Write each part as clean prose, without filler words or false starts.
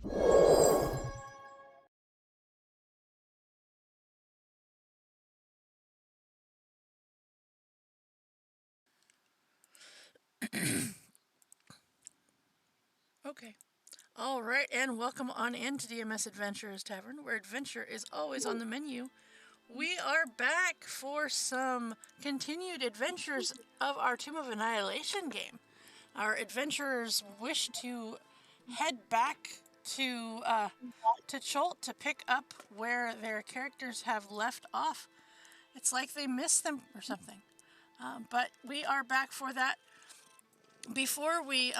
Okay. All right, and welcome on into DMS Adventurers Tavern, where adventure is always on the menu. We are back for some continued adventures of our Tomb of Annihilation game. Our adventurers wish to head back to Cholt to pick up where their characters have left off. It's like they missed them or something. But we are back for that. Before we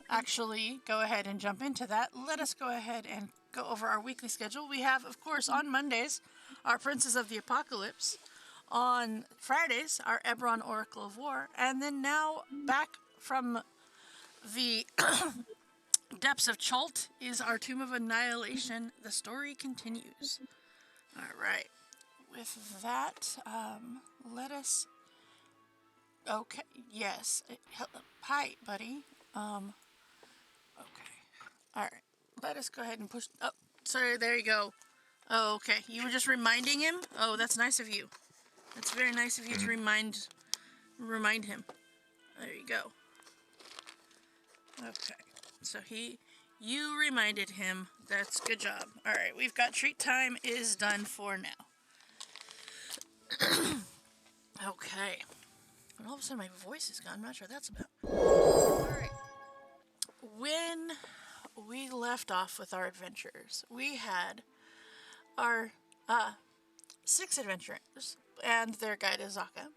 actually go ahead and jump into that, let us go ahead and go over our weekly schedule. We have, of course, on Mondays, our Princes of the Apocalypse. On Fridays, our Ebron Oracle of War. And then now, back from the depths of Cholt, is our Tomb of Annihilation. The story continues. All right. With that, let us... Okay, yes. Hi, buddy. Okay. Alright. Let us go ahead and push... Oh, sorry, there you go. Oh, okay. You were just reminding him? Oh, that's nice of you. That's very nice of you to remind him. There you go. Okay. So you reminded him. That's good job. Alright, we've got treat time is done for now. Okay. And all of a sudden my voice is gone. I'm not sure what that's about. Alright. When we left off with our adventures, we had our 6 adventurers and their guide Azaka.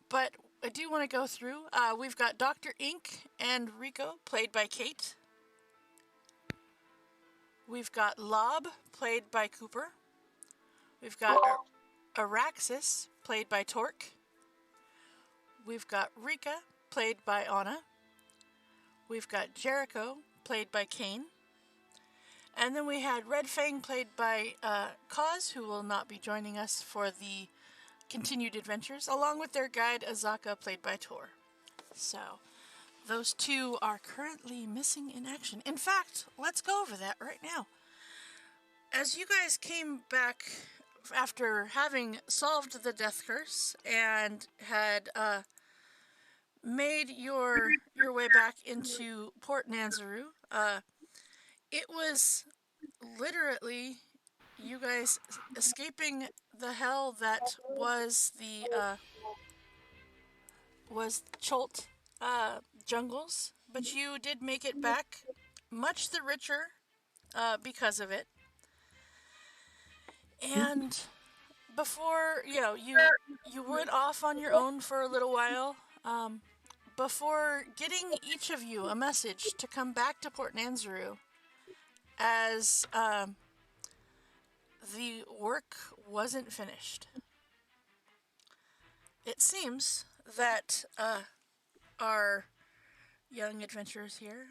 But I do want to go through. We've got Dr. Ink and Rico, played by Kate. We've got Lob, played by Cooper. We've got Araxis, played by Torque. We've got Rika, played by Anna. We've got Jericho, played by Kane. And then we had Red Fang, played by Kaz, who will not be joining us for the continued adventures, along with their guide Azaka, played by Tor. So, those two are currently missing in action. In fact, let's go over that right now. As you guys came back after having solved the death curse and had made your way back into Port Nanzaru, it was literally you guys escaping the hell that was the Cholt jungles, but you did make it back much the richer because of it. And before, you went off on your own for a little while, before getting each of you a message to come back to Port Nanzaru, as the work wasn't finished. It seems that our young adventurers here,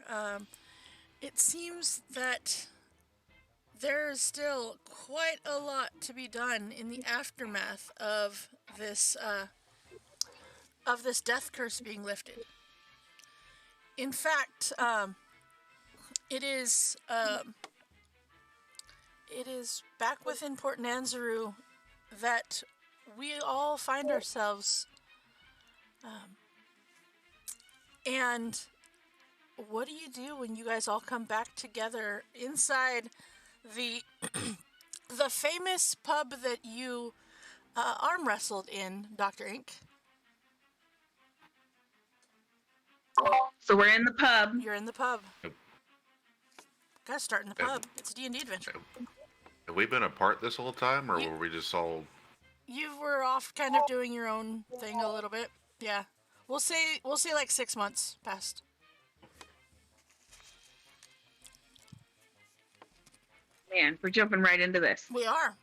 it seems that there's still quite a lot to be done in the aftermath of this death curse being lifted. In fact, it is back within Port Nanzaru that we all find ourselves. And what do you do when you guys all come back together inside the the famous pub that you arm wrestled in, Dr. Ink? So we're in the pub. You're in the pub. Gotta start in the pub. It's a D&D adventure. Have we been apart this whole time, or were we just all... You were off kind of doing your own thing a little bit. Yeah. We'll say like 6 months passed. Man, we're jumping right into this. We are.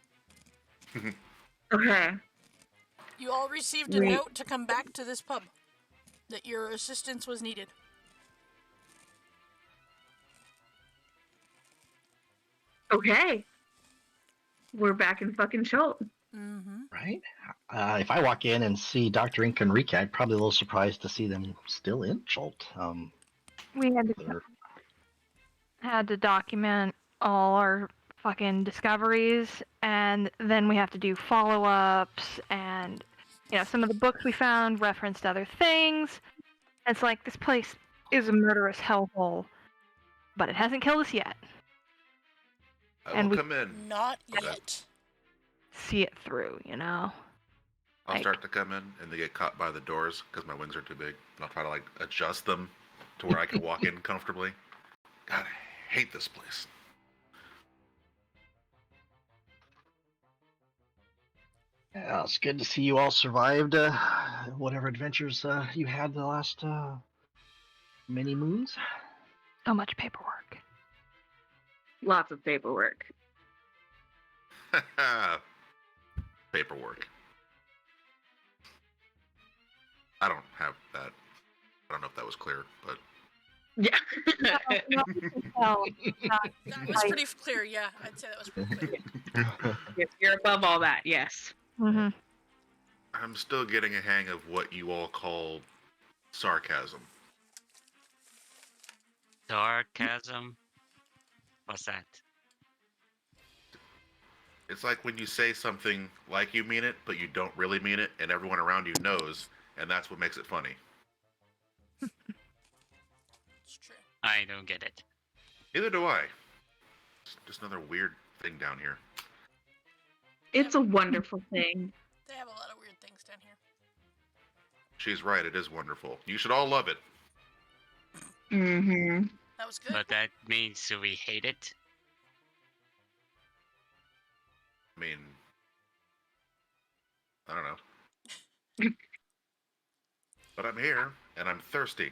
Okay. You all received a note to come back to this pub. That your assistance was needed. Okay. We're back in fucking Cholt. Mm-hmm. Right? If I walk in and see Dr. Ink and Rika, I'd probably a little surprised to see them still in Cholt. We had to had to document all our fucking discoveries, and then we have to do follow-ups, and some of the books we found referenced other things. It's like, this place is a murderous hellhole, but it hasn't killed us yet. I And will we come in. Not Okay. yet. see it through, I'll Like- start to come in, and they get caught by the doors because my wings are too big. And I'll try to adjust them to where I can walk in comfortably. God, I hate this place. Yeah, it's good to see you all survived whatever adventures you had the last many moons. So much paperwork. Lots of paperwork. Paperwork. I don't have that. I don't know if that was clear, but Yeah. Well, That was pretty clear, yeah. I'd say that was pretty clear. Yes, you're above all that, yes. mhm. I'm still getting a hang of what you all call sarcasm. Sarcasm? What's that? It's like when you say something like you mean it, but you don't really mean it, and everyone around you knows, and that's what makes it funny. It's true. I don't get it. Neither do I. It's just another weird thing down here. It's a wonderful thing. They have a lot of weird things down here. She's right, it is wonderful. You should all love it. Mm-hmm. That was good. But that means we hate it? I mean, I don't know. But I'm here, and I'm thirsty.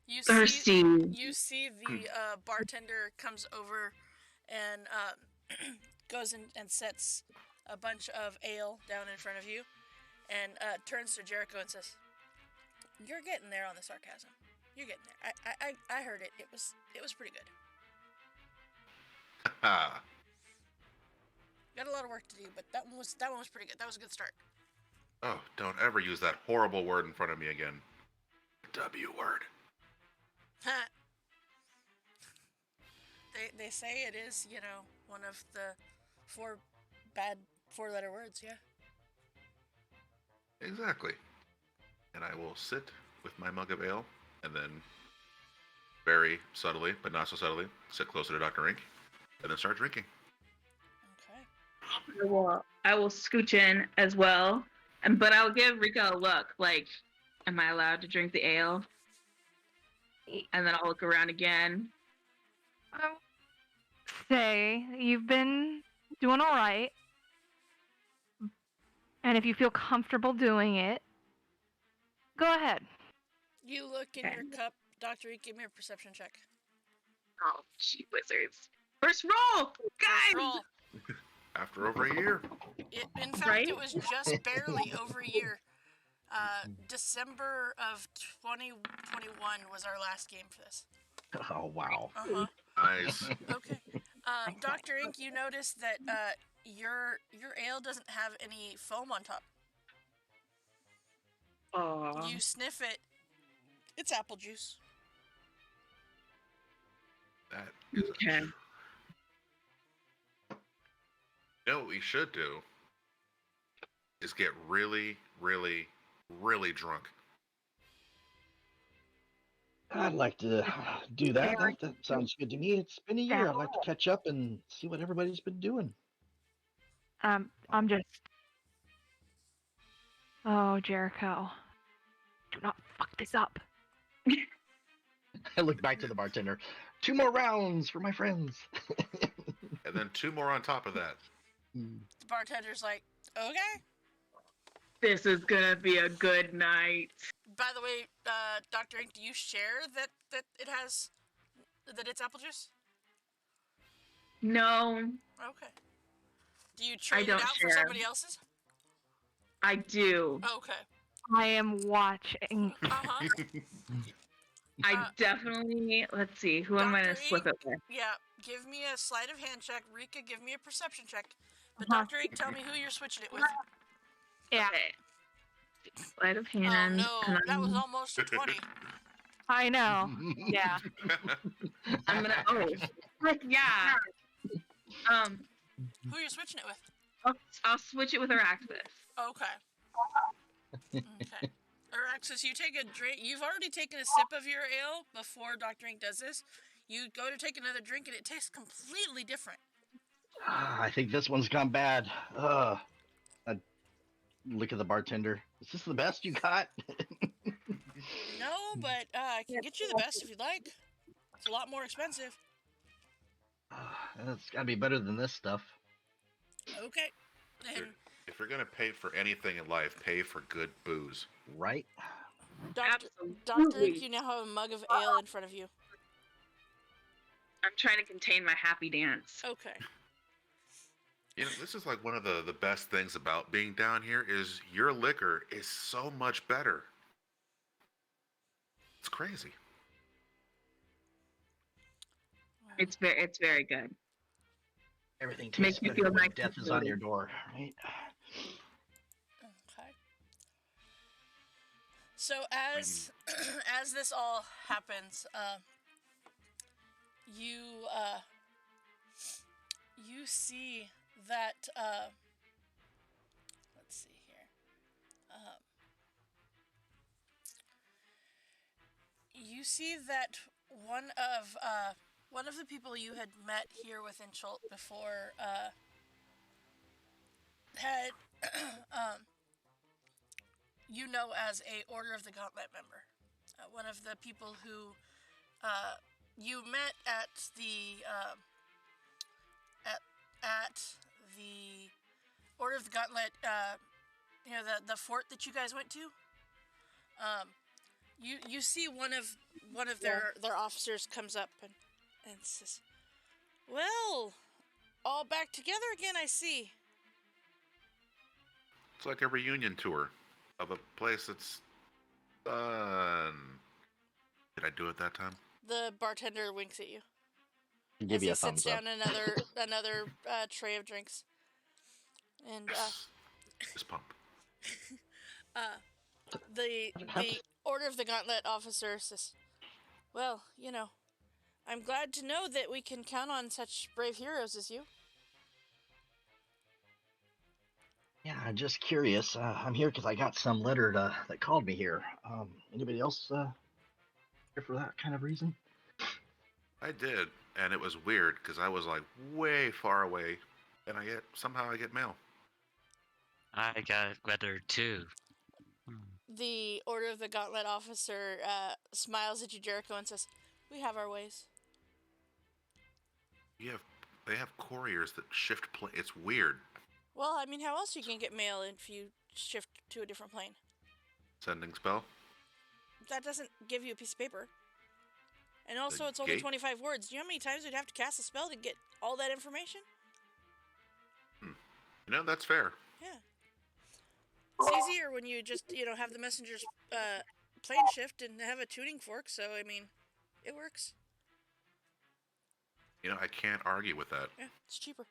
You Thirsty. You see the bartender comes over and goes in and sets a bunch of ale down in front of you, and turns to Jericho and says, "You're getting there on the sarcasm. You're getting there. I heard it. It was pretty good. Ha! Got a lot of work to do, but that one was pretty good. That was a good start." Oh, don't ever use that horrible word in front of me again. W word. Ha. They say it is, one of the 4 bad 4-letter words, yeah. Exactly. And I will sit with my mug of ale, and then very subtly, but not so subtly, sit closer to Dr. Ink, and then start drinking. Okay. I will scooch in as well, but I'll give Rika a look. Like, am I allowed to drink the ale? And then I'll look around again. I would say you've been doing all right, and if you feel comfortable doing it, go ahead. You look in Okay. your cup. Doctor, give me a perception check. Oh, gee whizzards. First roll! First Guys! roll. After over a year. In fact, Right? it was just barely over a year. December of 2021 was our last game for this. Oh wow. Uh-huh. Nice. Okay. Dr. Ink, you notice that your ale doesn't have any foam on top. Aw. You sniff it. It's apple juice. That is Okay. You know what we should do is get really, really, really drunk. I'd like to do that. That sounds good to me. It's been a year. I'd like to catch up and see what everybody's been doing. I'm just. Oh, Jericho. Do not fuck this up. I look back to the bartender. 2 more rounds for my friends. And then 2 more on top of that. The bartender's like, okay. This is gonna be a good night. By the way, Dr. Ink, do you share that it's apple juice? No, Okay. Do you trade it don't out for share. somebody else's? I do. Okay. I am watching. Uh-huh. I definitely. Let's see. Who am I gonna Dr. slip it with? Yeah, give me a sleight of hand check. Rika, give me a perception check. But Uh-huh. Dr. Ink, tell me who you're switching it with. Yeah. Okay. Sleight of Oh hand. no, and that was I'm- almost a 20. I know. Yeah. I'm gonna. Oh, heck yeah. Who are you switching it with? I'll switch it with Araxis. Okay. Okay. Araxis, you take a drink. You've already taken a sip of your ale before Dr. Ink does this. You go to take another drink and it tastes completely different. I think this one's gone bad. I look at the bartender. Is this the best you got? No, but I can get you the best if you'd like. It's a lot more expensive. It's got to be better than this stuff. Okay. And If you're gonna pay for anything in life, pay for good booze. Right? Dr. Absolutely. Ink, you now have a mug of ale in front of you. I'm trying to contain my happy dance. Okay. You know, this is like one of the best things about being down here is your liquor is so much better. It's crazy. It's very good. Everything To make tastes you better feel when nice death and is on floaty. your door, right? Okay. So as as this all happens, you you see that let's see here. You see that one of the people you had met here within Chult before had you know as a Order of the Gauntlet member. One of the people who you met at the at the Order of the Gauntlet, you know, the fort that you guys went to. You see one of their officers comes up and says, "Well, all back together again, I see." It's like a reunion tour of a place that's fun. Did I do it that time? The bartender winks at you Give as you he a sits thumbs up. down another tray of drinks. And Fist pump. the Order of the Gauntlet officer says, "Well, you know, I'm glad to know that we can count on such brave heroes as you." Yeah, I'm just curious. I'm here because I got some letter that called me here. Anybody else here for that kind of reason? I did, and it was weird because I was like way far away, and somehow I get mail. I got weather too. The Order of the Gauntlet officer smiles at you, Jericho, and says, "We have our ways." They have couriers that shift plane. It's weird. Well, I mean, how else you can get mail if you shift to a different plane? Sending spell. That doesn't give you a piece of paper. And also, The it's only gate? 25 words. Do you know how many times you'd have to cast a spell to get all that information? You know, that's fair. Yeah. It's easier when you just, you know, have the messenger's plane shift and have a tuning fork, so, I mean, it works. You know, I can't argue with that. Yeah, it's cheaper.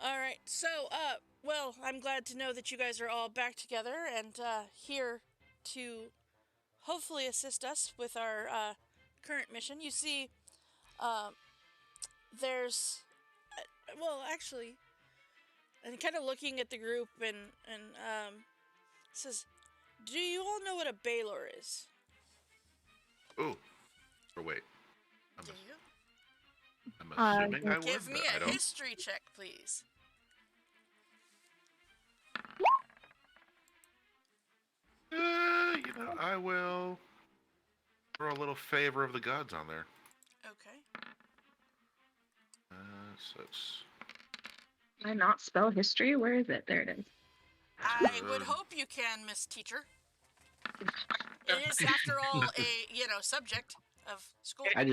Alright, so, well, I'm glad to know that you guys are all back together and here to hopefully assist us with our current mission. You see, there's, well, actually, and kind of looking at the group and says, "Do you all know what a Baylor is?" Ooh. Or wait. Do you? I'm assuming I would, Give me but I a don't. history check, please. You know, I will throw a little favor of the gods on there. Okay. So it's Can I not spell history? Where is it? There it is. I would hope you can, Miss Teacher. It is, after all, a, you know, subject of school. I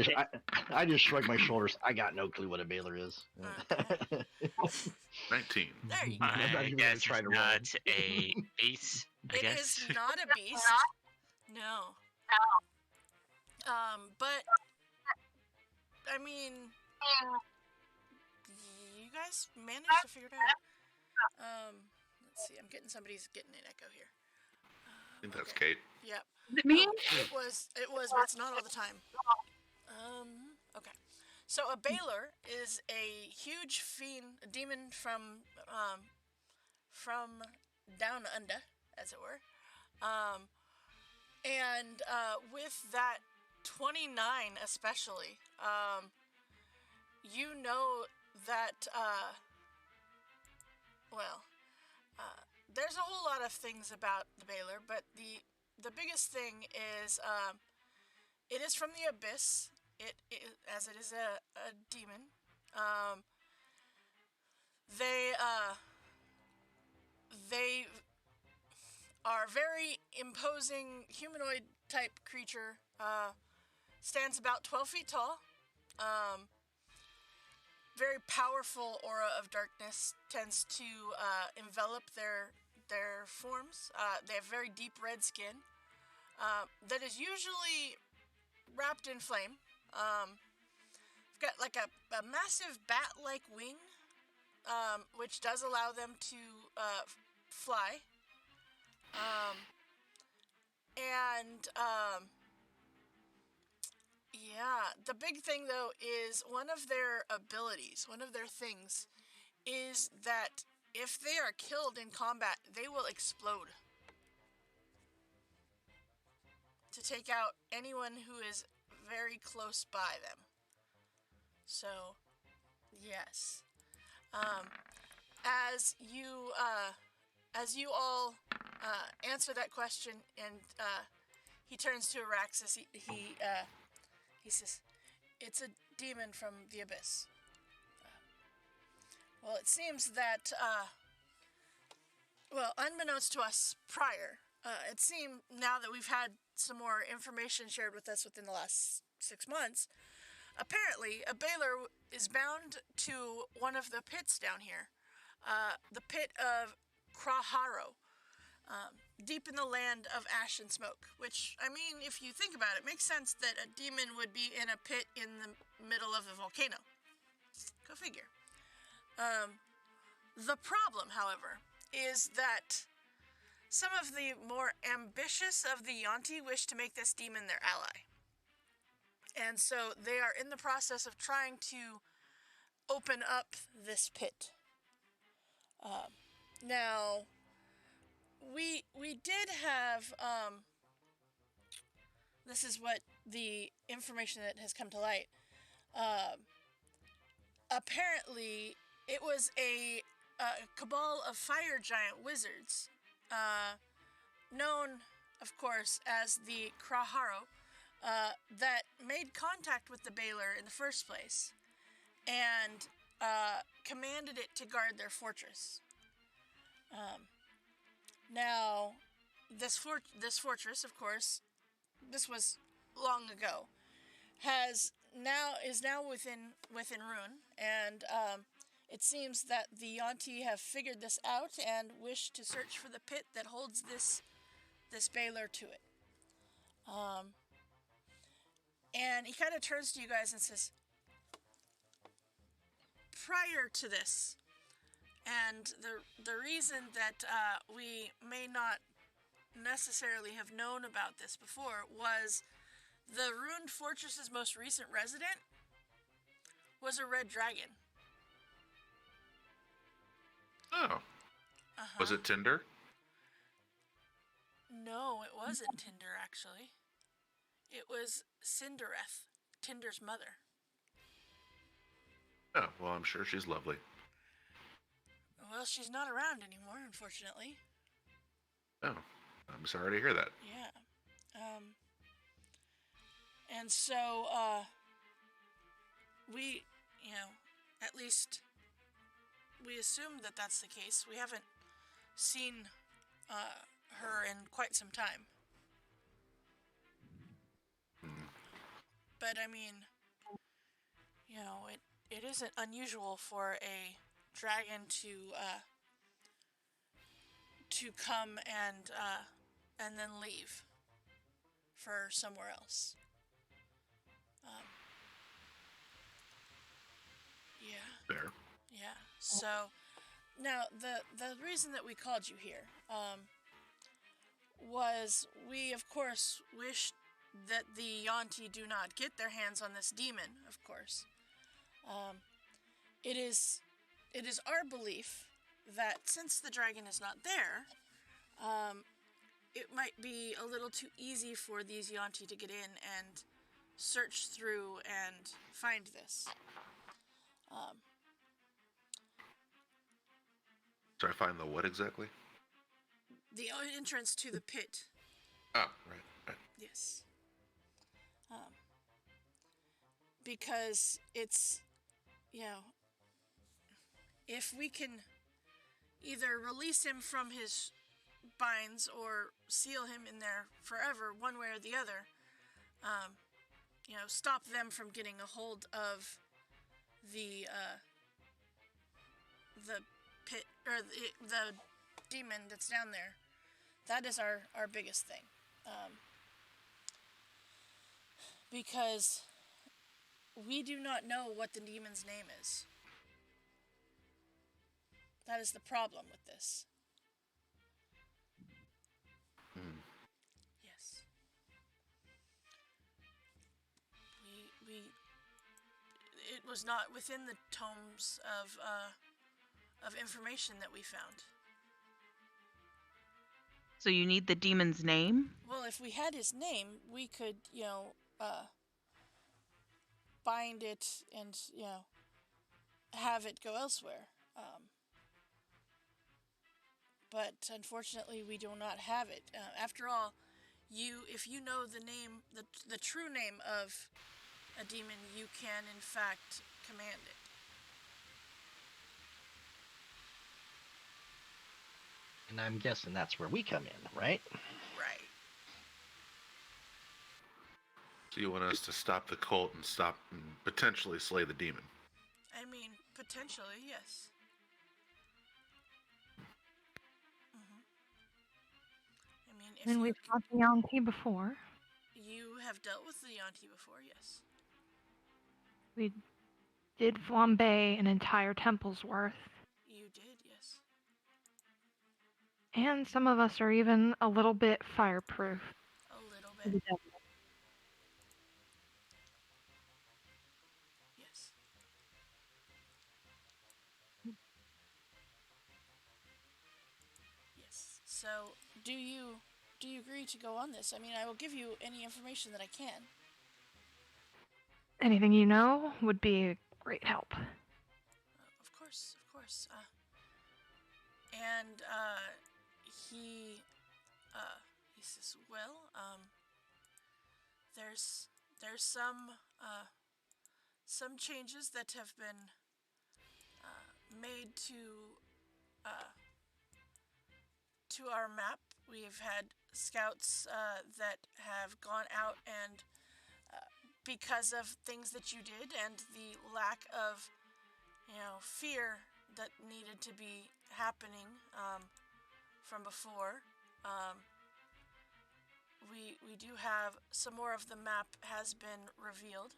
just shrug my shoulders. I got no clue what a Baylor is. Okay. 19. There you go. I'm not I even gonna guess try it's to roll. not a beast. I It guess. is not a beast. No. But I mean, you guys managed to figure it out. Let's see. I'm getting an echo here. I think that's Okay. Kate. Yep. Is it me? It was, but it's not all the time. Okay. So a Baylor is a huge fiend, a demon from down under, as it were. And with that 29 especially, you know that, well, there's a whole lot of things about the Baylor, but the biggest thing is it is from the abyss. As it is a demon. Um, they are very imposing humanoid type creature. Stands about 12 feet tall. Very powerful aura of darkness tends to envelop their forms. They have very deep red skin that is usually wrapped in flame. Got like a massive bat-like wing, which does allow them to fly. Yeah, the big thing though is one of their abilities, one of their things, is that if they are killed in combat, they will explode to take out anyone who is very close by them. So, yes. As you all answer that question, and he turns to Araxis, he says, "It's a demon from the abyss." Well, it seems that, unbeknownst to us prior, it seemed now that we've had some more information shared with us within the last 6 months, apparently a Baylor is bound to one of the pits down here. The pit of Kraharo, deep in the land of ash and smoke, which, I mean, if you think about it, makes sense that a demon would be in a pit in the middle of a volcano. Go figure. The problem, however, is that some of the more ambitious of the Yonti wish to make this demon their ally. And so they are in the process of trying to open up this pit. Now, we did have, this is what the information that has come to light. Apparently, it was a cabal of fire giant wizards, known, of course, as the Kraharo, that made contact with the Baylor in the first place, and commanded it to guard their fortress. Now, this fortress, of course, this was long ago, is now within ruin, and it seems that the Yonti have figured this out and wish to search for the pit that holds this Baylor to it. And he kind of turns to you guys and says, prior to this, and the reason that we may not necessarily have known about this before was the ruined fortress's most recent resident was a red dragon. Oh. Was it Tinder? No, it wasn't Tinder, actually. It was Cindereth, Tinder's mother. Oh, well, I'm sure she's lovely. Well, she's not around anymore, unfortunately. Oh, I'm sorry to hear that. Yeah. And so, we, at least we assume that that's the case. We haven't seen her in quite some time. But I mean, it isn't unusual for a dragon to come and then leave for somewhere else. Yeah. Fair. Yeah. So now the reason that we called you here, was we, of course, wish that the Yonti do not get their hands on this demon, of course. It is our belief that since the dragon is not there, it might be a little too easy for these Yonti to get in and search through and find this. Sorry, find the what exactly? The entrance to the pit. Oh, right. Yes. Because it's, if we can either release him from his binds or seal him in there forever, one way or the other, stop them from getting a hold of the pit, or the demon that's down there. That is our biggest thing. Because we do not know what the demon's name is. That is the problem with this. Yes. It was not within the tomes of information that we found. So you need the demon's name? Well, if we had his name, we could, bind it and, have it go elsewhere. But unfortunately, we do not have it. After all, if you know the name, the true name of a demon, you can in fact command it. And I'm guessing that's where we come in, right? Right. So you want us to stop the cult and potentially slay the demon? I mean, potentially, yes. I mean, if And we've fought the Yonti before. you have dealt with the Yonti before, yes. We did flambe an entire temple's worth. You did, yes. And some of us are even a little bit fireproof. A little to the bit, devil. yes. Yes. So, do you agree to go on this? I mean, I will give you any information that I can. Anything you know would be a great help. Of course, of course. And he says, well, there's some changes that have been made to our map. We've had scouts that have gone out, and because of things that you did and the lack of fear that needed to be happening from before, we do have some more of the map has been revealed.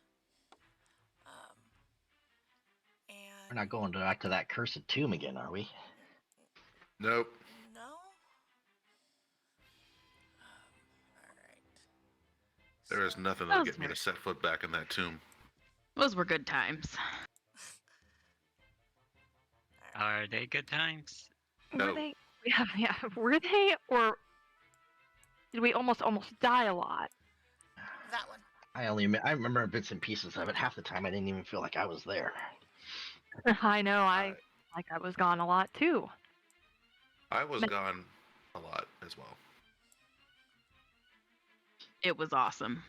And We're not going back to that cursed tomb again, are we? Nope. no. All right. There is nothing that'll get me to set foot back in that tomb. Those were good times. Are they good times? No. Were they? Yeah. Were they, or did we almost die a lot? That one. I remember bits and pieces of it. Half the time I didn't even feel like I was there. I know. I was gone a lot too. I was gone a lot as well. It was awesome.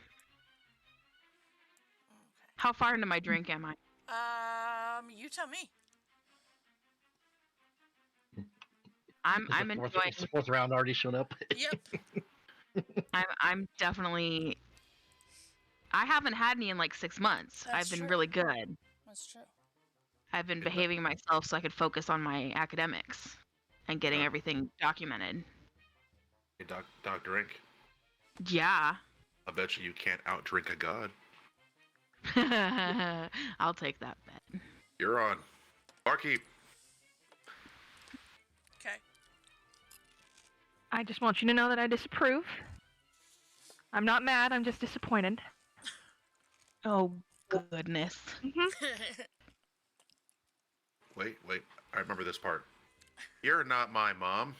Okay. How far into my drink am I? You tell me. I'm Is the enjoying. fourth round already shown up? Yep. I'm definitely. I haven't had any in like 6 months. That's I've been true. really good. That's true. I've been behaving myself so I could focus on my academics and getting everything documented. Hey, Dr. Ink, Yeah. I bet you can't outdrink a god. I'll take that bet. You're on. Barkeep. Okay. I just want you to know that I disapprove. I'm not mad, I'm just disappointed. Oh, goodness. Wait. I remember this part. You're not my mom.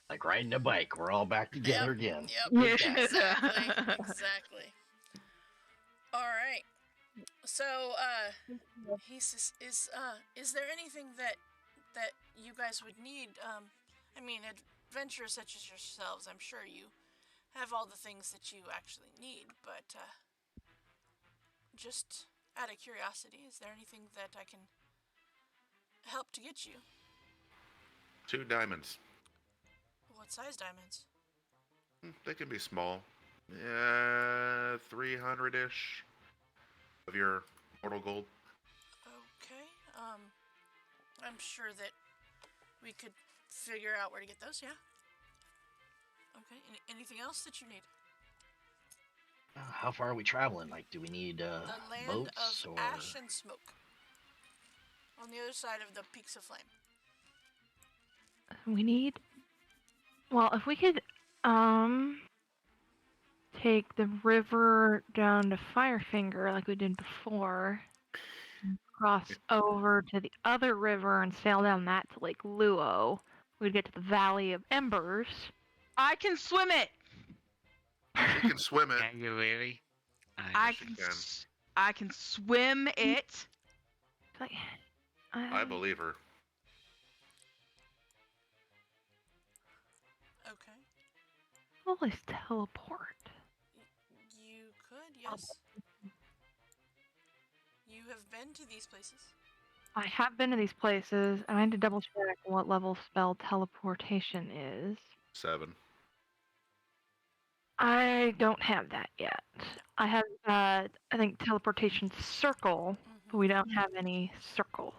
Like riding a bike, we're all back together again. Yep. Good times. Exactly. All right. So, he says, is there anything that you guys would need? I mean, adventurers such as yourselves, I'm sure you have all the things that you actually need, but just out of curiosity, is there anything that I can help to get you? 2 diamonds. What size diamonds? They can be small. Yeah, 300-ish of your mortal gold. Okay. I'm sure that we could figure out where to get those. Yeah. Okay. Anything else that you need? How far are we traveling? Like, do we need The land boats of or? ash and smoke. On the other side of the peaks of flame. We need. Well, if we could, take the river down to Firefinger like we did before, cross over to the other river and sail down that to Lake Luo, we'd get to the Valley of Embers. I can swim it. You can swim it. Can you really? I Yes, you can. can. I can swim it. Like, I believe her. Okay. always teleport. You could, yes. You have been to these places. I have been to these places, and I need to double check what level spell teleportation is. 7. I don't have that yet. I have, I think, teleportation circle, but we don't have any circles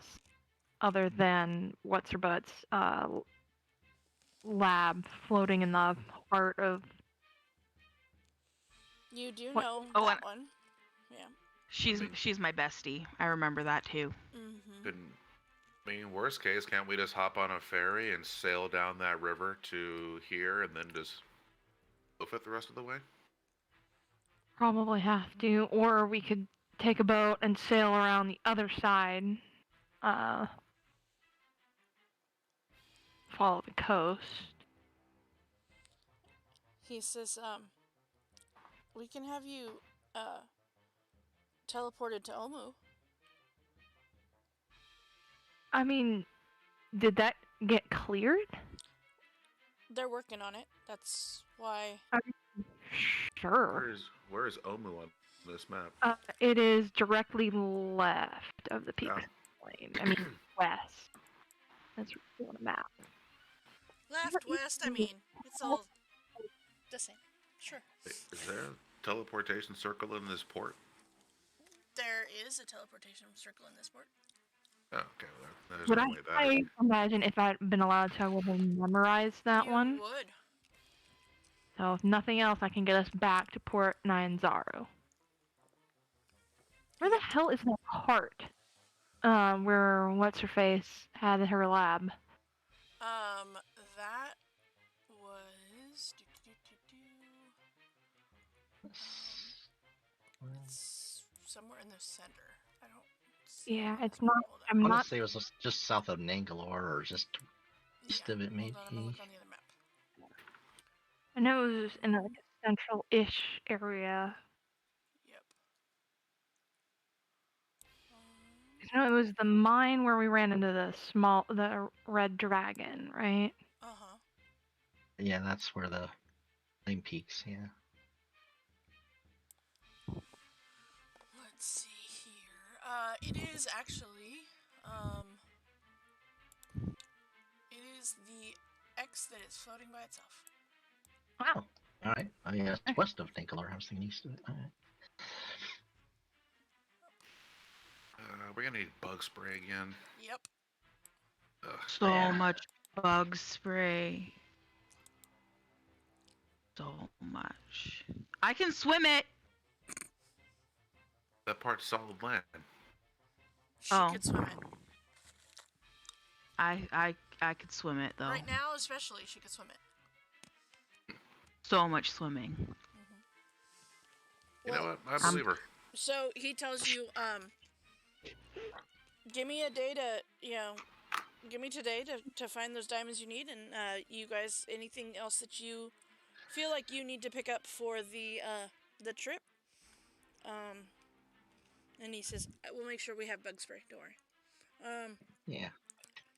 other than what's her butt's lab floating in the heart of. You do What- know Oh, that and- one. Yeah. She's my bestie. I remember that too. Couldn't. I mean, worst case, can't we just hop on a ferry and sail down that river to here and then just hoof it the rest of the way? Probably have to, or we could take a boat and sail around the other side, follow the coast. He says, we can have you, teleported to Omu. I mean, did that get cleared? They're working on it. That's why. Sure. Where is Omu on this map? It is directly left of the peak Yeah. plane. I mean, west. That's on a map. Left, west, I mean, it's all the same. Sure. Is there a teleportation circle in this port? There is a teleportation circle in this port. Oh, okay. Well, there's Would no way I imagine if I'd been allowed to, I would have memorized that You one. would. So if nothing else, I can get us back to Port Nyanzaru. Where the hell is that heart? Where what's her face had her lab. That was. It's somewhere in the center. I don't. see Yeah, it. it's not. Hold on. I'm I want not. to say it was just south of Nangalore or just east Yeah, of it, maybe. Hold on, I'm gonna look on the other map. I know it was in like a central-ish area. Yep. You know, it was the mine where we ran into the red dragon, right? Uh-huh. Yeah, that's where the Flame Peaks. Yeah. Let's see here. It is actually, it is the X that is floating by itself. Wow. All right. I mean, it's west of Nangalore. I was thinking east of it. All right. we're gonna need bug spray again. Yep. Ugh. So Yeah. much bug spray. So much. I can swim it. That part's solid land. She Oh. could swim it. I could swim it though. Right now, especially, she could swim it. So much swimming. You know what? I Um, believe her. So he tells you, give me a day to, give me today to find those diamonds you need, and you guys, anything else that you feel like you need to pick up for the trip. And he says, we'll make sure we have bug spray. Don't worry. Yeah.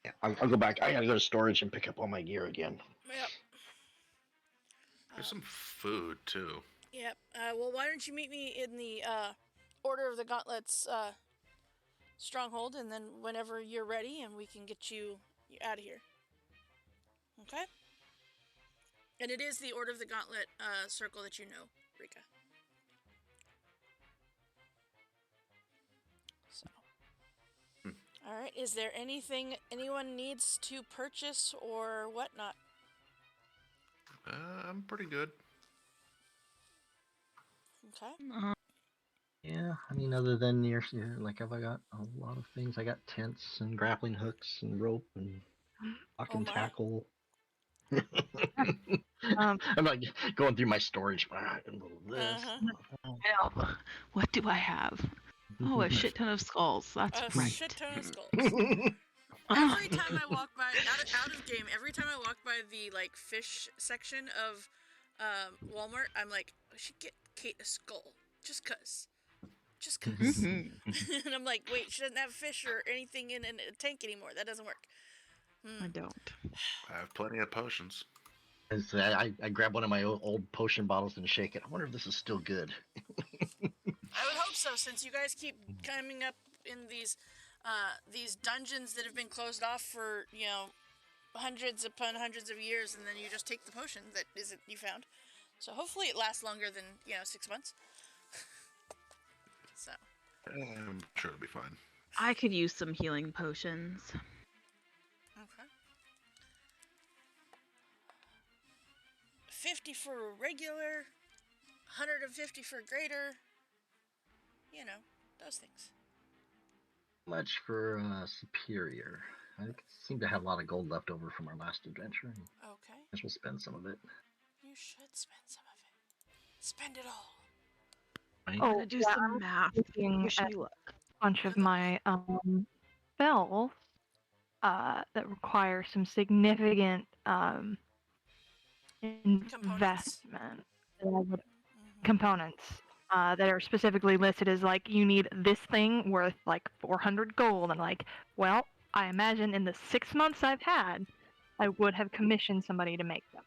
Yeah. I'll go back. I gotta go to storage and pick up all my gear again. Yep. There's some food too. Yep. Well, why don't you meet me in the Order of the Gauntlet's stronghold, and then whenever you're ready, and we can get you out of here. Okay? And it is the Order of the Gauntlet circle that you know, Rika. So. All right. Is there anything anyone needs to purchase or whatnot? I'm pretty good. Okay. Yeah, I mean, other than like, have I got a lot of things? I got tents and grappling hooks and rope and lock and my. tackle. I'm like going through my storage. And this. Uh-huh. What do I have? Oh, a shit ton of skulls. That's A right. shit ton of skulls. Every time I walk by, out of game, every time I walk by the like fish section of Walmart, I'm like, I should get Kate a skull, just cause. Mhm. And I'm like, wait, she doesn't have fish or anything in a tank anymore. That doesn't work. I don't. I have plenty of potions. I grab one of my old potion bottles and shake it. I wonder if this is still good. I would hope so, since you guys keep coming up in these dungeons that have been closed off for hundreds upon hundreds of years, and then you just take the potion that you found. So hopefully it lasts longer than 6 months. So. I'm sure it'll be fine. I could use some healing potions. Okay. 50 for regular, 150 for greater. Those things. Much for superior. I seem to have a lot of gold left over from our last adventure. Okay. I guess we'll spend some of it. You should spend some of it. Spend it all. Right? Oh, Gotta do yeah, some I'm math. looking Wish at me luck. a bunch of my spells that require some significant investment that I would, components that are specifically listed as like, you need this thing worth like 400 gold. And like, well, I imagine in the 6 months I've had, I would have commissioned somebody to make them.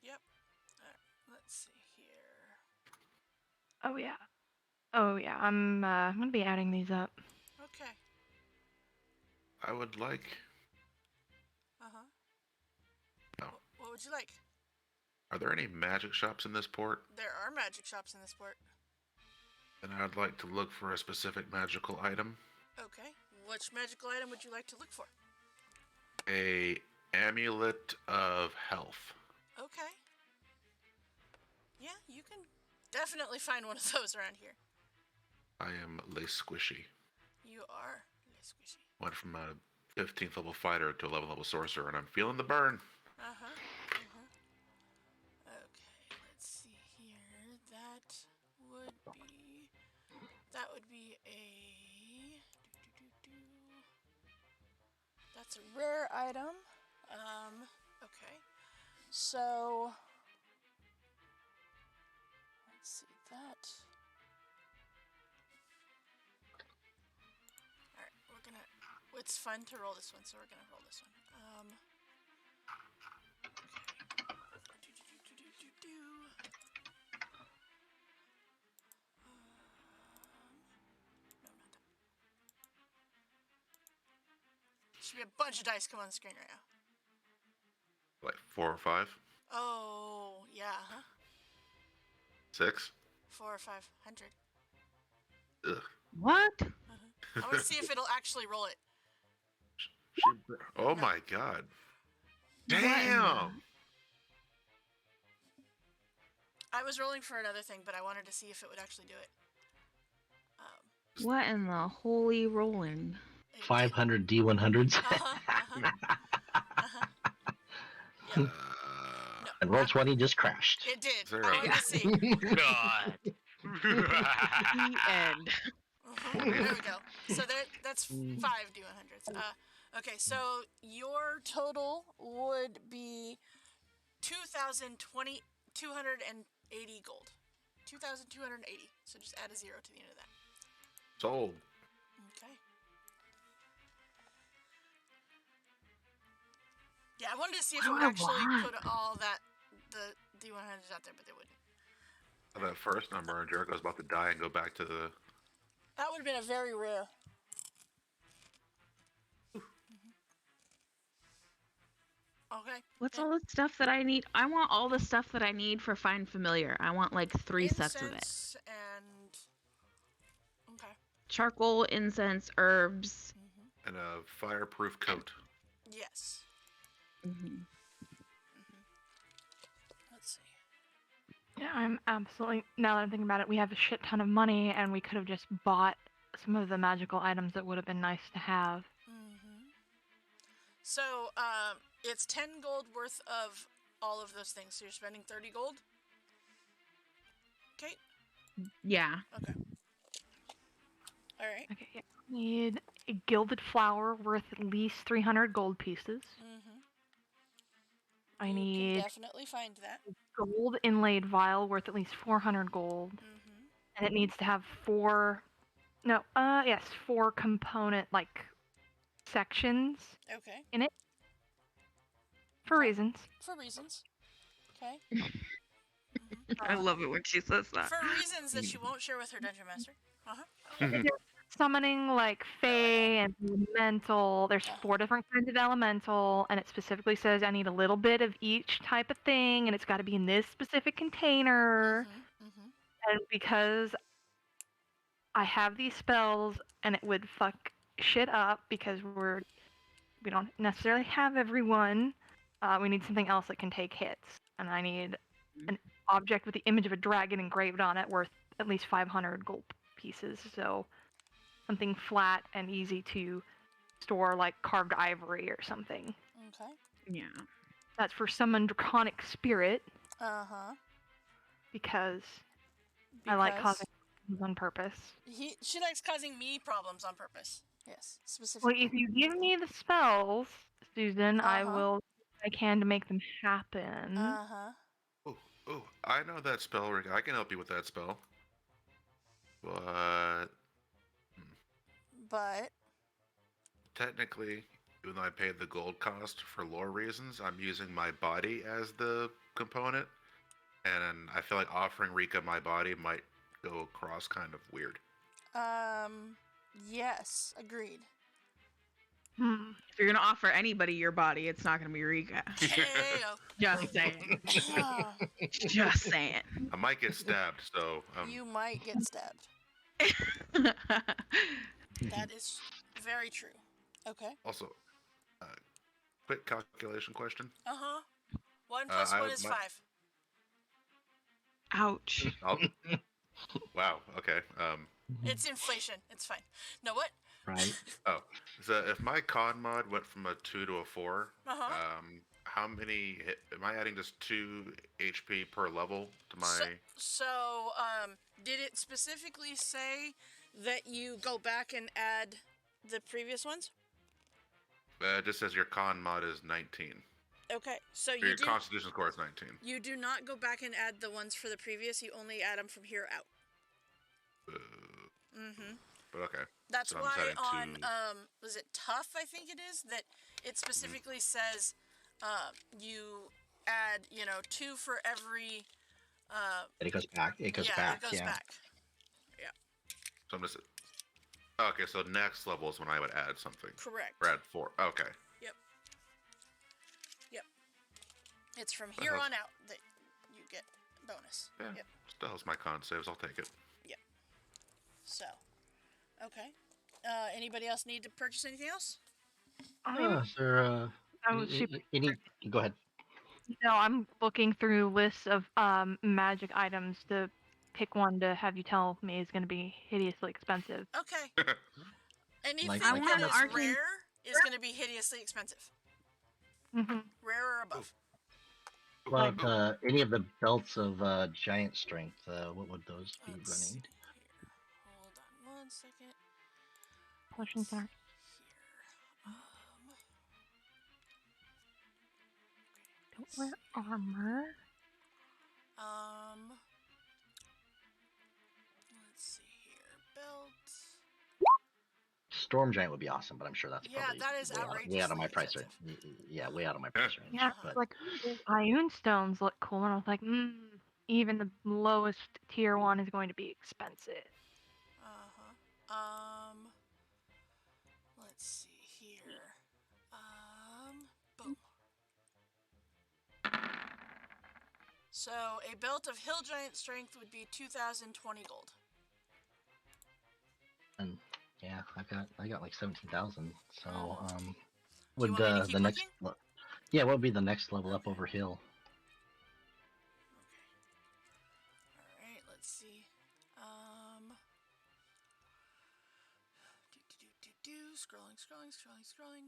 Yep. Let's see here. Oh yeah, I'm gonna be adding these up. Okay. I would like. Oh. What would you like? Are there any magic shops in this port? There are magic shops in this port. And I'd like to look for a specific magical item. Okay. Which magical item would you like to look for? A amulet of health. Okay. Yeah, you can definitely find one of those around here. I am Le Squishy. You are Le Squishy. Went from a 15th level fighter to a 11th level sorcerer, and I'm feeling the burn. Okay, let's see here. That would be a. That's a rare item. Okay. So. Let's see that. Alright, we're gonna. It's fun to roll this one, so we're gonna roll this one. Okay. No, not that. Should be a bunch of dice come on the screen right now. Like 4 or 5? Oh, yeah, huh? 6? 4 or 500. Ugh. What? I want to see if it'll actually roll it. Oh my god. Damn! I was rolling for another thing, but I wanted to see if it would actually do it. What in the holy rolling? 500 D100s. Yep. Uh, No, And roll 20 just crashed. it did. Zero. I wanted to see. God. The end. There we go. So that's 5 D100s. Okay, so your total would be 280 gold. 2,280. So just add a 0 to the end of that. Sold. Okay. Yeah, I wanted to see if it What would do I actually want? put all the D100s out there, but they wouldn't. That first number, Jericho's about to die and go back to the. That would have been a very rare. Okay. What's all the stuff that I need? I want all the stuff that I need for Find Familiar. I want like 3 sets of it. Incense and okay. Charcoal, incense, herbs. And a fireproof coat. Yes. Mm-hmm. Let's see. Yeah, I'm absolutely. Now that I'm thinking about it, we have a shit ton of money, and we could have just bought some of the magical items that would have been nice to have. So, it's 10 gold worth of all of those things. So you're spending 30 gold. Okay. Yeah. Okay. All right. Okay, yeah. Need a gilded flower worth at least 300 gold pieces. I You need can definitely find that. gold inlaid vial worth at least 400 gold. And it needs to have 4 component sections Okay. in it for reasons. For reasons. Okay. I love it when she says that. For reasons that she won't share with her dungeon master. Summoning like Fae and Elemental. There's 4 different kinds of Elemental, and it specifically says I need a little bit of each type of thing, and it's got to be in this specific container. And because I have these spells, and it would fuck shit up because we don't necessarily have everyone. We need something else that can take hits, and I need an object with the image of a dragon engraved on it worth at least 500 gold pieces. So something flat and easy to store, like carved ivory or something. Okay. Yeah. That's for summon draconic spirit because I like causing problems on purpose. She likes causing me problems on purpose. Yes, Well, specifically. if you give me the spells, Susan, I will do what I can to make them happen. Oh, I know that spell, Rick. I can help you with that spell. But technically, even though I paid the gold cost for lore reasons, I'm using my body as the component, and I feel like offering Rika my body might go across kind of weird. Yes, agreed. If you're gonna offer anybody your body, it's not gonna be Rika. Just saying. Just saying. I might get stabbed, so You might get stabbed. That is very true. Okay. Also, quick calculation question. 1 plus 1 is 5. Ouch. Wow. Okay. It's inflation. It's fine. No, what? Right. Oh, so if my con mod went from a 2 to a 4, how many am I adding? Just 2 HP per level to my? So, did it specifically say that you go back and add the previous ones? It just says your con mod is 19. Okay, so Your Constitution score is 19. You do not go back and add the ones for the previous. You only add them from here out. But okay. That's so why on was it tough? I think it is that it specifically says you add 2 for every. And it goes back. It goes back. It goes back. Yeah. So I'm just. Okay, so next level is when I would add something. Correct. Or add 4. Okay. Yep. It's from here on out that you get bonus. Yeah. Yep. Still has my con saves. I'll take it. Yep. So, okay. Anybody else need to purchase anything else? Is there any? Go ahead. No, I'm looking through lists of magic items to pick one to have you tell me is going to be hideously expensive. Okay. Anything Like I want that an is arcane- rare is going to be hideously expensive. Mm-hmm. Rare or above. What about any of the belts of giant strength? What would those be Let's see running? here. Hold on 1 second. Potion center. Here. Don't wear armor. Let's see here. Belt. Storm giant would be awesome, but I'm sure that's Yeah, probably that is way out of my outrageously price range. expensive. Yeah, way out of my price range. Yeah, But like Ioun stones look cool, and I was like, even the lowest tier one is going to be expensive. Let's see here. Boom. So a belt of hill giant strength would be 2,020 gold. and yeah, I got like 17,000. So Do you would want me to keep the next looking? yeah, what would be the next level up over hill? Okay. Alright, let's see. Scrolling.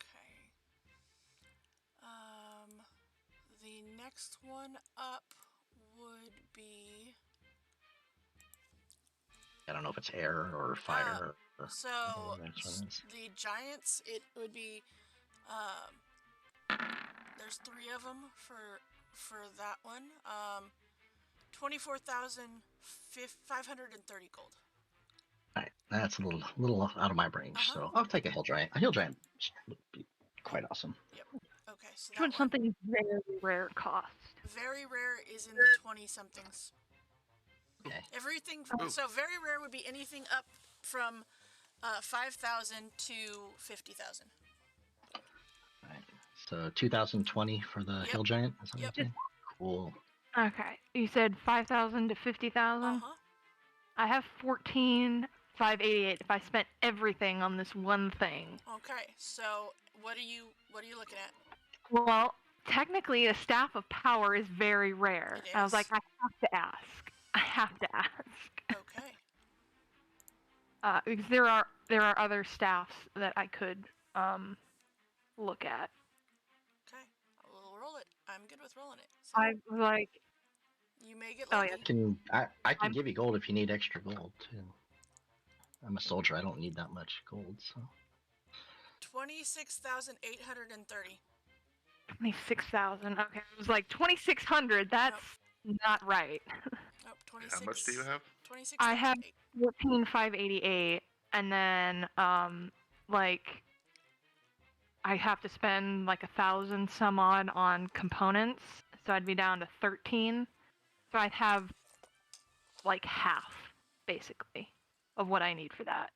Okay. The next one up would be I don't know if it's air or fire. Or so whatever the next one is. the giants. It would be there's 3 of them for that one. 24,530 gold. All right, that's a little out of my range. So I'll take a hill giant. A hill giant would be quite awesome. Yep. Okay, so Which one something very rare cost? Very rare is in the 20 somethings. Okay. Everything. So very rare would be anything up from 5,000 to 50,000. All right. So 2020 for the hill giant. Is that what you're saying? Cool. Okay, you said 5,000 to 50,000. I have 14,588 if I spent everything on this one thing. Okay, so what are you looking at? Well, technically, a staff of power is very rare. I was like, I have to ask. Okay. Because there are other staffs that I could look at. Okay, we'll roll it. I'm good with rolling it. So I was like, you may get oh lucky. yeah. I can give you gold if you need extra gold too. I'm a soldier. I don't need that much gold. So 26,830. 26,000. Okay, it was like 2,600. That's not right. Nope, 26. How much do you have? 26. I have 14,588, and then like I have to spend like 1,000 some odd on components, so I'd be down to 13. So I'd have like half, basically, of what I need for that,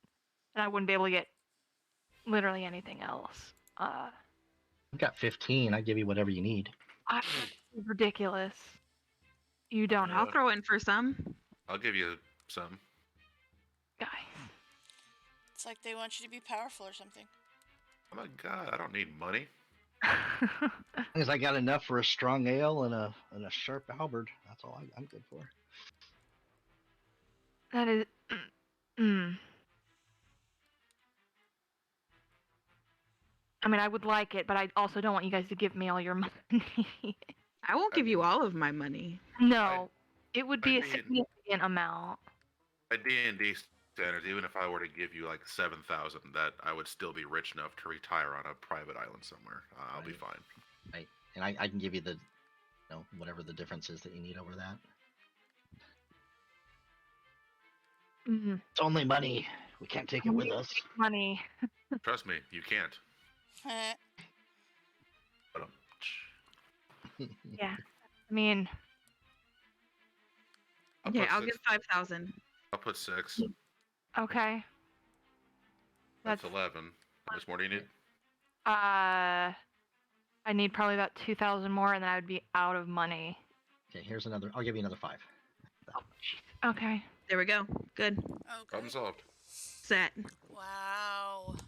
and I wouldn't be able to get literally anything else. I've got 15. I give you whatever you need. Ridiculous. You don't. I'll throw in for some. I'll give you some. Guys. It's like they want you to be powerful or something. Oh my god, I don't need money. Because I got enough for a strong ale and a sharp halberd. That's all I'm good for. That is. I mean, I would like it, but I also don't want you guys to give me all your money. I won't give you all of my money. No, it would be a significant amount. By D&D standards, even if I were to give you like 7,000, that I would still be rich enough to retire on a private island somewhere. I'll be fine. Right, and I can give you the, whatever the difference is that you need over that. Mm-hmm. It's only money. We can't take it with us. Money. Trust me, you can't. Yeah, I mean. I'll give 5,000. I'll put 6. Okay. That's 11. How much more do you need? I need probably about 2,000 more, and then I would be out of money. Okay, here's another. I'll give you another 5. Oh, jeez. Okay. There we go. Good. Okay. Problem solved. Set. Wow. Okay.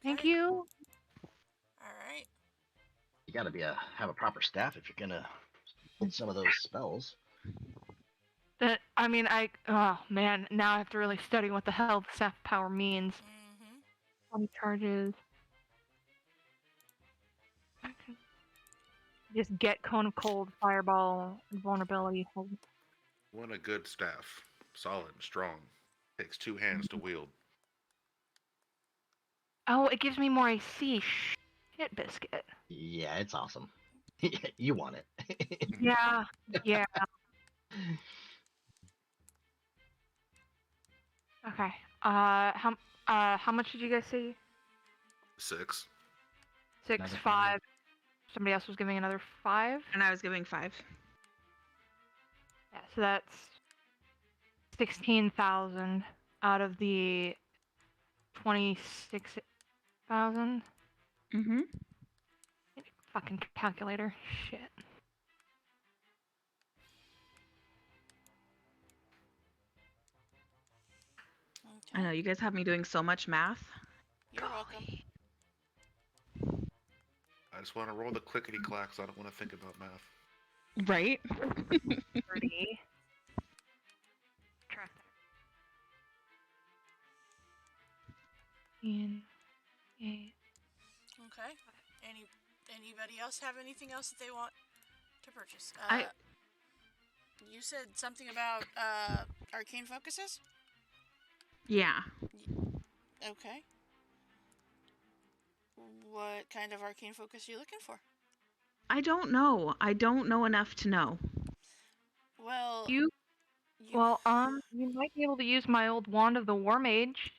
Thank you. All right. You got to have a proper staff if you're gonna hold some of those spells. I mean, oh man, now I have to really study what the hell the staff power means. Mm-hmm. 20 charges. Just get Cone of Cold, Fireball, Invulnerability. Want a good staff, solid and strong. Takes 2 hands to wield. Oh, it gives me more AC. Shit, biscuit. Yeah, it's awesome. You want it. Yeah, yeah. Okay. How much did you guys say? 6. 6, Another 5. Somebody else was giving another 5. And I was giving 5. Yeah, so that's 16,000 out of the 26,000. Mm-hmm. Fucking calculator. Shit. Okay. I know you guys have me doing so much math. You're welcome. I just want to roll the clickety clacks. I don't want to think about math. Right? 30. Track that. 15, 8. Okay. Anybody else have anything else that they want to purchase? You said something about arcane focuses? Yeah. Okay. What kind of arcane focus are you looking for? I don't know. I don't know enough to know. Well, You might be able to use my old Wand of the War Mage,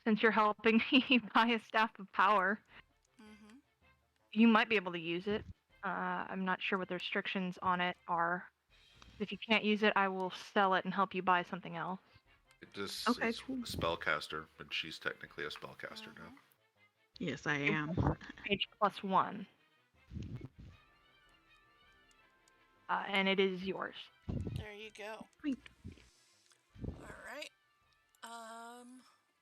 since you're helping me buy a Staff of Power. Mm-hmm. You might be able to use it. I'm not sure what the restrictions on it are. If you can't use it, I will sell it and help you buy something else. It just Okay, is cool. a spellcaster, and she's technically a spellcaster now. Yes, I am. Mage +1. And it is yours. There you go. Sweet. All right.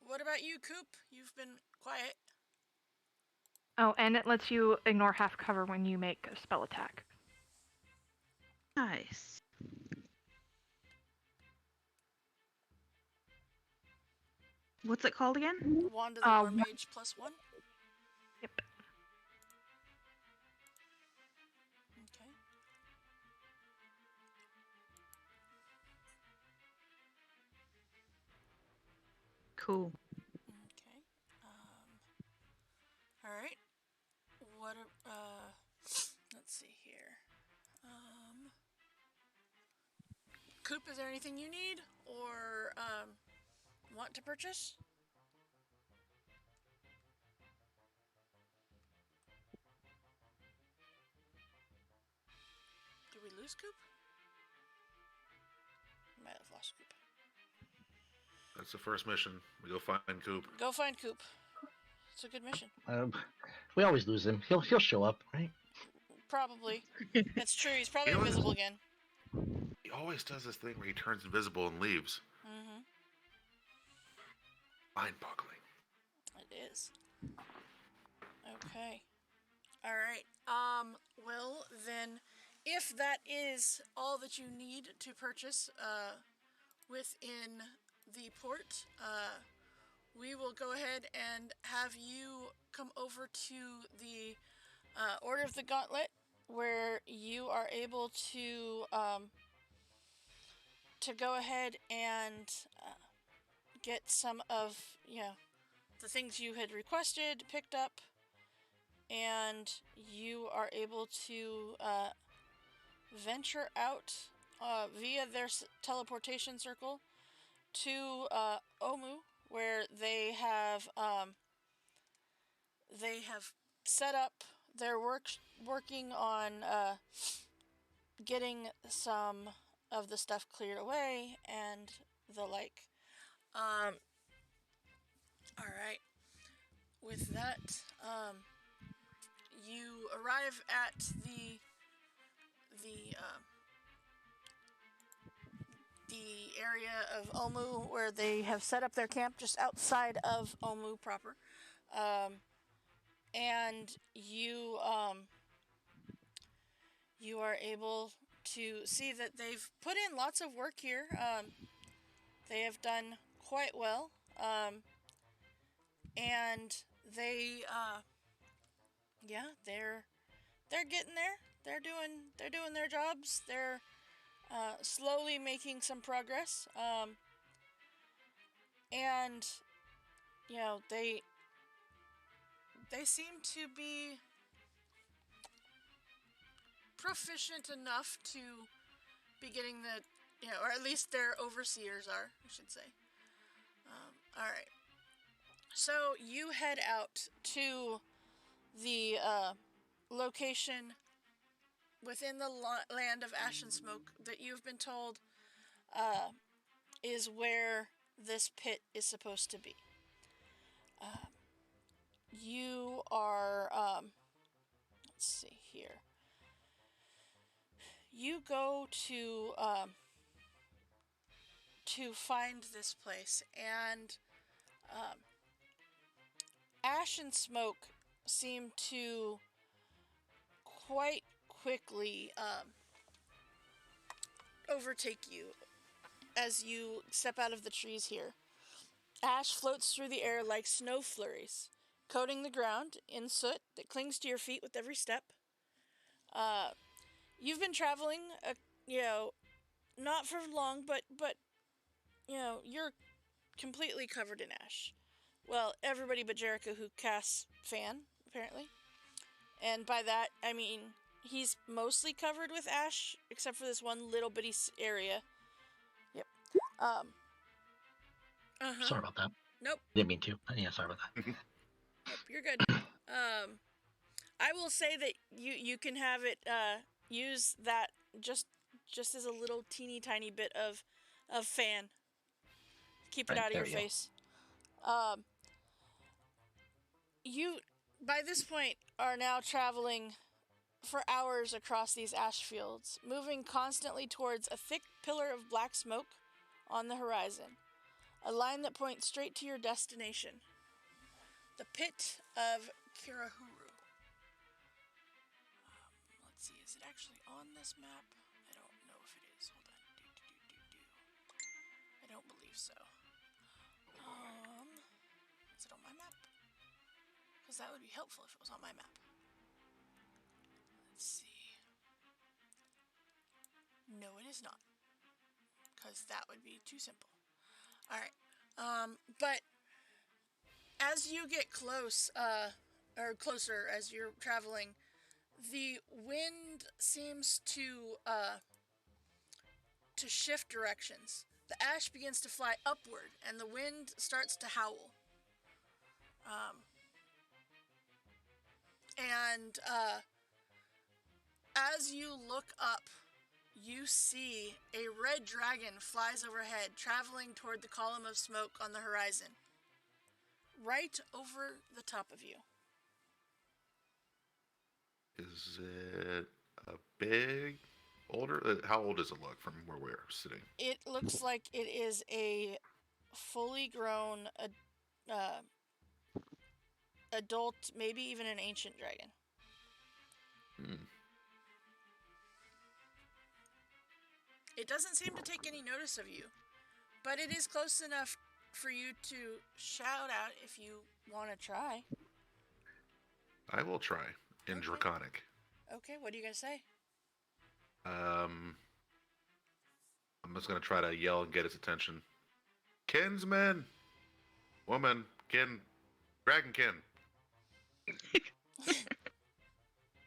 What about you, Coop? You've been quiet. Oh, and it lets you ignore half cover when you make a spell attack. Nice. What's it called again? Wand of the War Mage +1. Yep. Okay. Cool. Okay. All right. What? Let's see here. Coop, is there anything you need or want to purchase? Did we lose Coop? We might have lost Coop. That's the first mission. We go find Coop. Go find Coop. It's a good mission. We always lose him. He'll show up, right? Probably. It's true. He's probably invisible again. He always does this thing where he turns invisible and leaves. Mm-hmm. Mind-boggling. It is. Okay. All right. Well, then, if that is all that you need to purchase within the port, we will go ahead and have you come over to the Order of the Gauntlet, where you are able to go ahead and get some of the things you had requested picked up, and you are able to venture out via their teleportation circle to Omu, where they have set up. They're working on getting some of the stuff cleared away and the like. All right. With that, you arrive at the area of Omu, where they have set up their camp just outside of Omu proper, and you you are able to see that they've put in lots of work here. They have done quite well, and they're getting there. They're doing their jobs. They're slowly making some progress. And they seem to be proficient enough to be getting or at least their overseers are, I should say. All right. So you head out to the location within the land of ash and smoke that you've been told is where this pit is supposed to be. You are, let's see here. You go to find this place, and ash and smoke seem to quite quickly overtake you as you step out of the trees here. Ash floats through the air like snow flurries, coating the ground in soot that clings to your feet with every step. You've been traveling, not for long, but you're completely covered in ash. Well, everybody but Jericho, who casts Fan, apparently. And by that, I mean he's mostly covered with ash, except for this one little bitty area. Yep. Sorry about that. Nope. Didn't mean to. Yeah, sorry about that. Nope, you're good. I will say that you can have it use that just as a little teeny tiny bit of Fan. Keep it Right, out of your there you go. face. You, by this point, are now traveling for hours across these ash fields, moving constantly towards a thick pillar of black smoke on the horizon, a line that points straight to your destination, the pit of Kirahuru. Let's see, is it actually on this map? I don't know if it is. Hold on. I don't believe so. Is it on my map? Because that would be helpful if it was on my map. Let's see. No, it is not. Because that would be too simple. Alright. But as you get close, or closer as you're traveling, the wind seems to shift directions. The ash begins to fly upward, and the wind starts to howl. And as you look up, you see a red dragon flies overhead, traveling toward the column of smoke on the horizon, right over the top of you. Is it a big, older? How old does it look from where we're sitting? It looks like it is a fully grown adult, maybe even an ancient dragon. It doesn't seem to take any notice of you, but it is close enough for you to shout out if you want to try. I will try in Okay. Draconic. Okay, what are you going to say? I'm just gonna try to yell and get its attention. Kinsman, woman, dragonkin.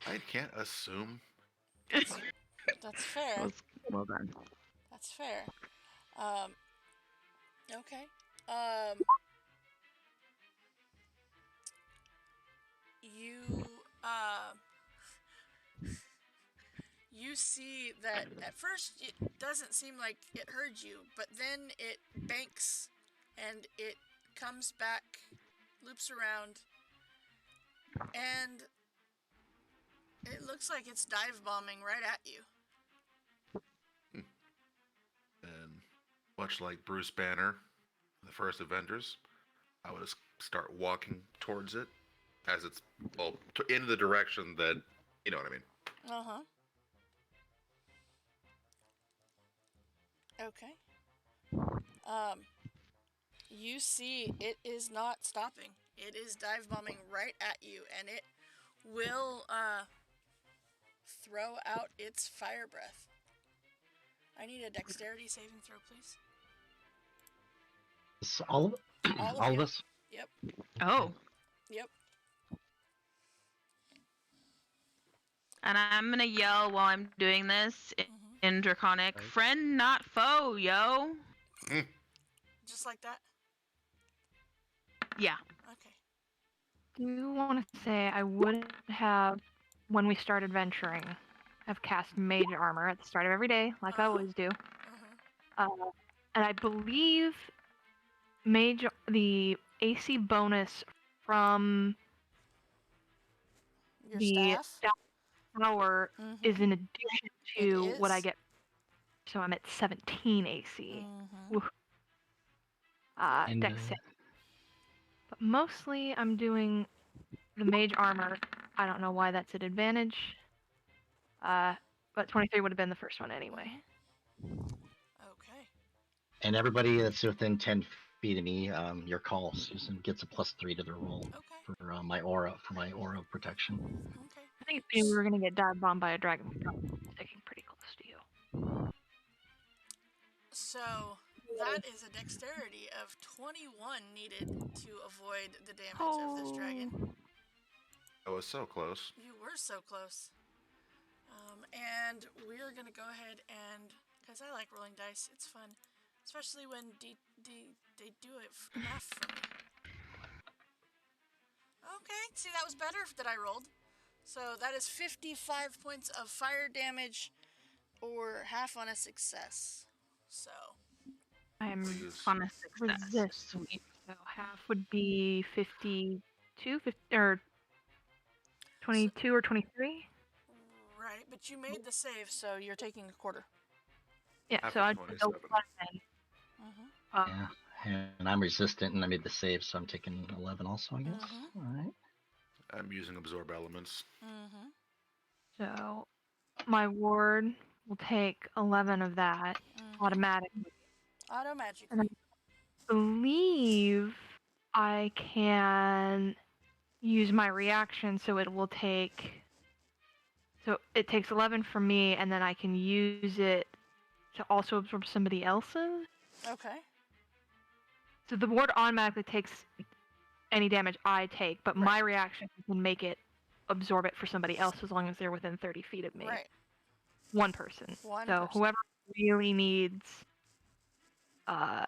I can't assume. That's fair. Well done. That's fair. Okay. You see that at first it doesn't seem like it heard you, but then it banks and it comes back, loops around, and it looks like it's dive bombing right at you. And much like Bruce Banner, the first Avengers, I would just start walking towards it as it's into the direction that, you know what I mean. Uh-huh. Okay. You see it is not stopping. It is dive bombing right at you, and it will throw out its fire breath. I need a dexterity saving throw, please. It's all of All of all you. of us. Yep. Oh. Yep. And I'm gonna yell while I'm doing this in Draconic, Right. friend not foe, yo. Just like that. Yeah. Okay. Do you want to say I would have, when we started venturing, have cast mage armor at the start of every day, like I always do. And I believe the AC bonus from Your the staff. power is in addition It to what I is. get. So I'm at 17 AC. Woof. And, Dex save. But mostly I'm doing the mage armor. I don't know why that's an advantage. But 23 would have been the first one anyway. Okay. And everybody that's within 10 feet of me, your call, Susan, gets a +3 to their roll Okay. for my aura protection. Okay. I think we were gonna get dive bombed by a dragon. Sticking pretty close to you. So that is a dexterity of 21 needed to avoid the damage of this dragon. I was so close. You were so close. And we're gonna go ahead and, because I like rolling dice, it's fun, especially when they do it enough for me. Okay, see, that was better that I rolled. So that is 55 points of fire damage, or half on a success. So I am On a success. resist. Sweet. So half would be 52, 50, or 22 or 23. right, but you made the save, so you're taking a quarter. Yeah, Half so of I'd 27. 11. Yeah, and I'm resistant, and I made the save, so I'm taking 11 also, I guess. All right. I'm using absorb elements. So my ward will take 11 of that automatically. Auto-magically. And I believe I can use my reaction, so it will take. So it takes 11 from me, and then I can use it to also absorb somebody else's. Okay. So the ward automatically takes any damage I take, but my reaction can make it absorb it for somebody else as long as they're within 30 feet of me. Right. One person. One So person. whoever really needs some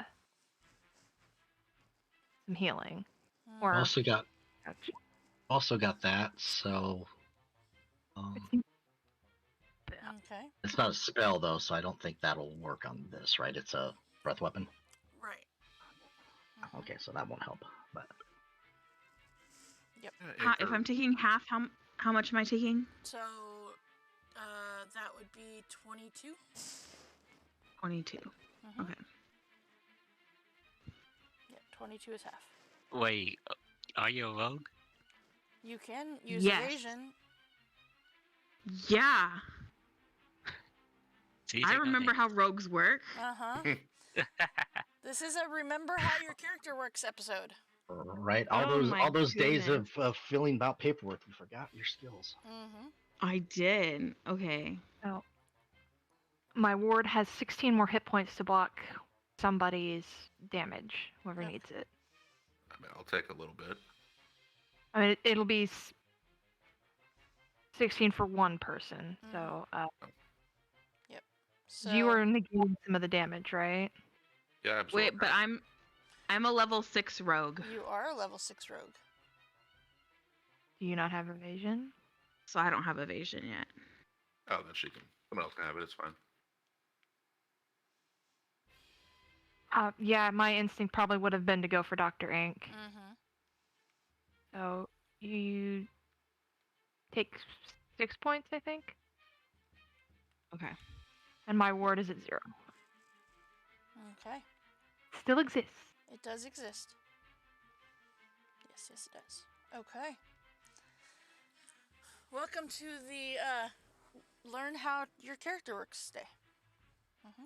healing. Or Also got that, so Okay. it's not a spell though, so I don't think that'll work on this, right? It's a breath weapon. Right. Okay, so that won't help. But Yep. If I'm taking half, how much am I taking? So that would be 22. 22. Okay. Yeah, 22 is half. Wait, are you a rogue? You can use Yes. evasion. Yeah. So you I take remember how rogues work. This is a remember how your character works episode. right, Oh all my those days goodness. of filling out paperwork, you forgot your skills. I did. Okay. Oh. My ward has 16 more hit points to block somebody's damage, whoever needs it. I mean, I'll take a little bit. I mean, it'll be 16 for one person. So, Yep. So you are negating some of the damage, right? Yeah, I absorb Wait, but that. I'm a level 6 rogue, you are a level 6 rogue. Do you not have evasion? so I don't have evasion yet. Oh, then someone else can have it. It's fine. Yeah, my instinct probably would have been to go for Dr. Ink. So you take 6 points, I think, Okay. and my ward is at 0. Okay. Still exists. It does exist. Yes, it does. Okay. Welcome to the learn how your character works day.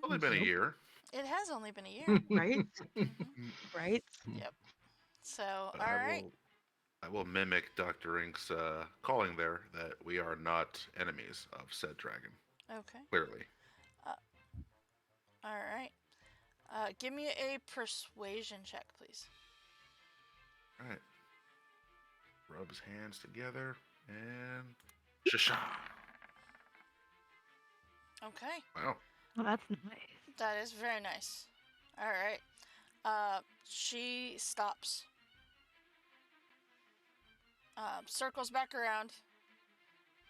Only been a year. It has only been a year. Right? Mhm. Right? Yep. So, all But right. I will mimic Dr. Ink's calling there that we are not enemies of said dragon. Okay. Clearly. All right. Give me a persuasion check, please. All right. Rub his hands together and shisha. Okay. Wow. Well, that's nice. That is very nice. All right. She stops. Circles back around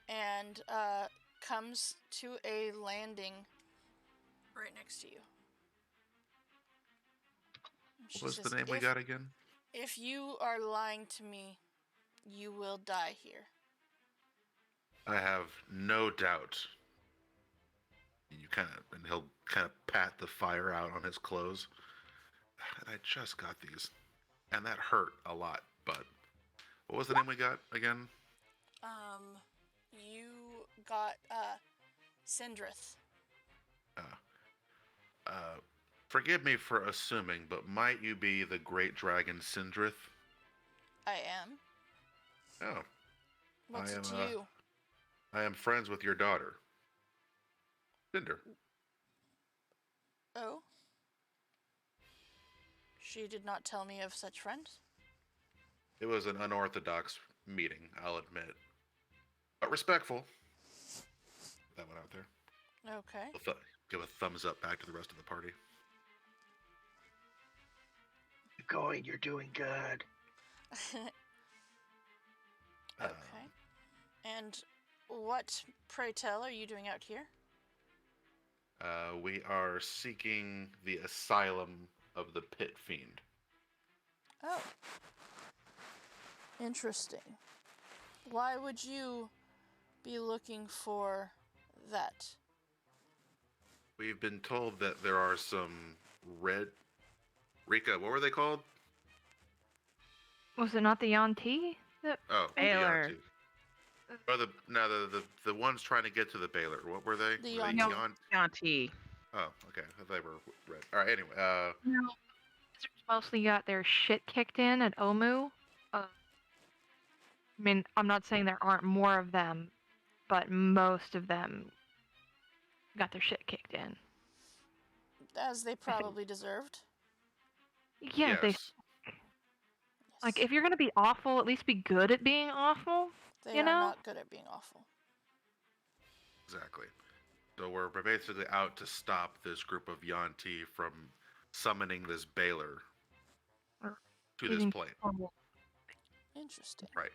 and comes to a landing right next to you. And What was says, the name we got again? If you are lying to me, you will die here. I have no doubt. And he'll kind of pat the fire out on his clothes. And I just got these, and that hurt a lot. But what was the name we got again? You got Sindrith. Forgive me for assuming, but might you be the great dragon Sindrith? I am. Oh, What's I it am. to you? I am friends with your daughter, Cinder. Oh? She did not tell me of such friends. It was an unorthodox meeting, I'll admit, but respectful. That went out there. Okay. Give a thumbs up back to the rest of the party. Keep going. You're doing good. Okay. And what, pray tell, are you doing out here? We are seeking the asylum of the Pit Fiend. Oh. Interesting. Why would you be looking for that? We've been told that there are some red... Rika, what were they called? Was it not the Yanti? Oh, Baylor. the the ones trying to get to the Baylor. What were they? The Were they Yanti. Yanti. Oh, okay. I thought they were red. All right. Anyway, No. Wizards mostly got their shit kicked in at Omu. I mean, I'm not saying there aren't more of them, but most of them got their shit kicked in. As they probably deserved. Yeah, they yes. like if you're gonna be awful, at least be good at being awful. They you are know? not good at being awful. Exactly. So we're basically out to stop this group of Yanti from summoning this Baylor Or to this using plane. horrible- Interesting. Right.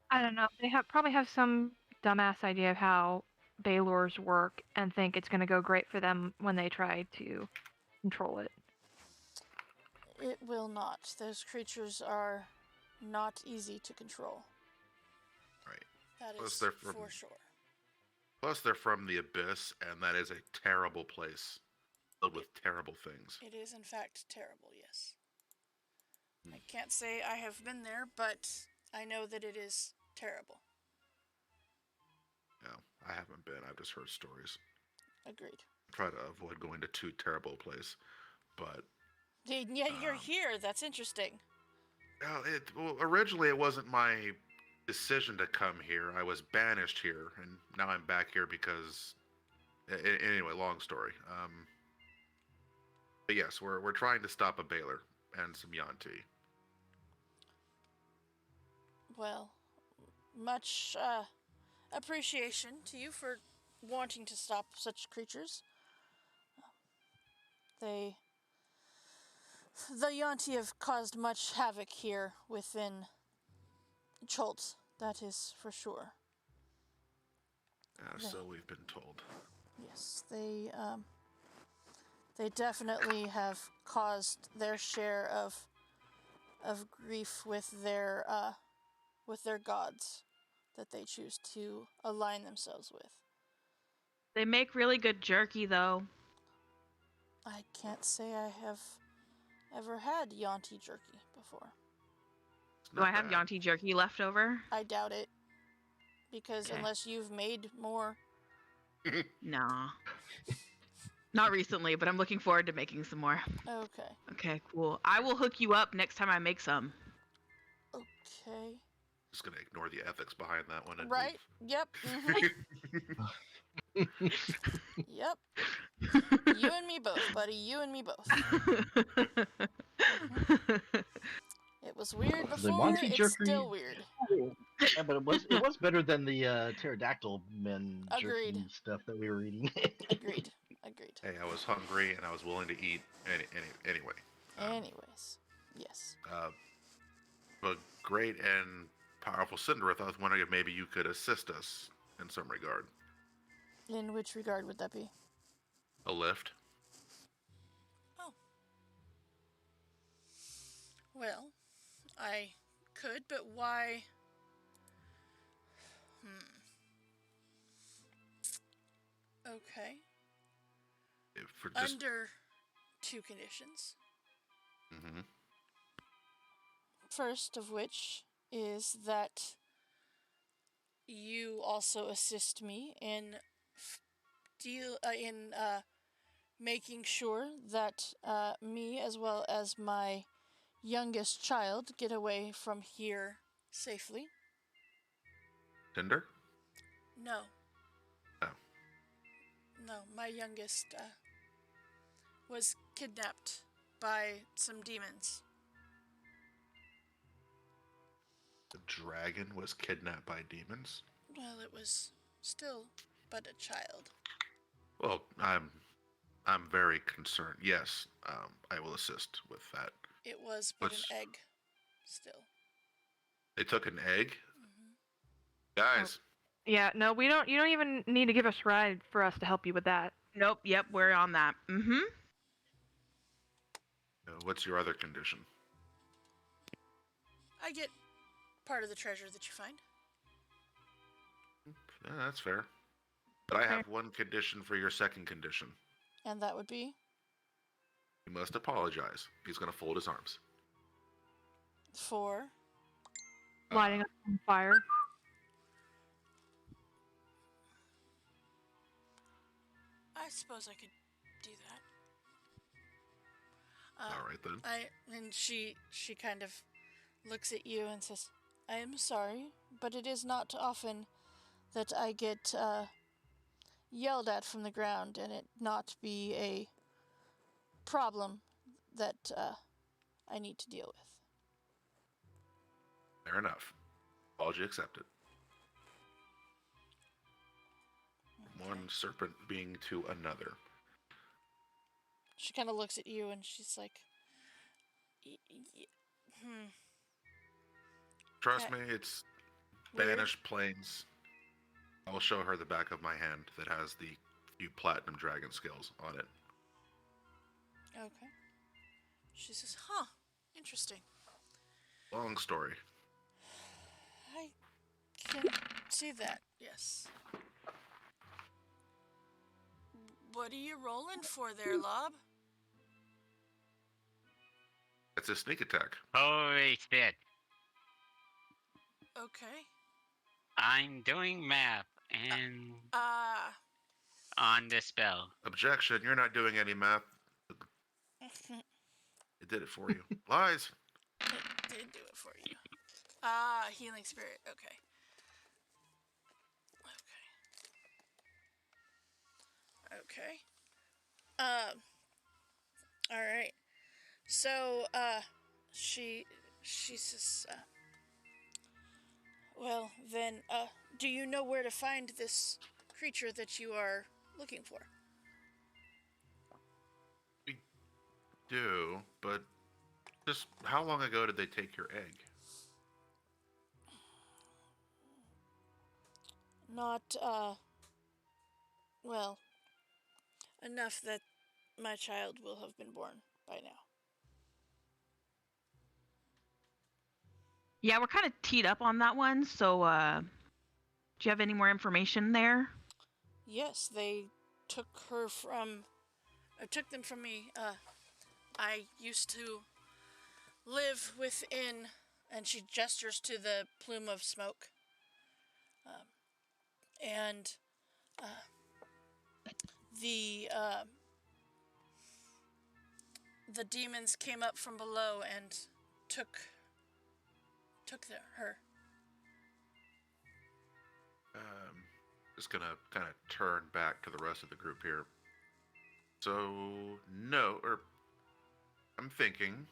I don't know. They probably have some dumbass idea of how Baylors work and think it's gonna go great for them when they try to control it. It will not. Those creatures are not easy to control. Right. That Plus is they're for from- sure. Plus, they're from the Abyss, and that is a terrible place filled with terrible things. It is, in fact, terrible, yes. I can't say I have been there, but I know that it is terrible. No, I haven't been. I've just heard stories. Agreed. I try to avoid going to too terrible a place, but Yet you're here. That's interesting. well, originally it wasn't my decision to come here. I was banished here, and now I'm back here because. Anyway, long story. But yes, we're trying to stop a Baylor and some Yanti. Well, much appreciation to you for wanting to stop such creatures. The Yanti have caused much havoc here within Choltz, that is for sure. So we've been told. Yes, they definitely have caused their share of grief with their gods that they choose to align themselves with. They make really good jerky, though. I can't say I have ever had Yanti jerky before. Do I have Yanti jerky left over? I doubt it, because Okay. unless you've made more. Nah. Not recently, but I'm looking forward to making some more. Okay. Okay, cool. I will hook you up next time I make some. Okay. Just gonna ignore the ethics behind that one and Right? Yep. move. Yep. You and me both, buddy. You and me both. It was weird The before. Monty It's jerky. still weird. Yeah, but it was better than the pterodactyl men Agreed. jerky stuff that we were eating. Agreed. Agreed. Hey, I was hungry and I was willing to eat anyway. Anyways, yes. But great and powerful Cindereth, I was wondering if maybe you could assist us in some regard. In which regard would that be? A lift? Oh. Well, I could, but why? Okay. For just... Under two conditions. Mm-hmm. First of which is that you also assist me in making sure that me as well as my youngest child get away from here safely. Tinder? No. Oh. No, my youngest was kidnapped by some demons. The dragon was kidnapped by demons? Well, it was still but a child. Well, I'm very concerned. Yes, I will assist with that. It was but an egg, still. They took an egg? Mm-hmm. Guys. Yeah, no, we don't. You don't even need to give us a ride for us to help you with that. Nope. Yep, we're on that. Mm-hmm. What's your other condition? I get part of the treasure that you find. Yeah, that's fair. But I have one condition for your second condition. And that would be? You must apologize. He's going to fold his arms. For? Lighting us on fire. I suppose I could do that. All right, then. And she kind of looks at you and says, I am sorry, but it is not often that I get yelled at from the ground and it not be a problem that I need to deal with. Fair enough. Apology accepted. Okay. One serpent being to another. She kind of looks at you and she's like, Trust me, it's banished plains. I'll show her the back of my hand that has the few platinum dragon scales on it. Okay. She says, huh, interesting. Long story. I can see that, yes. What are you rolling for there, Lob? It's a sneak attack. Holy shit. Okay. I'm doing math and on this spell. Objection, you're not doing any math. It did it for you. Lies. It did do it for you. Healing spirit, okay. Okay. Alright. So, she says, well, then, do you know where to find this creature that you are looking for? We do, but just how long ago did they take your egg? Not, well, enough that my child will have been born by now. Yeah, we're kind of teed up on that one, so, do you have any more information there? Yes, they took them from me. I used to live within, and she gestures to the plume of smoke. The the demons came up from below and took her. Just gonna kind of turn back to the rest of the group here. So no, or I'm thinking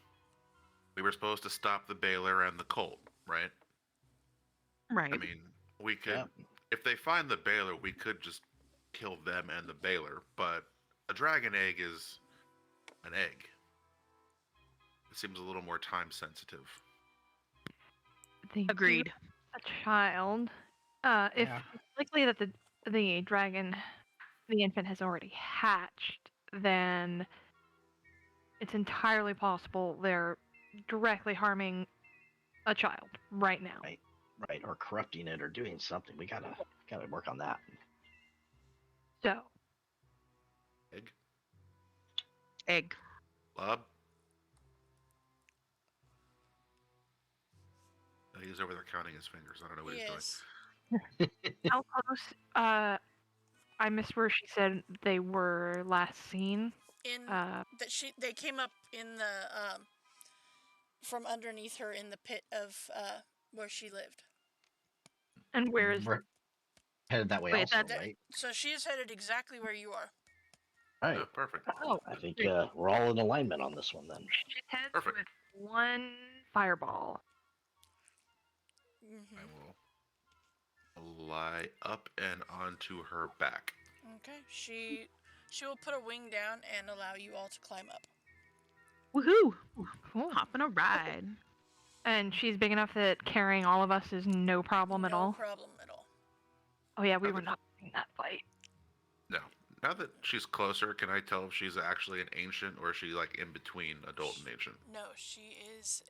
we were supposed to stop the Baylor and the cult, right? Right. I mean, we could, if they find the Baylor, we could just kill them and the Baylor. But a dragon egg is an egg. It seems a little more time sensitive. Agreed. A child. If it's likely that the dragon, the infant, has already hatched, then it's entirely possible they're directly harming a child right now. Right, or corrupting it or doing something. We gotta work on that. So. Egg. Bob? He's over there counting his fingers. I don't know what he's doing. How close? I missed where she said they were last seen. They came up in the from underneath her in the pit of where she lived. And where is? We're headed that way also, right? So she is headed exactly where you are. All right. Perfect. I think we're all in alignment on this one then. She heads with one fireball. I will lie up and onto her back. Okay. She will put a wing down and allow you all to climb up. Woohoo! Cool. Hopping a ride. And she's big enough that carrying all of us is no problem at all? No problem at all. Oh yeah, we were not in that fight. No. Now that she's closer, can I tell if she's actually an ancient or is she like in between adult and ancient? No, she is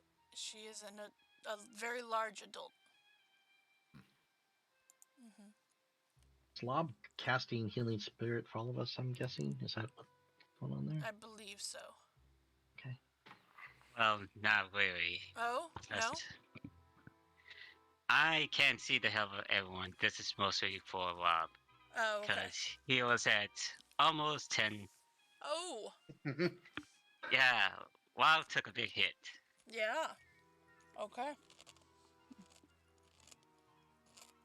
a very large adult. Slob casting healing spirit for all of us, I'm guessing. Is that what's going on there? I believe so. Okay. Well, not really. Oh, no? I can't see the help of everyone. This is mostly for Rob. Oh, okay. Because he was at almost 10. Oh! Yeah, Rob took a big hit. Yeah. Okay.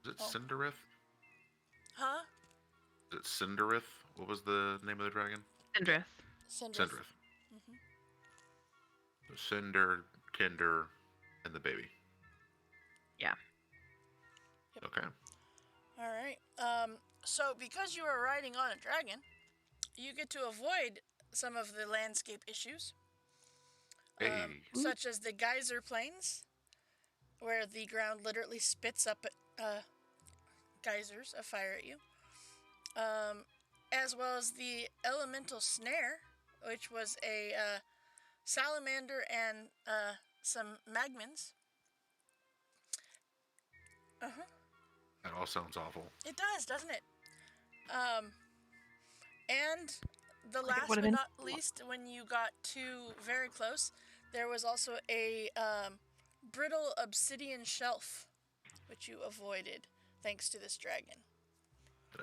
Is it Cinderith? Huh? Is it Cinderith? What was the name of the dragon? Cinderith. Cinderith. So Cinder, Kinder, and the baby. Yeah. Yep. Okay. All right. So because you are riding on a dragon, you get to avoid some of the landscape issues, such as the geyser plains, where the ground literally spits up geysers of fire at you, as well as the elemental snare, which was a salamander and some magmins. That all sounds awful. It does, doesn't it? And the last but not least, when you got too very close, there was also a brittle obsidian shelf, which you avoided thanks to this dragon.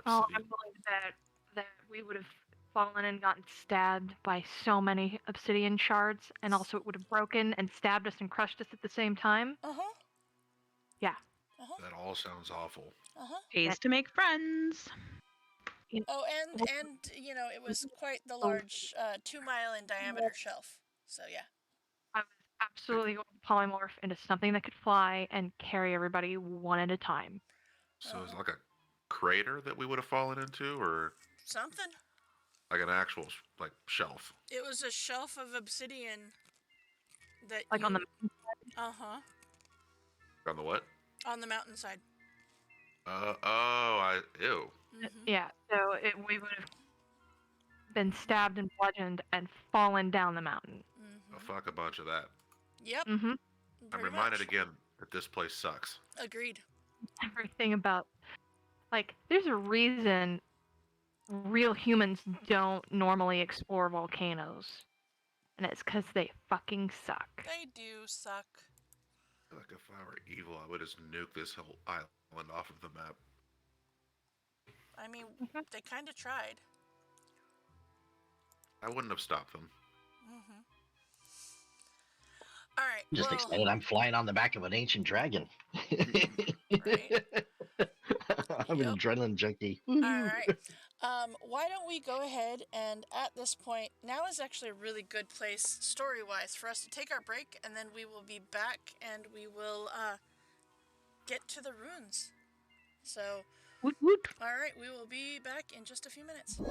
Oh, I'm willing to bet that we would have fallen and gotten stabbed by so many obsidian shards, and also it would have broken and stabbed us and crushed us at the same time. Yeah. That all sounds awful. Pays to make friends. Oh, and you know, it was quite the large 2-mile in diameter shelf. So yeah. I was absolutely going to polymorph into something that could fly and carry everybody one at a time. So it's like a crater that we would have fallen into, or something like an actual like shelf. It was a shelf of obsidian that like on the on the what? On the mountainside. Ew. Yeah, so we would have been stabbed and bludgeoned and fallen down the mountain. Oh, fuck a bunch of that. Yep. I'm reminded again that this place sucks. Agreed. Everything about, like, there's a reason real humans don't normally explore volcanoes. And it's because they fucking suck. They do suck. I feel like if I were evil, I would just nuke this whole island off of the map. I mean, they kind of tried. I wouldn't have stopped them. right. I'm just well, excited. I'm flying on the back of an ancient dragon. Right. I'm an Yep. adrenaline junkie. All Woohoo. right. Why don't we go ahead and at this point, now is actually a really good place story-wise for us to take our break, and then we will be back and we will get to the runes. So, Woot woot. all right, we will be back in just a few minutes.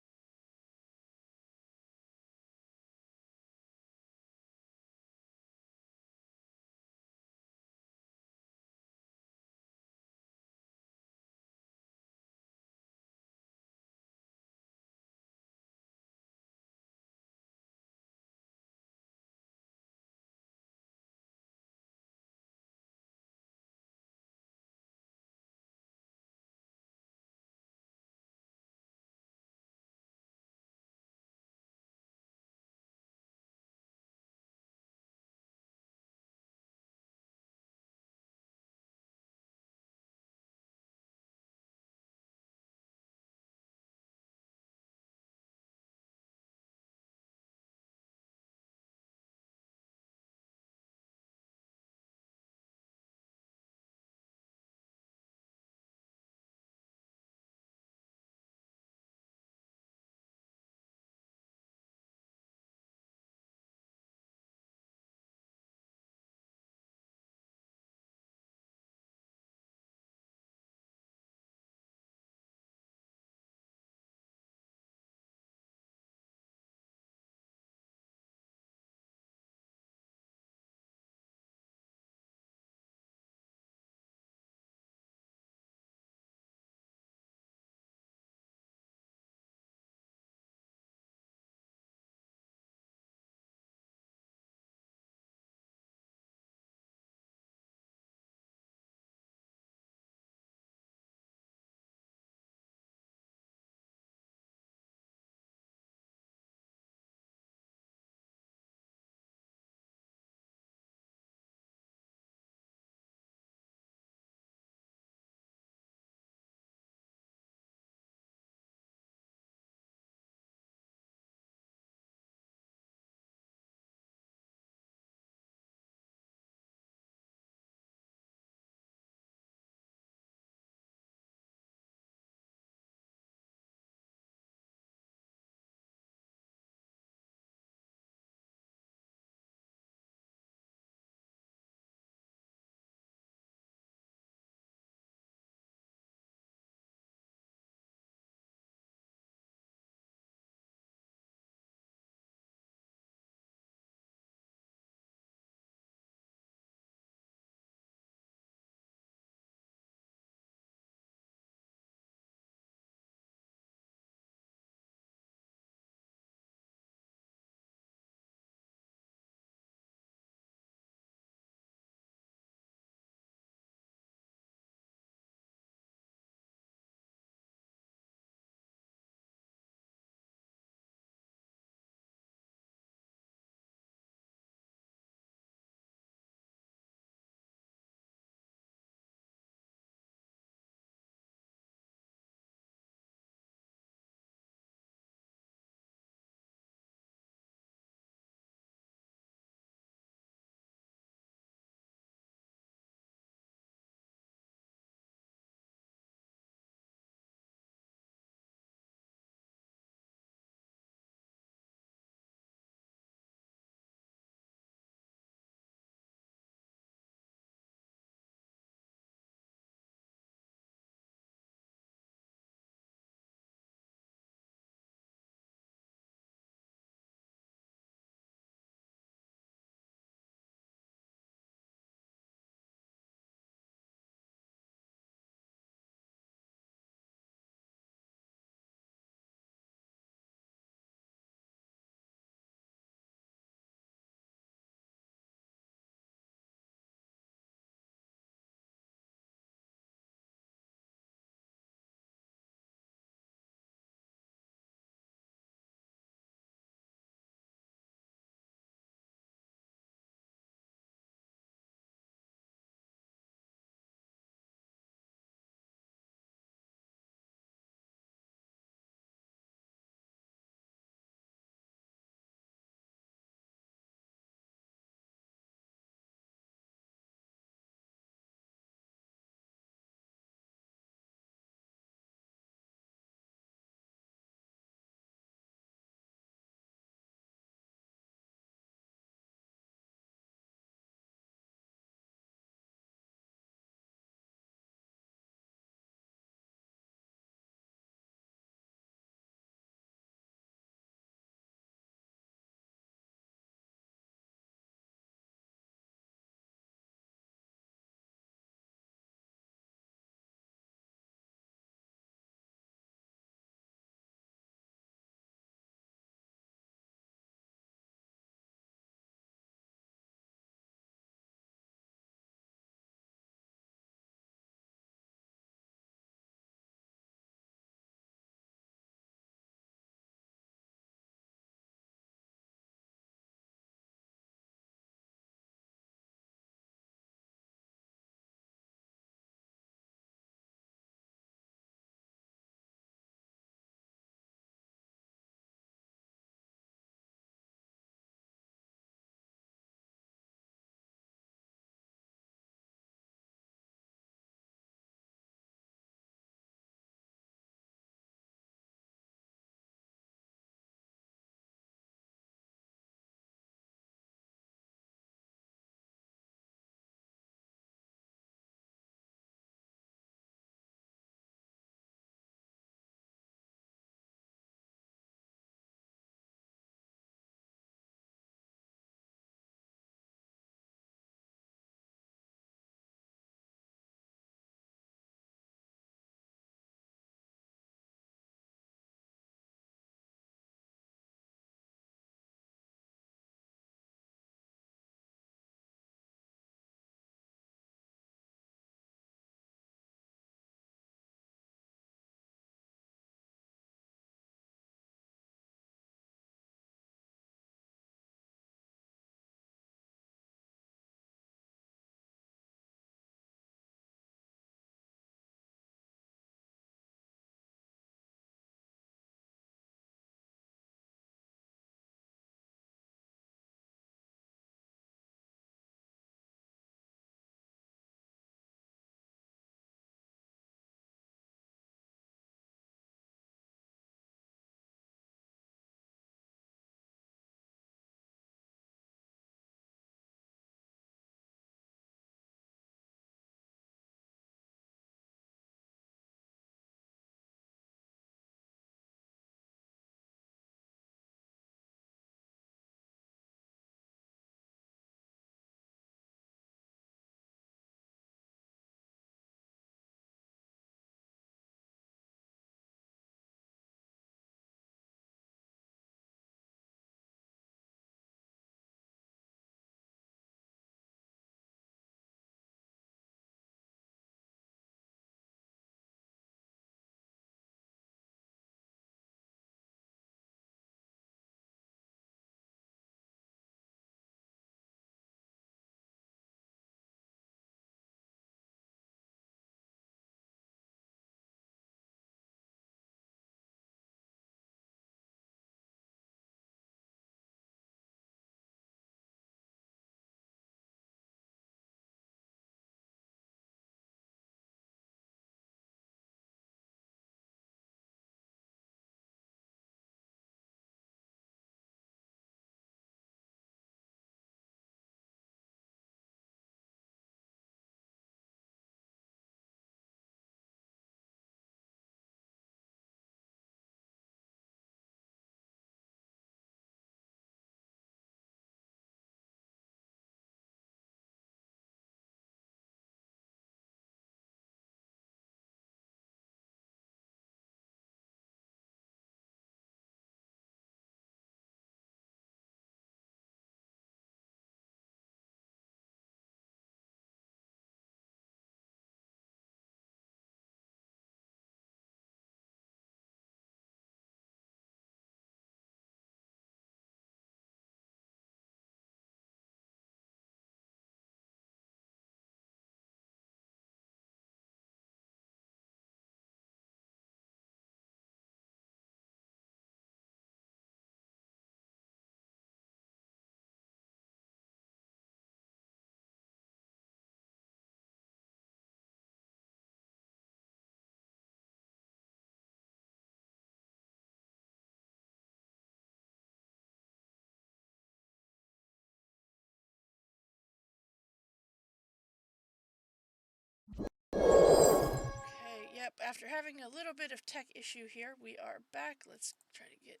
after having a little bit of tech issue here, we are back. Let's try to get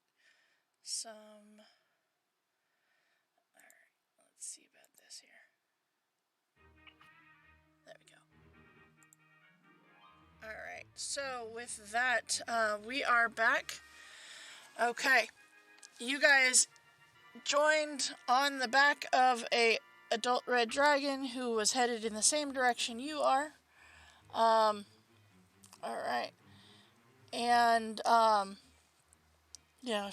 some... Alright, let's see about this here. There we go. Alright, so with that, we are back. Okay, you guys joined on the back of a adult red dragon who was headed in the same direction you are. Alright. And, you know,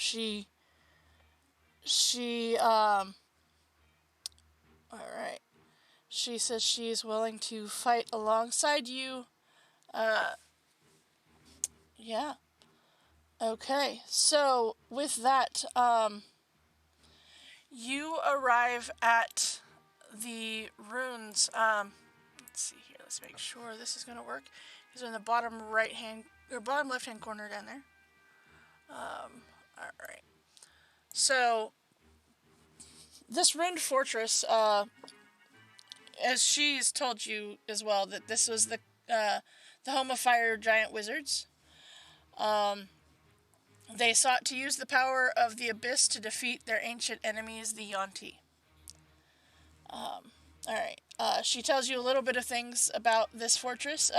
alright. She says she's willing to fight alongside you. Yeah. Okay, so with that, you arrive at the runes. Let's see here. Let's make sure this is gonna work. These are in the bottom right hand or bottom left hand corner down there. All right. So this ruined fortress, as she's told you as well, that this was the home of fire giant wizards. They sought to use the power of the abyss to defeat their ancient enemies, the Yonti. Alright. She tells you a little bit of things about this fortress.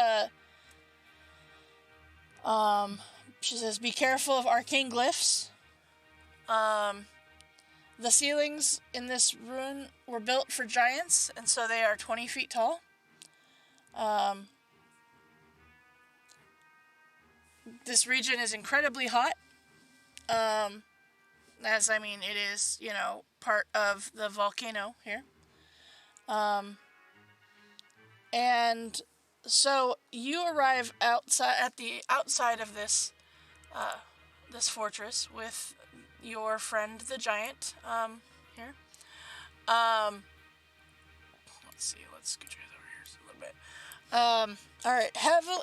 She says, be careful of arcane glyphs. The ceilings in this ruin were built for giants, and so they are 20 feet tall. This region is incredibly hot. As I mean, it is, you know, part of the volcano here. And so you arrive at the outside of this fortress with your friend the giant here. Let's see. Let's get you guys over here just a little bit. All right.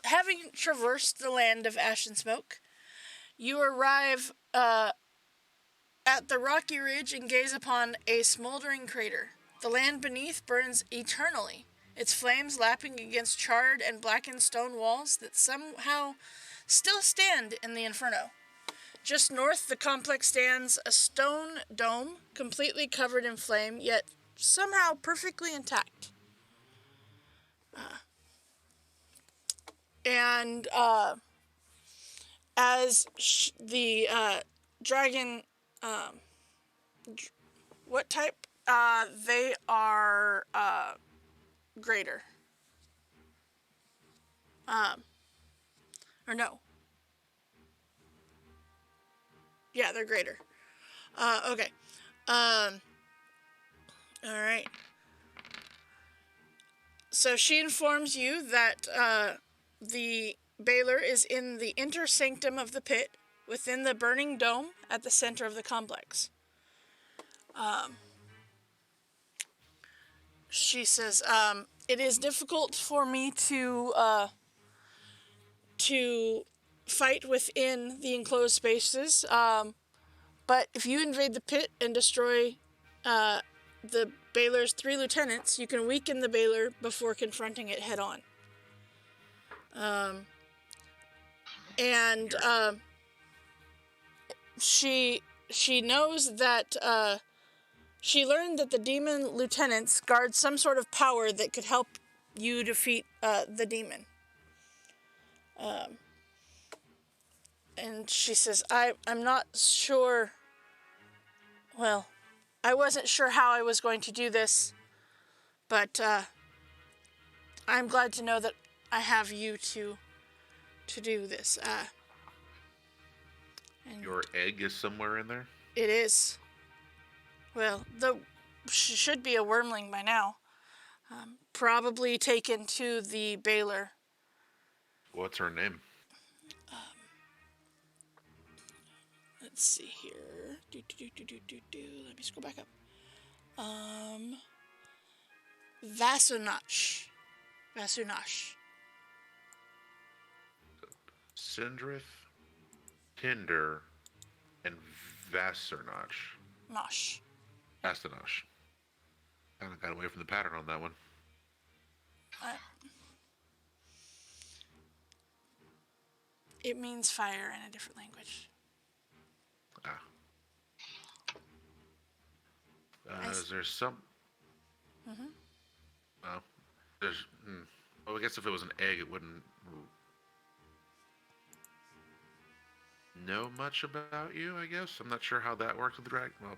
Having traversed the land of ash and smoke, you arrive at the rocky ridge and gaze upon a smoldering crater. The land beneath burns eternally, its flames lapping against charred and blackened stone walls that somehow still stand in the inferno. Just north, the complex stands a stone dome, completely covered in flame, yet somehow perfectly intact. As the dragon, what type? They are greater. Or no. Yeah, they're greater. Okay. All right. So she informs you that the Baylor is in the inner sanctum of the pit, within the burning dome at the center of the complex. She says, it is difficult for me to fight within the enclosed spaces, but if you invade the pit and destroy the Baylor's 3 lieutenants, you can weaken the Baylor before confronting it head on. She knows that she learned that the demon lieutenants guard some sort of power that could help you defeat the demon. And she says, I'm not sure. Well, I wasn't sure how I was going to do this, but I'm glad to know that I have you to do this. And Your egg is somewhere in there? it is. Well, she should be a wormling by now. Probably taken to the Baylor. What's her name? Let's see here. Let me scroll back up. Vasunash. Sindrith, Tinder, and Vassarnoch. Nosh. Astanosh. Kind of got away from the pattern on that one. It means fire in a different language. Ah. Nice. Is there some? Mm-hmm. Well, there's. Well, I guess if it was an egg, it wouldn't know much about you. I guess I'm not sure how that works with the dragon. Well,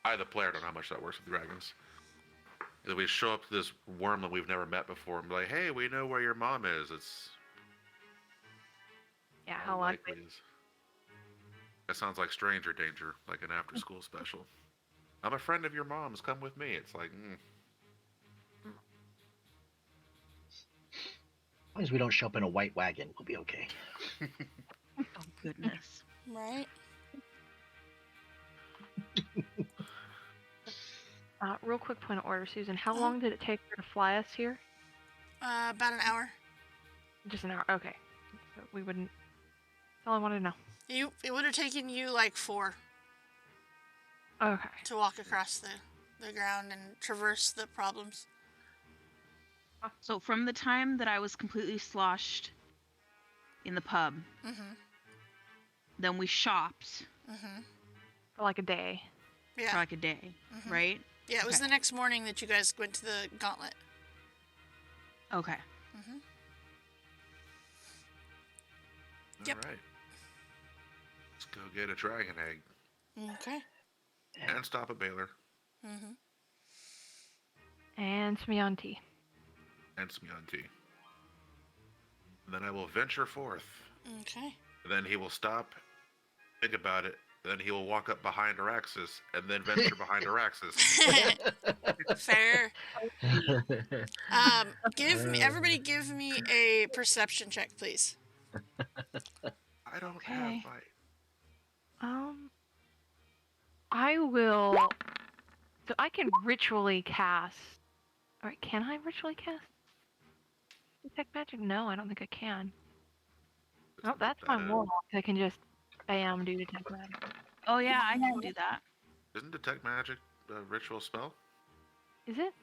I, the player, don't know how much that works with dragons. If we show up to this worm that we've never met before and be like, "Hey, we know where your mom is," it's Yeah, how likely? That sounds like stranger danger, like an after-school special. I'm a friend of your mom's. Come with me. It's like, As long as we don't show up in a white wagon, we'll be okay. Oh goodness. Right. Real quick point of order, Susan. How long did it take her to fly us here? About an hour. Just an hour. Okay. So we wouldn't. That's all I wanted to know. It would have taken you like 4 Okay. to walk across the ground and traverse the problems. So from the time that I was completely sloshed in the pub, then we shopped For like a day. Yeah. for like a day, right? Yeah, it was Okay. the next morning that you guys went to the gauntlet. Okay. Yep. all right, let's go get a dragon egg Okay. and stop a Baylor And some tea. and some young tea. Then I will venture forth. Okay. Then he will stop, think about it. Then he will walk up behind Araxis and then venture behind Araxis. Fair. Everybody give me a perception check, please. I don't Okay. have my. I will. So I can ritually cast. Alright, can I ritually cast detect magic? No, I don't think I can. Oh, that's my warlock. I can just bam do detect magic. Oh yeah, I can do that. Isn't detect magic a ritual spell? Is it?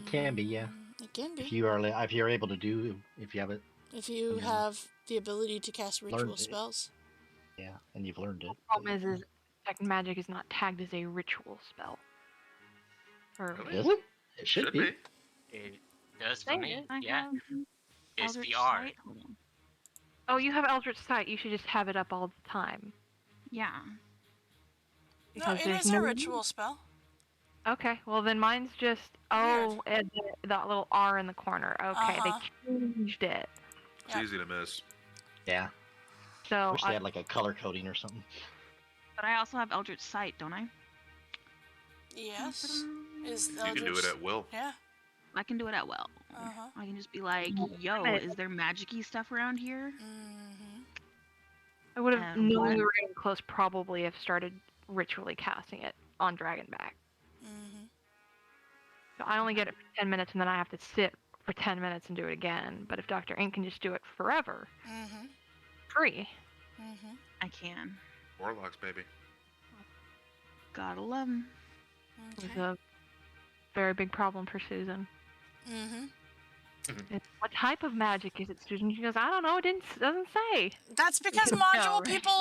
Can be, yeah. It can be. If you're able to do, if you have it, If you have the ability to cast ritual Learned it. spells. yeah, and you've learned it. Problem is detect magic is not tagged as a ritual spell. Or Really? Is it? It should be. It does for Dang me. it. I Yeah. have It's Eldritch the R. Sight. Hold on. Oh, you have Eldritch Sight. You should just have it up all the time. Yeah. No, it there's is a ritual spell. Okay, well then mine's just and that little R in the corner. Okay, Uh-huh. they changed it. It's Yep. easy to miss. Yeah. So Wish they had like a color coding or something. But I also have Eldritch Sight, don't I? Yes. Is You can do it at will. Yeah. I can do it at will. Uh-huh. I can just be like, yo, is there magic-y stuff around here? Mm-hmm. I would have And known what? we were getting close probably if started ritually casting it on Dragonback. Mm-hmm. So I only get it for 10 minutes and then I have to sit for 10 minutes and do it again. But if Dr. Ink can just do it forever, Mm-hmm. free. Mm-hmm. I can. Warlocks, baby. Gotta love 'em. It was Okay. a very big problem for Susan. Mm-hmm. What type of magic is it, Susan? She goes, I don't know, doesn't say. That's because No, module right. people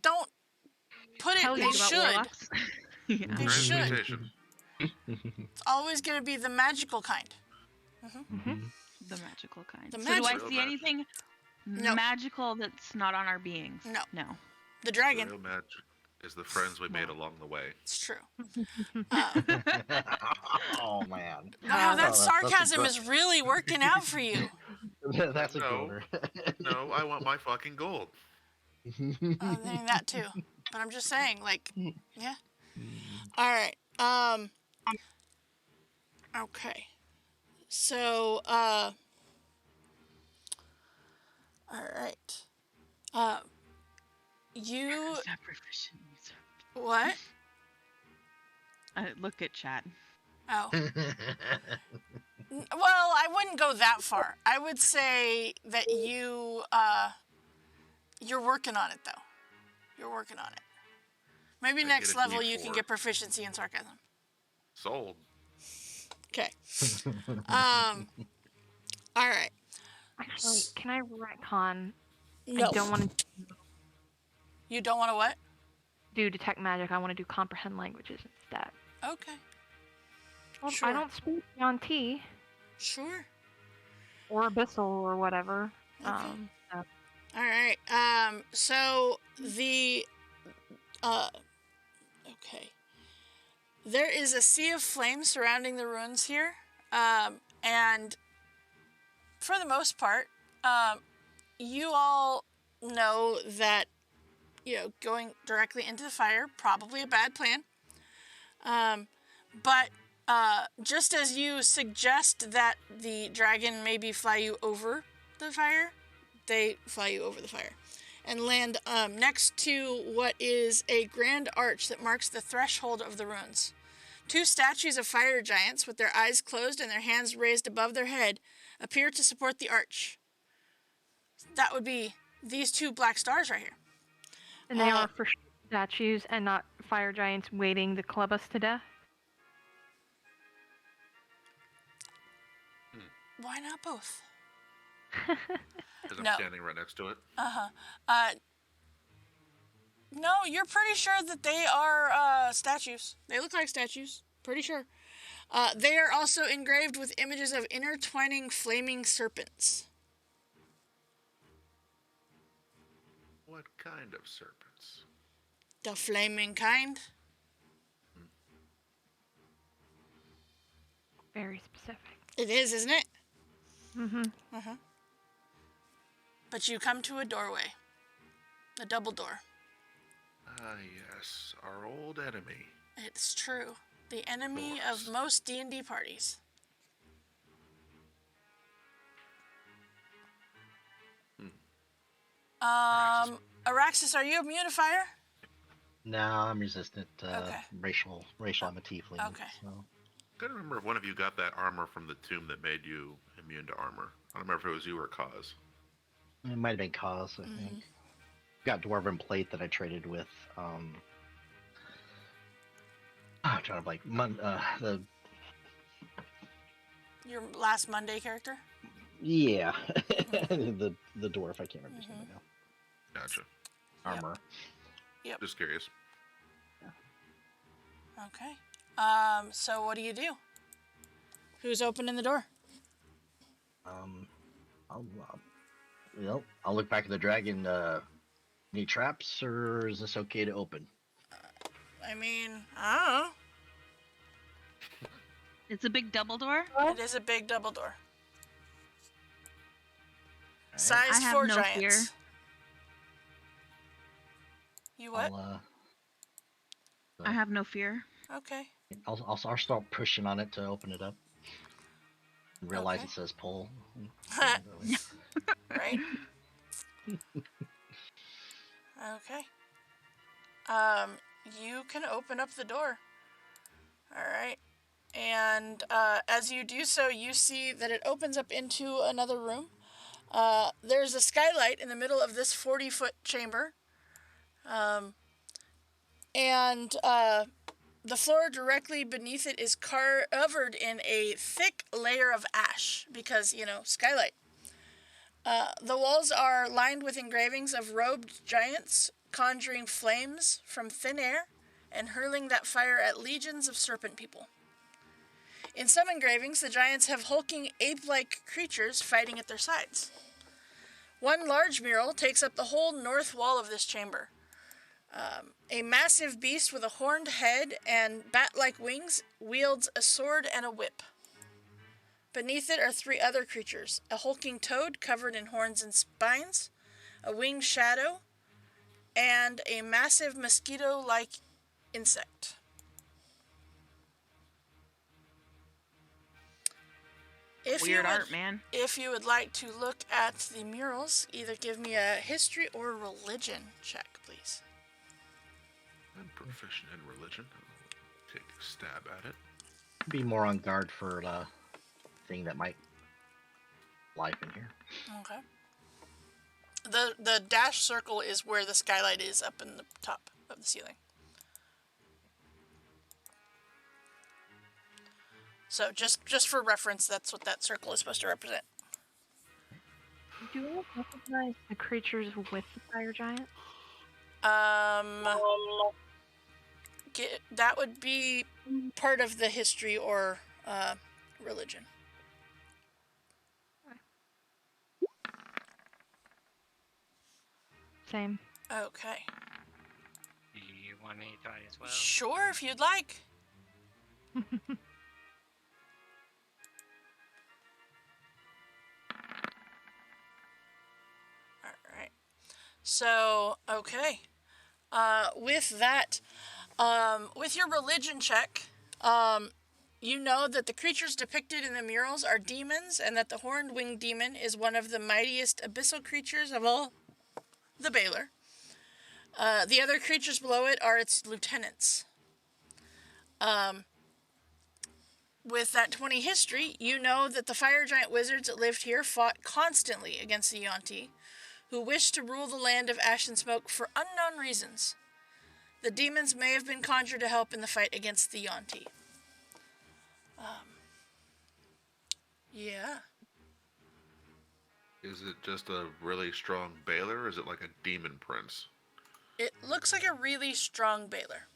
don't put it. Tell They you About should. warlocks? Yeah. They should. Transmutation. It's always going to be the magical kind. The magical kind. The So do I magical- see anything No. magical that's not on our beings? No. No. The The dragon. real magic is the friends we made along the way. It's true. Oh man. Wow, that that's a sarcasm good- is really working out for you. That's a No. goner. No, I want my fucking gold. I think that too. But I'm just saying, like, yeah. All right. Okay. So, all right. You Stop proficiency. what? Look at chat. Oh. Well, I wouldn't go that far. I would say that you're working on it though. You're working on it. Maybe I next get a level you can D4. get proficiency in sarcasm. Sold. Okay. All right. Actually, can I retcon No. I don't want to You don't want to what? do detect magic. I want to do comprehend languages instead. Okay. Well, Sure. I don't speak Beyond T Sure. or Abyssal or whatever. Okay. So- All right. So the okay. There is a sea of flames surrounding the ruins here, and for the most part, you all know that going directly into the fire probably a bad plan. But just as you suggest that the dragon maybe fly you over the fire, they fly you over the fire and land next to what is a grand arch that marks the threshold of the ruins. Two statues of fire giants with their eyes closed and their hands raised above their head appear to support the arch. That would be these two black stars right here. And they are for statues and not fire giants waiting to club us to death? Why not both? Because I'm standing right next to it. No, you're pretty sure that they are statues. They look like statues. Pretty sure. They are also engraved with images of intertwining flaming serpents. What kind of serpents? The flaming kind. Very specific. It is, isn't it? Mm-hmm. But you come to a doorway. A double door. Ah, yes, our old enemy. It's true. The enemy Doors. of most D&D parties. Araxis, are you immune to fire? No, I'm resistant. Okay. Racial. I'm a tiefling. Okay. So. I gotta remember if one of you got that armor from the tomb that made you immune to armor. I don't remember if it was you or Cause. It might have been Cause, I think. Got dwarven plate that I traded with. I'm trying to like the. Your last Monday character? Yeah, the dwarf. I can't remember his name right now. Gotcha. Armor. Just curious. Okay. So what do you do? Who's opening the door? I'll look back at the dragon. Any traps, or is this okay to open? I mean, I don't know. It's a big double door. It is a big double door. Alright. Size I have 4 no giants. fear. You what? I have no fear. Okay. I'll start pushing on it to open it up. Realize Okay. it says pull. Right? Okay. You can open up the door. Alright. And as you do so, you see that it opens up into another room. There's a skylight in the middle of this 40-foot chamber. And the floor directly beneath it is covered in a thick layer of ash because, skylight. The walls are lined with engravings of robed giants conjuring flames from thin air and hurling that fire at legions of serpent people. In some engravings, the giants have hulking ape-like creatures fighting at their sides. One large mural takes up the whole north wall of this chamber. A massive beast with a horned head and bat-like wings wields a sword and a whip. Beneath it are 3 other creatures, a hulking toad covered in horns and spines, a winged shadow, and a massive mosquito-like insect. Weird art, man. If you would like to look at the murals, either give me a history or religion check, please. I'm proficient in religion. I'll take a stab at it. Be more on guard for thing that might life in here. Okay. The dash circle is where the skylight is up in the top of the ceiling. So just for reference, that's what that circle is supposed to represent. Do I recognize the creatures with the fire giant? That would be part of the history or religion. Same. Okay. Do you want me to try as well? Sure, if you'd like. All right. So, okay. With that, with your religion check, you know that the creatures depicted in the murals are demons, and that the horned winged demon is one of the mightiest abyssal creatures of all the Baylor. The other creatures below it are its lieutenants. With that 20 history, you know that the fire giant wizards that lived here fought constantly against the Yuan-ti, who wished to rule the land of ash and smoke for unknown reasons. The demons may have been conjured to help in the fight against the Yuan-ti. Yeah. Is it just a really strong Baylor, or is it like a demon prince? It looks like a really strong Baylor.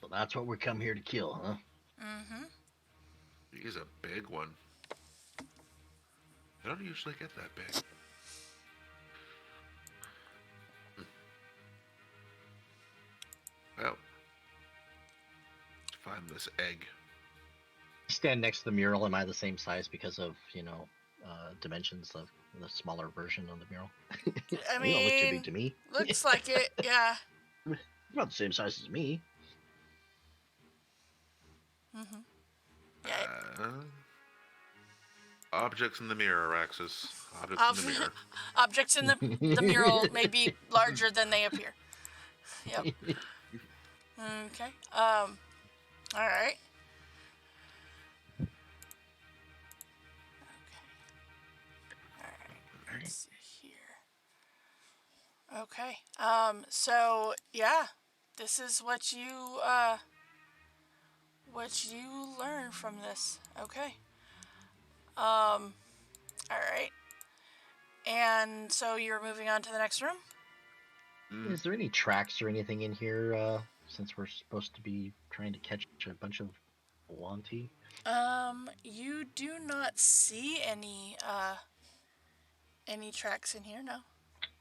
So that's what we come here to kill, huh? Mm-hmm. He's a big one. I don't usually get that big. Well, let's find this egg. Stand next to the mural. Am I the same size because of dimensions of the smaller version of the mural? I You don't look too mean, big to me. looks like it, yeah. You're about the same size as me. Mm-hmm. Yeah. Objects in the mirror, Araxis. Objects in the mirror. Objects in the mural may be larger than they appear. Yep. Okay. All right. Okay. All right. Let's see here. Okay. So yeah, this is what you learn from this. Okay. All right. And so you're moving on to the next room? Is there any tracks or anything in here, since we're supposed to be trying to catch a bunch of Wanti? You do not see any tracks in here, no.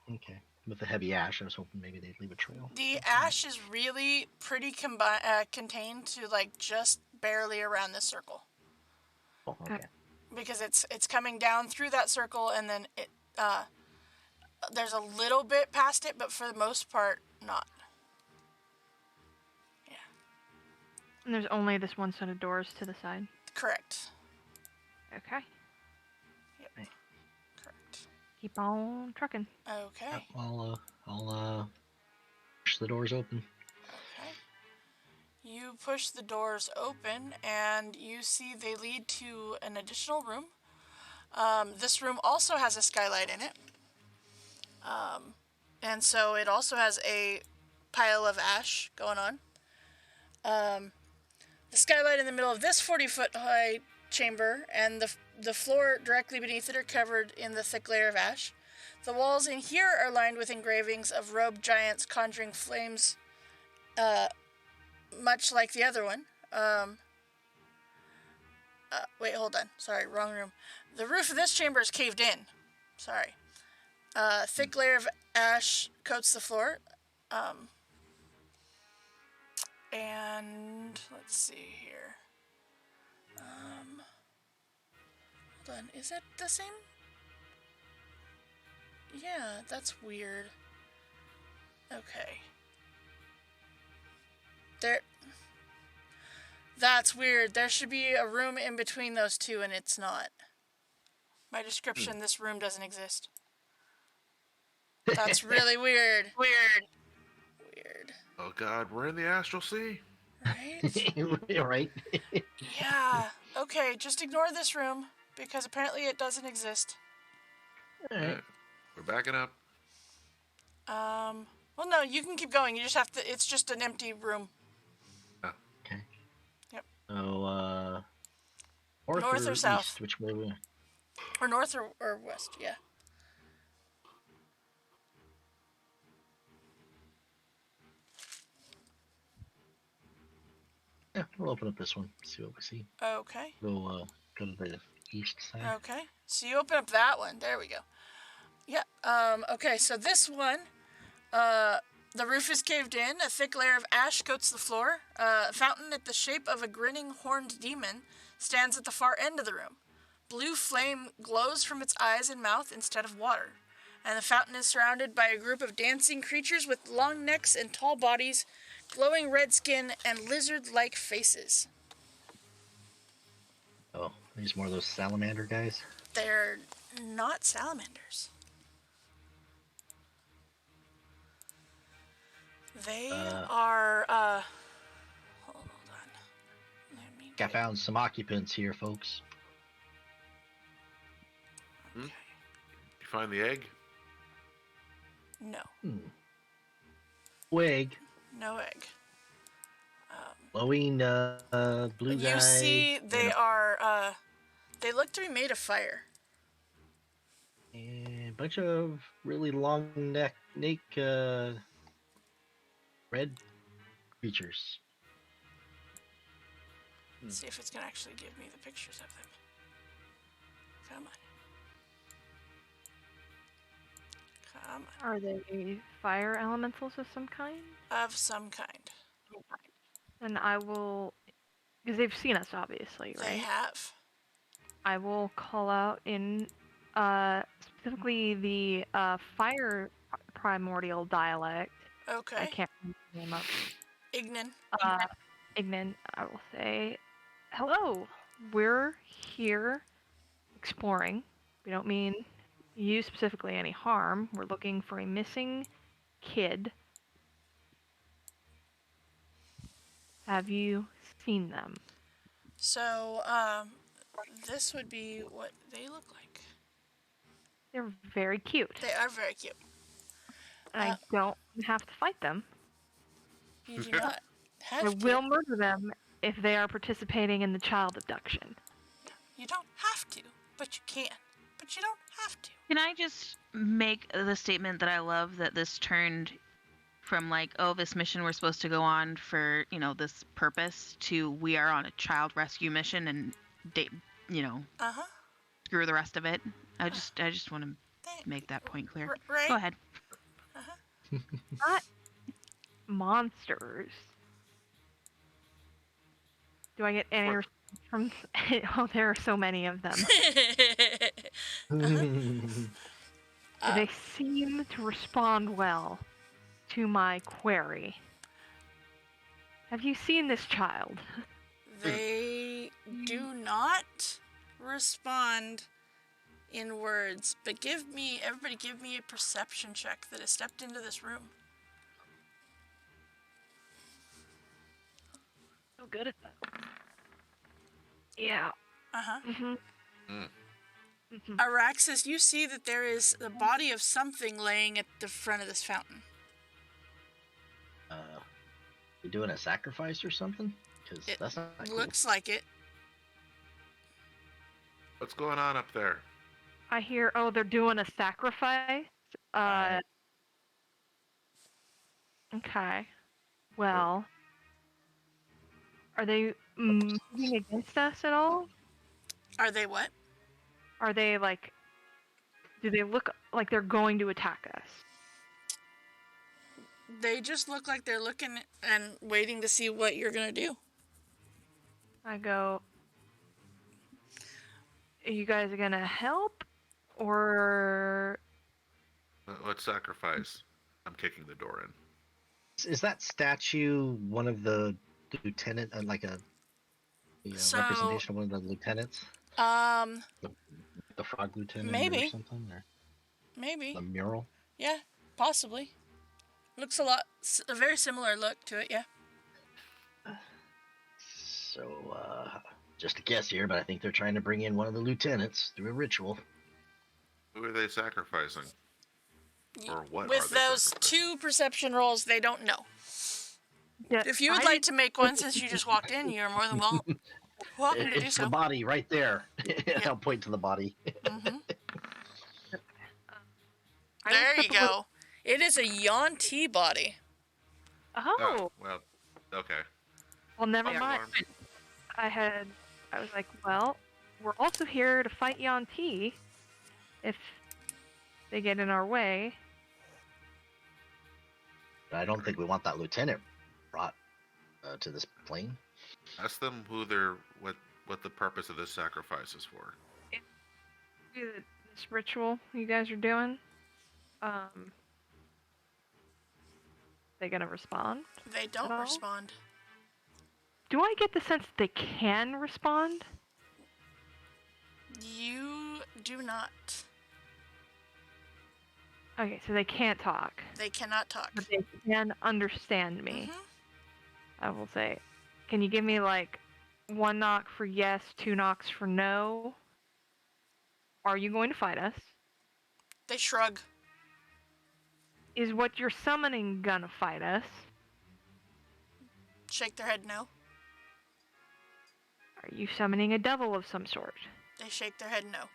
Okay. With the heavy ash, I was hoping maybe they'd leave a trail. The ash is really pretty contained to like just barely around this circle. Oh, okay. Because it's coming down through that circle, and then it there's a little bit past it, but for the most part, not. Yeah. And there's only this one set of doors to the side. Correct. Okay. Yep. Right. Correct. Keep on trucking. Okay. Yeah, I'll push the doors open. Okay. You push the doors open, and you see they lead to an additional room. This room also has a skylight in it. And so it also has a pile of ash going on. The skylight in the middle of this 40-foot high chamber and the floor directly beneath it are covered in the thick layer of ash. The walls in here are lined with engravings of robed giants conjuring flames, much like the other one. Wait, hold on. Sorry, wrong room. The roof of this chamber is caved in. Sorry. Thick layer of ash coats the floor. And let's see here. Hold on. Is it the same? Yeah, that's weird. Okay. That's weird. There should be a room in between those two, and it's not. My description, this room doesn't exist. That's really weird. Weird. Oh god, we're in the astral sea. Right? Right? Yeah. Okay, just ignore this room, because apparently it doesn't exist. Alright. We're backing up. Well, no, you can keep going. You just have to, it's just an empty room. Oh. Okay. Yep. So, North or east? south? Which way we? Or north or west, yeah. Yeah, we'll open up this one. See what we see. Okay. Go to the east side. Okay. So you open up that one. There we go. Yeah. Okay, so this one, the roof is caved in. A thick layer of ash coats the floor. A fountain at the shape of a grinning horned demon stands at the far end of the room. Blue flame glows from its eyes and mouth instead of water. And the fountain is surrounded by a group of dancing creatures with long necks and tall bodies, glowing red skin, and lizard-like faces. Oh, these more of those salamander guys. They're not salamanders. They are, hold on. Let me I found some occupants here, folks. Okay. You find the egg? No. Wig. No egg. Glowing blue guy. You see, they are, they look to be made of fire. And a bunch of really long neck, red creatures. Let's see if it's gonna actually give me the pictures of them. Come on. Come on. Are they fire elementals of some kind? Of some kind. And I will, because they've seen us, obviously, right? They have. I will call out in specifically the fire primordial dialect. Okay. I can't remember the name of. Ignan. Ignan, I will say, hello, we're here exploring. We don't mean you specifically any harm. We're looking for a missing kid. Have you seen them? So, this would be what they look like. They're very cute. They are very cute. And I don't have to fight them. You do not have I to. will murder them if they are participating in the child abduction. You don't have to, but you can. But you don't have to. Can I just make the statement that I love that this turned from like, oh, this mission we're supposed to go on for, this purpose to we are on a child rescue mission and screw the rest of it. I just want to make that point clear. Right? Go ahead. Not monsters. Do I get any response from? Oh, there are so many of them. They seem to respond well to my query. Have you seen this child? They do not respond in words, but everybody give me a perception check that has stepped into this room. So good at that. Yeah. Araxis, you see that there is the body of something laying at the front of this fountain. You doing a sacrifice or something? Because that's not cool. Looks like it. What's going on up there? I hear, they're doing a sacrifice. Okay. Well, are they moving against us at all? Are they what? Are they do they look like they're going to attack us? They just look like they're looking and waiting to see what you're gonna do. I go, are you guys gonna help? Or... Let's sacrifice. I'm kicking the door in. Is that statue one of the lieutenant, representation of one of the lieutenants? The frog lieutenant maybe. Or something? Or maybe. the mural? Yeah, possibly. Looks a very similar look to it, yeah. So, just a guess here, but I think they're trying to bring in one of the lieutenants through a ritual. Who are they sacrificing? Or what With are they those sacrificing? 2 perception rolls, they don't know. Yeah, If you would like to make one, since you just walked in, you're more than welcome to do It's the so. body right there. I'll point to the body. Hmm. I will There you step a little- go. It is a Yawn Tea body. Oh, well, okay. well, never False mind. alarm. I was like, well, we're also here to fight Yon T if they get in our way. I don't think we want that lieutenant brought to this plane. Ask them what the purpose of this sacrifice is for. Do this ritual you guys are doing. They gonna respond? They don't all? respond. Do I get the sense that they can respond? You do not. Okay, so they can't talk, They cannot talk. but they can understand me. Mhm. I will say. Can you give me like 1 knock for yes, 2 knocks for no? Are you going to fight us? They shrug. Is what you're summoning gonna fight us? Shake their head no. Are you summoning a devil of some sort? They shake their head no.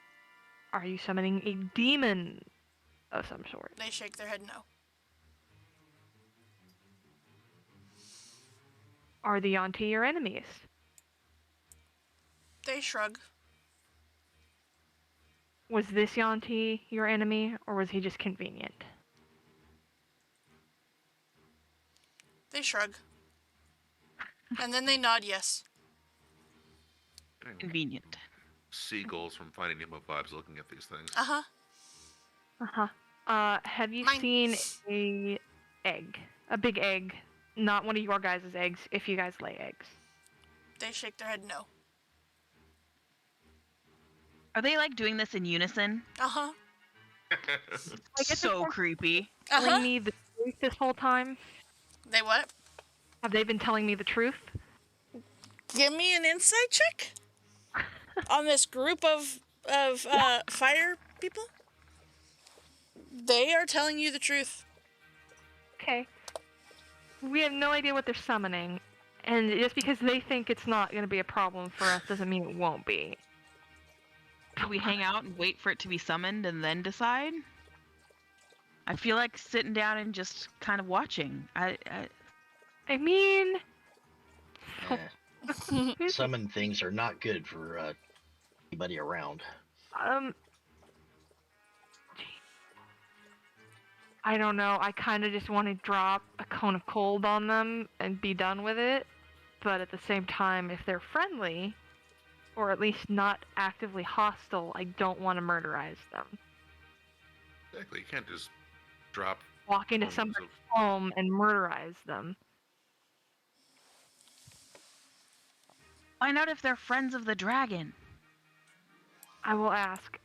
Are you summoning a demon of some sort? They shake their head no. Are the Yanti your enemies? They shrug. Was this Yanti your enemy, or was he just convenient? They shrug. And then they nod yes. Convenient. Seagulls from Finding Nemo vibes looking at these things. Uh-huh. Have you Mine. seen a egg? A big egg, not one of your guys' eggs, if you guys lay eggs. They shake their head no. Are they like doing this in unison? Uh-huh. I guess So it's creepy. telling Uh-huh. me the truth this whole time? They what? Have they been telling me the truth? Give me an insight check on this group of fire people. They are telling you the truth. Okay. We have no idea what they're summoning, and just because they think it's not going to be a problem for us doesn't mean it won't be. Do we hang out and wait for it to be summoned and then decide? I feel like sitting down and just kind of watching. I mean, Summon things are not good for anybody around. I don't know. I kind of just want to drop a cone of cold on them and be done with it. But at the same time, if they're friendly, or at least not actively hostile, I don't want to murderize them. Exactly. You can't just drop. Walk into bones somebody's of- home and murderize them. Find out if they're friends of the dragon. I will ask.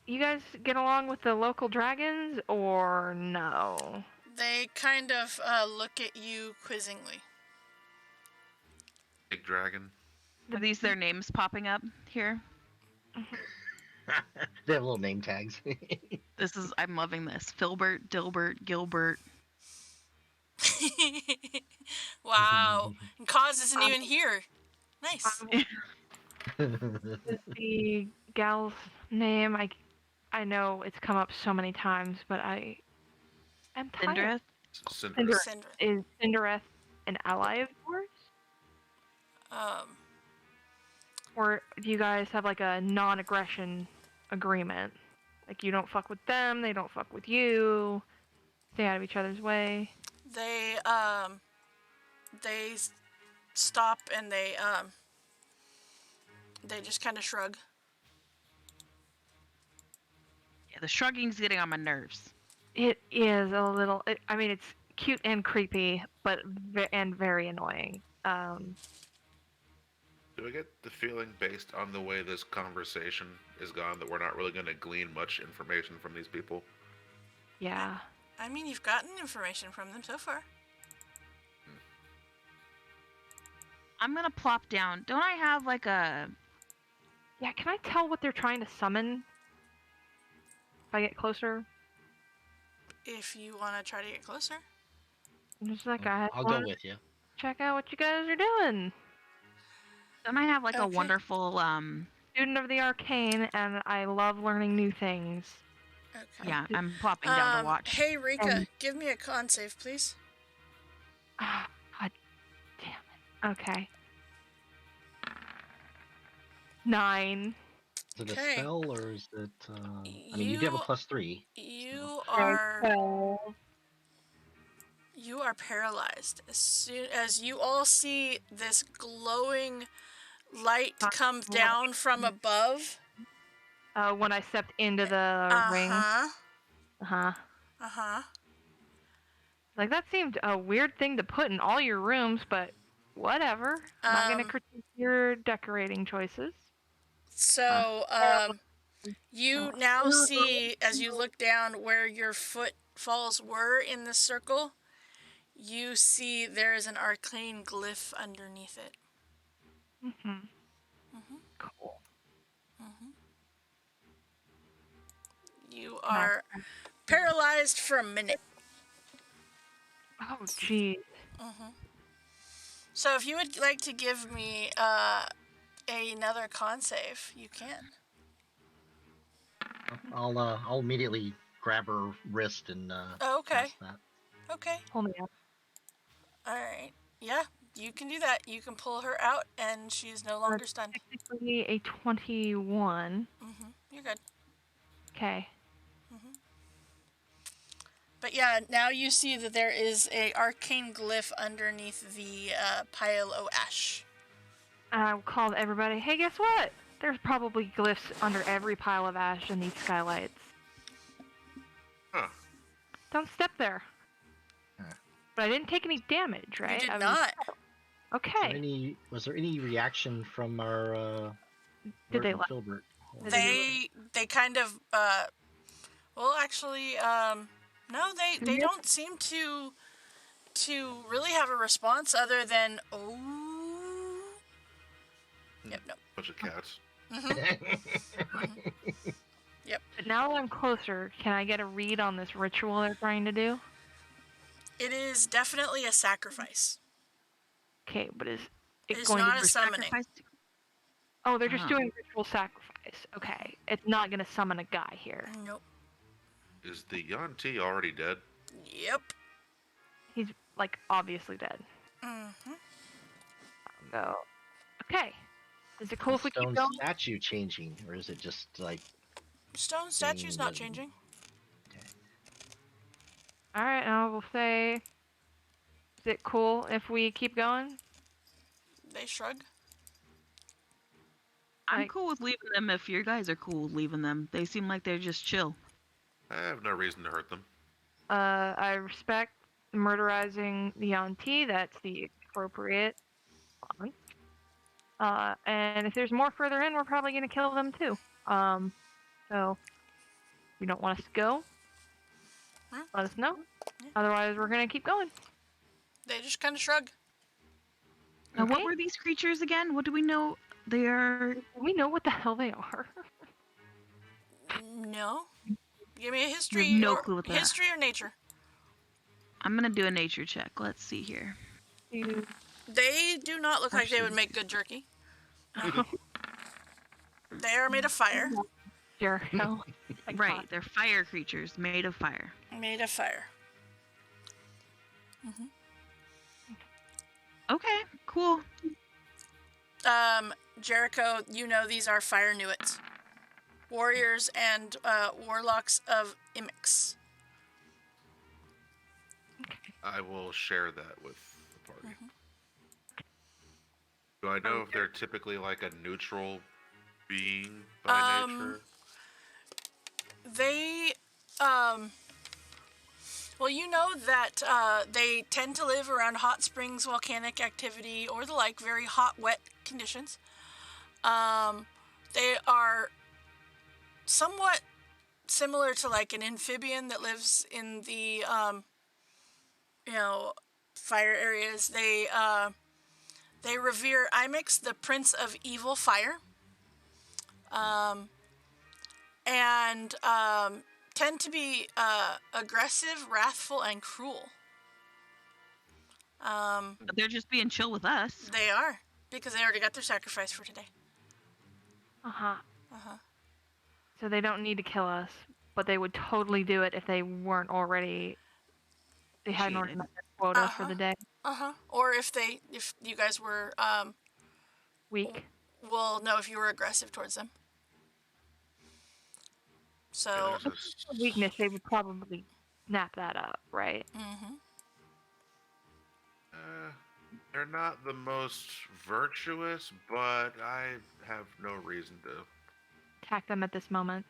You guys get along with the local dragons, or no? They kind of look at you quizzingly. Big dragon. Are these their names popping up here? They have little name tags. I'm loving this. Filbert, Dilbert, Gilbert. Wow. And Cause isn't even here. Nice. Is the gal's name? I know it's come up so many times, but I'm tired. Cindereth? Cinder. Syndra. Is Cindereth an ally of yours? Or do you guys have like a non-aggression agreement? Like you don't fuck with them, they don't fuck with you. Stay out of each other's way. They stop and they just kind of shrug. Yeah, the shrugging's getting on my nerves. It is a little. I mean, it's cute and creepy, but very annoying. Do I get the feeling, based on the way this conversation is gone, that we're not really going to glean much information from these people? Yeah. I mean, you've gotten information from them so far. I'm gonna plop down. Don't I have like a... Yeah. Can I tell what they're trying to summon? If I get closer. If you want to try to get closer. Just like I I'll wanted go to with you. check out what you guys are doing. Don't I have like a Okay. wonderful Student of the arcane, and I love learning new things. Okay. yeah, I'm plopping down to watch. Hey, Rika, And- give me a con save, please. Oh, God damn it. Okay. 9. Is it a Okay. spell or is it? I mean, you do have a You +3. you Okay, are so- you are paralyzed as soon as you all see this glowing light come down from above. when I stepped into the ring. Uh-huh. Uh-huh. Like, that seemed a weird thing to put in all your rooms, but whatever. I'm not gonna critique your decorating choices. So, you now see, as you look down where your footfalls were in the circle, you see there is an arcane glyph underneath it. Mm-hmm. Cool. You are paralyzed for a minute. Oh, geez. So if you would like to give me another con save, you can. I'll immediately grab her wrist and Oh, okay. cast that. Okay. Pull me up. All right. Yeah, you can do that. You can pull her out, and she is no longer stunned. Technically a 21. You're good. Okay. But yeah, now you see that there is a arcane glyph underneath the pile of ash. I called everybody, hey, guess what? There's probably glyphs under every pile of ash in these skylights. Huh. Don't step there. Huh. But I didn't take any damage, right? You did I was- not. Okay. Was there any reaction from our Did they Lord laugh? Filbert? They kind of well, actually no, they don't seem to really have a response other than Yep, no. Bunch of cats. But now that I'm closer, can I get a read on this ritual they're trying to do? It is definitely a sacrifice. Okay, but is it It's going not to a summoning. Sacrifice- Oh, they're just Oh. doing ritual sacrifice. Okay. It's not gonna summon a guy here. Nope. Is the Yanti already dead? Yep. He's, like, obviously dead. No. Okay. Is it cool if we keep Stone going? statue changing, or is it just like? Stone statue's not living. changing. Alright, I will say... Is it cool if we keep going? They shrug. I'm Like- cool with leaving them if your guys are cool with leaving them. They seem like they're just chill. I have no reason to hurt them. I respect murderizing the Yanti. That's the appropriate response. And if there's more further in, we're probably gonna kill them too. So if you don't want us to go, let us know. Otherwise, we're gonna keep going. They just kind of shrug. Now, what Okay. were these creatures again? What do we know? They are. We know what the hell they are. No. Give me a history. no or, clue what they are. history or nature. I'm gonna do a nature check. Let's see here. They do not look like they would make good jerky. They are made of fire. Jericho. Right, they're fire creatures made of fire. Made of fire. Okay, cool. Jericho, you know these are fire nuits. Warriors and warlocks of Imix. I will share that with the party. Do I know if they're typically like a neutral being by nature? They, well, you know that they tend to live around hot springs, volcanic activity, or the like, very hot, wet conditions. They are somewhat similar to like an amphibian that lives in the, fire areas. They revere Imix, the Prince of Evil Fire. And tend to be aggressive, wrathful, and cruel. But they're just being chill with us. They are, because they already got their sacrifice for today. Uh-huh. Uh-huh. So they don't need to kill us, but they would totally do it if they weren't already. They hadn't already Initiated. met their quota for Uh-huh. the day. Uh-huh. Or if you guys were, Weak. well, no, if you were aggressive towards them. So, there's a Weakness, they would probably snap that up, right? mm-hmm. They're not the most virtuous, but I have no reason to. Attack them at this moment.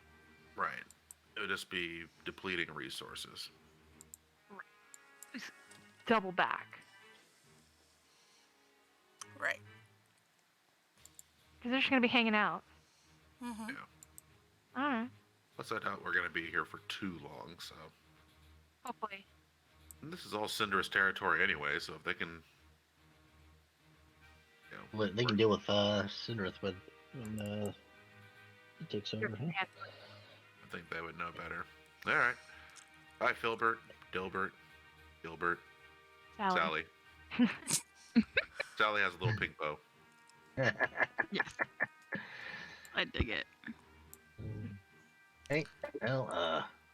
Right. It would just be depleting resources. Double back. Right. Because they're just going to be hanging out. Mm-hmm. Yeah. Alright. Plus, I doubt we're going to be here for too long, so. Hopefully. And this is all Cinder's territory anyway, so if they can. Well, they can deal with Cindereth when he takes over. Huh? I think they would know better. Alright. Bye, Filbert, Dilbert, Gilbert, Sally. Sally. Sally has a little pink bow. Yes. I dig it. Hey, well,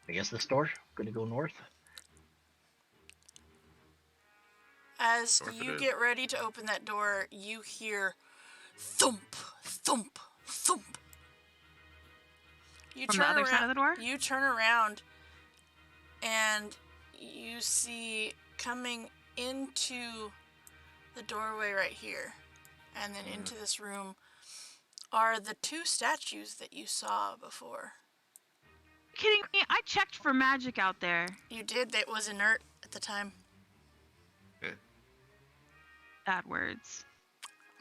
I guess this door gonna go north. As North it you is. get ready to open that door, you hear thump, thump, thump. You From the other side of the door? You turn around, and you see coming into the doorway right here, and then into this room, are the two statues that you saw before. Kidding me? I checked for magic out there. You did. That was inert at the time. Bad words.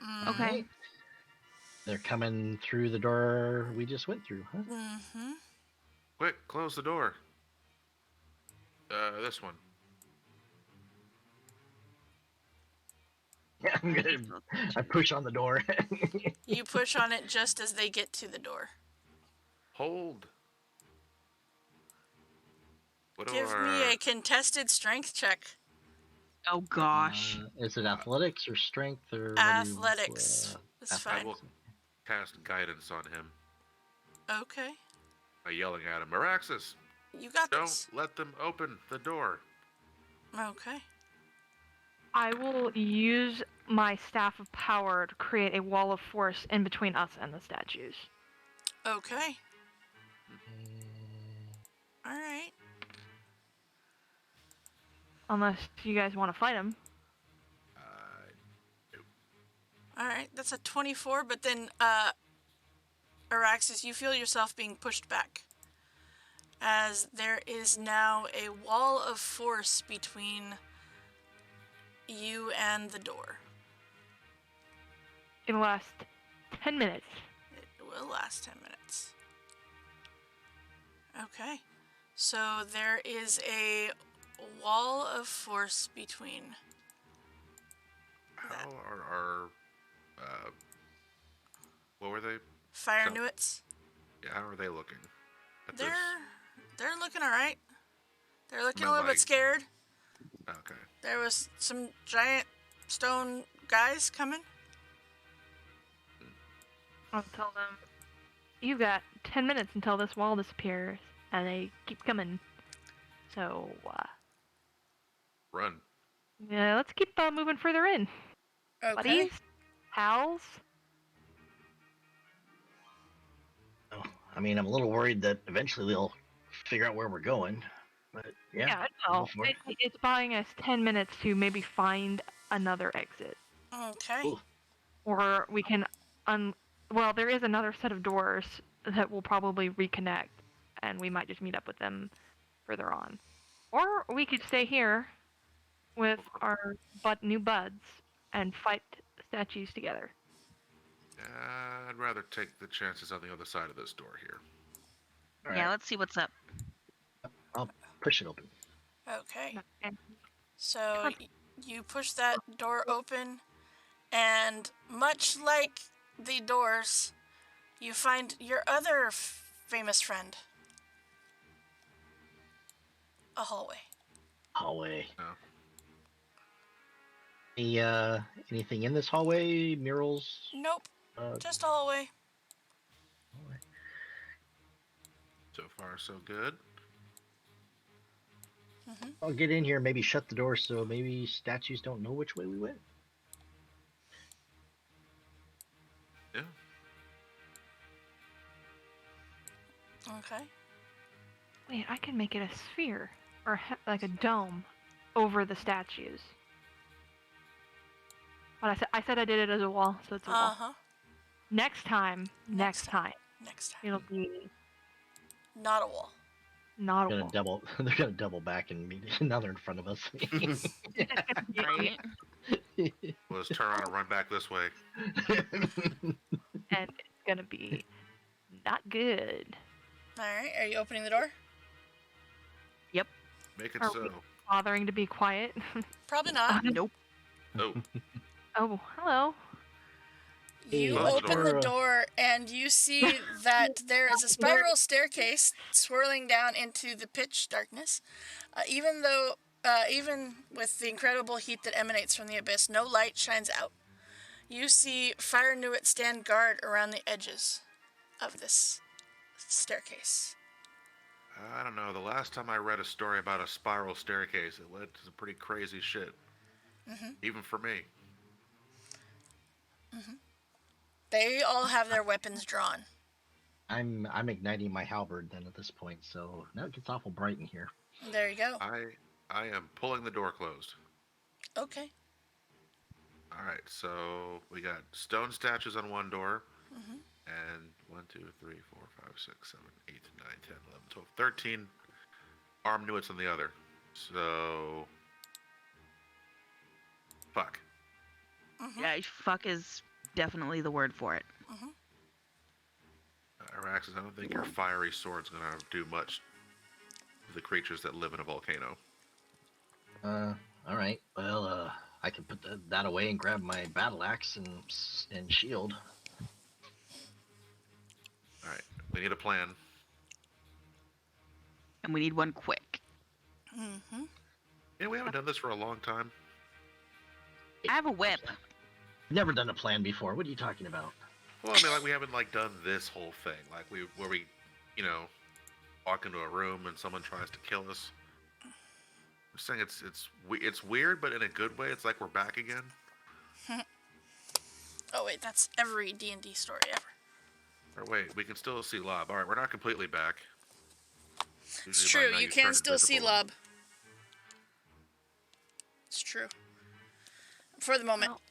Mm. Okay. Right. They're coming through the door we just went through, huh? Mm-hmm. Quick, close the door. This one. I'm gonna. I push on the door. You push on it just as they get to the door. Hold. What Give are me a contested strength check. Oh gosh. Is it athletics or strength or what do you, Athletics. That's I fine. will cast guidance on him Okay. by yelling at him, Meraxis, You got don't this. let them open the door. Okay. I will use my Staff of Power to create a wall of force in between us and the statues. Okay. Alright. Unless you guys want to fight them. Alright. That's a 24, but then, Araxis, you feel yourself being pushed back. As there is now a wall of force between you and the door. It'll last 10 minutes. It will last 10 minutes. Okay. So there is a wall of force between. How are our, what were they? Fire So- Nuits. Yeah, how are they looking? At They're looking alright. They're looking But a little bit like- scared. Okay. There was some giant stone guys coming. I'll tell them, you've got 10 minutes until this wall disappears, and they keep coming. So, Run. yeah, let's keep moving further in. Okay. Buddies? Pals? Oh, I mean, I'm a little worried that eventually they'll figure out where we're going. But yeah, I know. go for it. It's buying us 10 minutes to maybe find another exit. Okay. Ooh. Or we can well, there is another set of doors that will probably reconnect, and we might just meet up with them further on. Or we could stay here with our new buds and fight statues together. I'd rather take the chances on the other side of this door here. All Yeah, right, let's see what's up. I'll push it open. Okay. And So you push that door open, and much like the doors, you find your other famous friend. A hallway. Hallway. Anything in this hallway? Murals? Nope. Uh, Just a hallway. hallway? So far, so good. I'll get in here. Maybe shut the door so maybe statues don't know which way we went. Yeah. Okay. Wait, I can make it a sphere or like a dome over the statues. But I said I did it as a wall, so it's a wall. Uh-huh. Next time, Next time. it'll be Not a wall. not a They're wall. gonna double. They're gonna double back and meet. Now they're in front of us. Right? Let's turn around and run back this way. And it's gonna be not good. Alright, are you opening the door? Make it Are so. we- Bothering to be quiet. Probably not. Nope. Oh, Oh, hello. You Close the open the door. door and you see that there is a spiral staircase swirling down into the pitch darkness. Even with the incredible heat that emanates from the abyss, no light shines out. You see Fire Nuit stand guard around the edges of this staircase. I don't know. The last time I read a story about a spiral staircase, it led to some pretty crazy shit. Even for me. They all have their weapons drawn. I'm igniting my halberd then at this point. So now it gets awful bright in here. There you go. I am pulling the door closed. Okay. All right, so we got stone statues on one door, and 1, 2, 3, 4, 5, 6, 7, 8, 9, 10, 11, 12, 13 armed nuits on the other. So, fuck. Yeah, fuck is definitely the word for it. Araxis, I don't think your fiery sword's gonna do much to the creatures that live in a volcano. All right. Well, I can put that away and grab my battle axe and shield. All right, we need a plan. And we need one quick. Yeah, we haven't done this for a long time. I have a whip. Never done a plan before. What are you talking about? Well, I mean, like we haven't done this whole thing, where we, walk into a room and someone tries to kill us. I'm saying it's weird, but in a good way. It's like we're back again. Oh wait, that's every D&D story ever. Or wait, we can still see Lob. All right, we're not completely back. It's Usually by true, now you you've can turned still see invisible. Lob. It's true. For the moment. Well,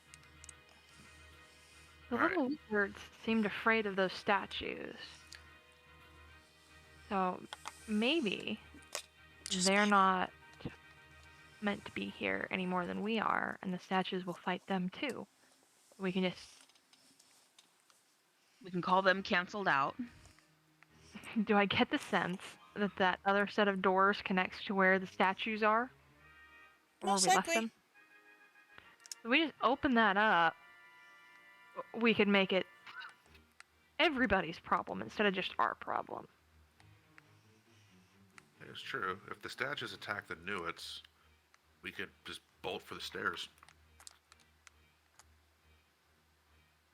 the Alright. little wizards seemed afraid of those statues. So maybe they're not meant to be here any more than we are, and the statues will fight them too. We can just We can call them canceled out. do I get the sense that that other set of doors connects to where the statues are? Or Most we left likely. them? If we just open that up, we could make it everybody's problem instead of just our problem. It's true. If the statues attack the Nuits, we could just bolt for the stairs.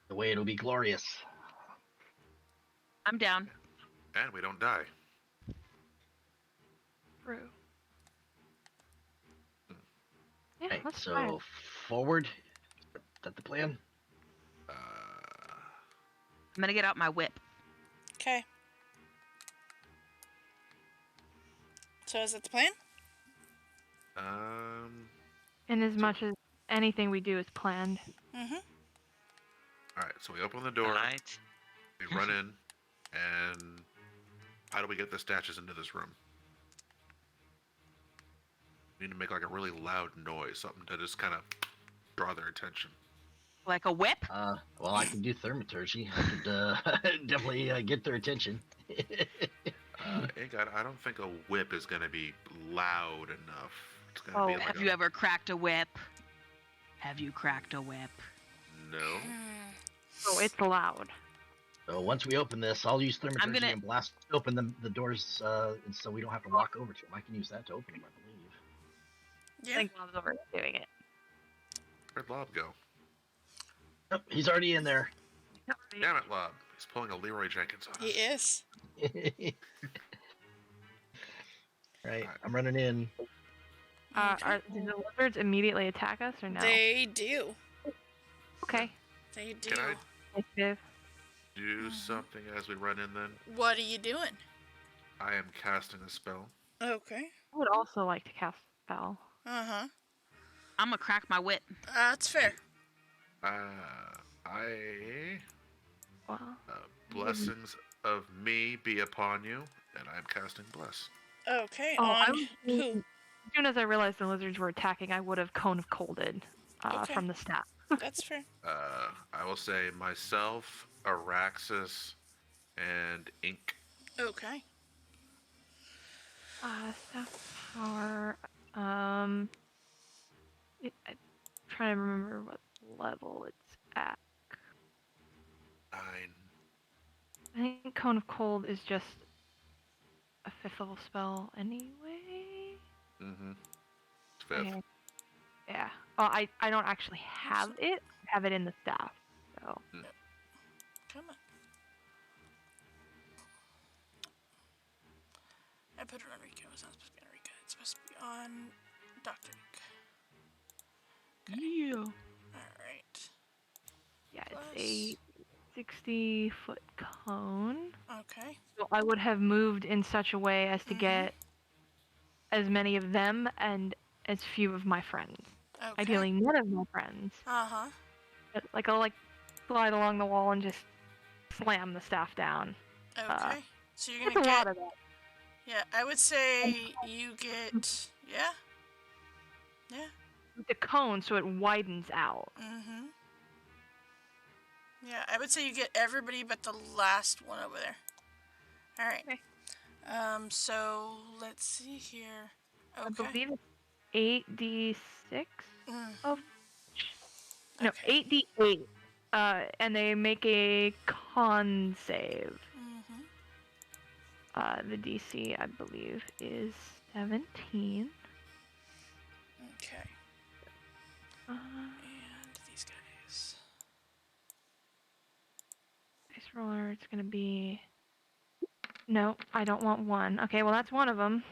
The way it'll be glorious. I'm down. And we don't die. True. Yeah, Right, let's try it. so forward. Is that the plan? I'm gonna get out my whip. Okay. So is that the plan? In as much as anything we do is planned. Mm-hmm. All right, so we open the door, Alright. we run in, and how do we get the statues into this room? We need to make like a really loud noise, something to just kind of draw their attention. Like a whip? Well, I can do thaumaturgy. I could definitely get their attention. Ingot, I don't think a whip is going to be loud enough. It's going to Oh, be like Have you ever cracked a whip? Have you cracked a whip? No. Oh, it's loud. So once we open this, I'll use thaumaturgy gonna- and blast open the doors, and so we don't have to walk over to them. I can use that to open them, I believe. I Yeah. think Bob's already doing it. Where'd Lob go? Oh, he's already in there. Damn it, Lob. He's pulling a Leroy Jenkins on He us. is. Right, I'm running in. Okay. Do the lizards immediately attack us or no? They do. Okay. They do. Can I Initiative. do something as we run in then? What are you doing? I am casting a spell. Okay. I would also like to cast a spell. Uh-huh. I'm gonna crack my whip. That's fair. Well, Blessings of me be upon you, and I am casting bless. Okay, I on was who? As soon as I realized the lizards were attacking, I would have cone of colded Okay. from the staff. That's fair. I will say myself, Araxis, and Ink. Okay. Staff power. I'm trying to remember what level it's at. 9. I think cone of cold is just a 5th level spell anyway. Mm-hmm. 5th. Okay. Yeah. Oh, I don't actually have it. I have it in the staff. So. Come on. I put it on Rico. It's not supposed to be on Rico. It's supposed to be on Dr. Nick. Yeah. Alright. Yeah, Plus- it's a 60-foot cone. Okay. So I would have moved in such a way as to get as many of them and as few of my friends. Okay. Ideally, none of my friends. Uh-huh. But, I'll slide along the wall and just slam the staff down. Okay. So you're That's gonna a get... lot of that. Yeah, I would say you get... Yeah? Yeah. With the cone, so it widens out. Mm-hmm. Yeah, I would say you get everybody but the last one over there. Alright. Okay. So let's see here. Okay. I believe it's 8d6 of... No, Okay. 8d8. And they make a con save. The DC, I believe, is 17. Okay. And And these guys. dice roller, it's gonna be... No, I don't want one. Okay, well that's one of them.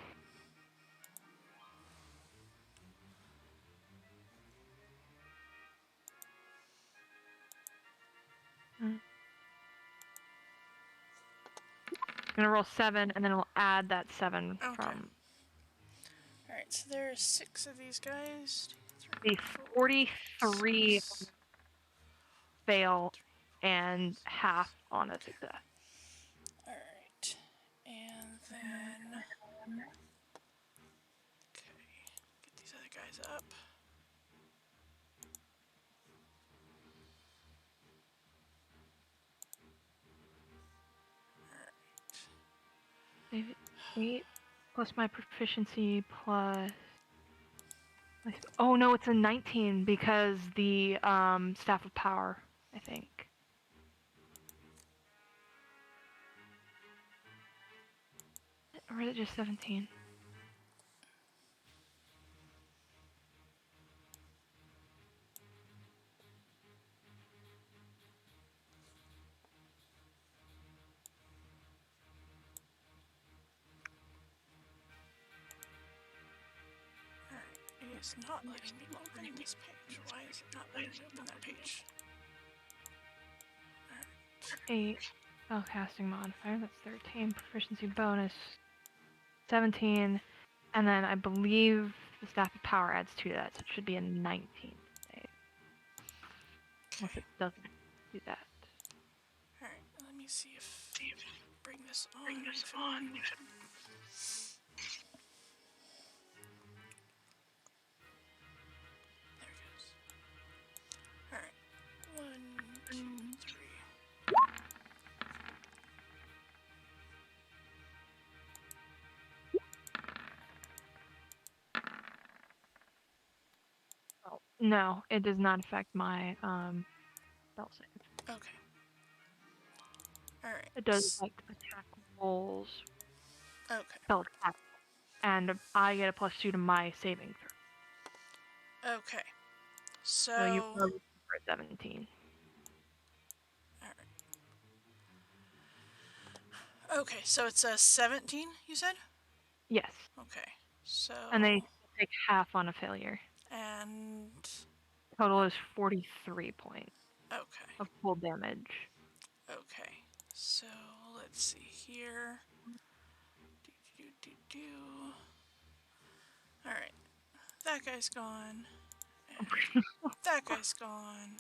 I'm gonna roll 7, and then we'll add that 7 Okay. from Alright, so there are 6 of these guys. the 43 fail and half on a success. Alright. And then... Okay. Get these other guys up. Save it 8 plus my proficiency plus... Oh no, it's a 19 because the Staff of Power, I think. Or is it just 17? It is not letting me open this page. Why is it not letting me open that page? 8 spellcasting modifier, that's 13. Proficiency bonus 17. And then I believe the Staff of Power adds 2 to that, so it should be a 19 save. Unless it doesn't do that. Alright, let me see if bring this on. There it goes. Alright. 1, 2, 3. Oh, no, it does not affect my spell save. Okay. Alright. It does affect attack rolls, Okay. spell attack, and I get a +2 to my saving throw. Okay. So you So, are looking for a 17. okay, so it's a 17, you said? Yes. Okay, so. And they take half on a failure. And. Total is 43 points Okay, of full damage. okay. So, let's see here. Alright, that guy's gone. And that guy's gone.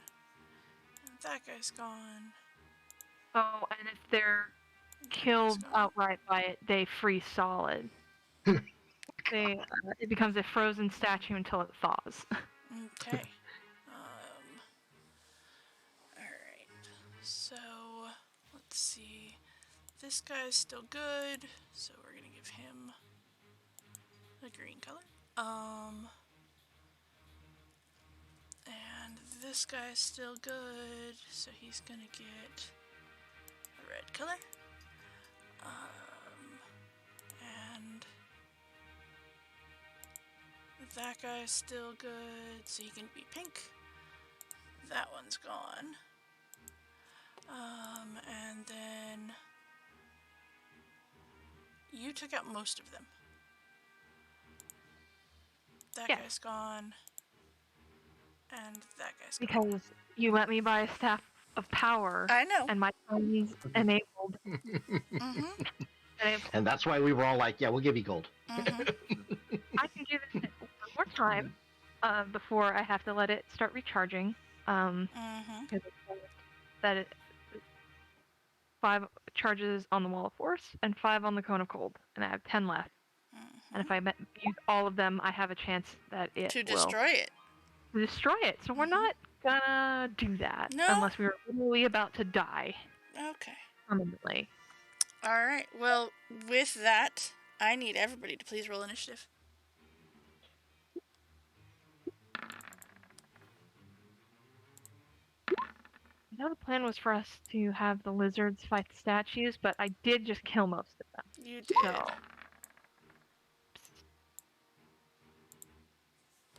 And that guy's gone. Oh, and if they're And that guy's killed gone. outright by it, they freeze solid. It becomes a frozen statue until it thaws. Okay. Alright. So, let's see. This guy's still good, so we're gonna give him a green color. And this guy's still good, so he's gonna get a red color. And that guy's still good, so he can be pink. That one's gone. And then you took out most of them. That Yeah. guy's gone. And that guy's gone. Because you let me buy a staff of power, I know. and my phone's enabled. Mm-hmm. And that's why we were all like, yeah, we'll give you gold. Mm-hmm. I can do this one more time before I have to let it start recharging. Mm-hmm. Because it says that it 5 charges on the wall of force and 5 on the cone of cold, and I have 10 left. And if I use all of them, I have a chance that it To will destroy it. destroy it. So we're not gonna do that No? unless we were literally about to die Okay. permanently. Alright, well, with that, I need everybody to please roll initiative. I know the plan was for us to have the lizards fight the statues, but I did just kill most of them. You did. So.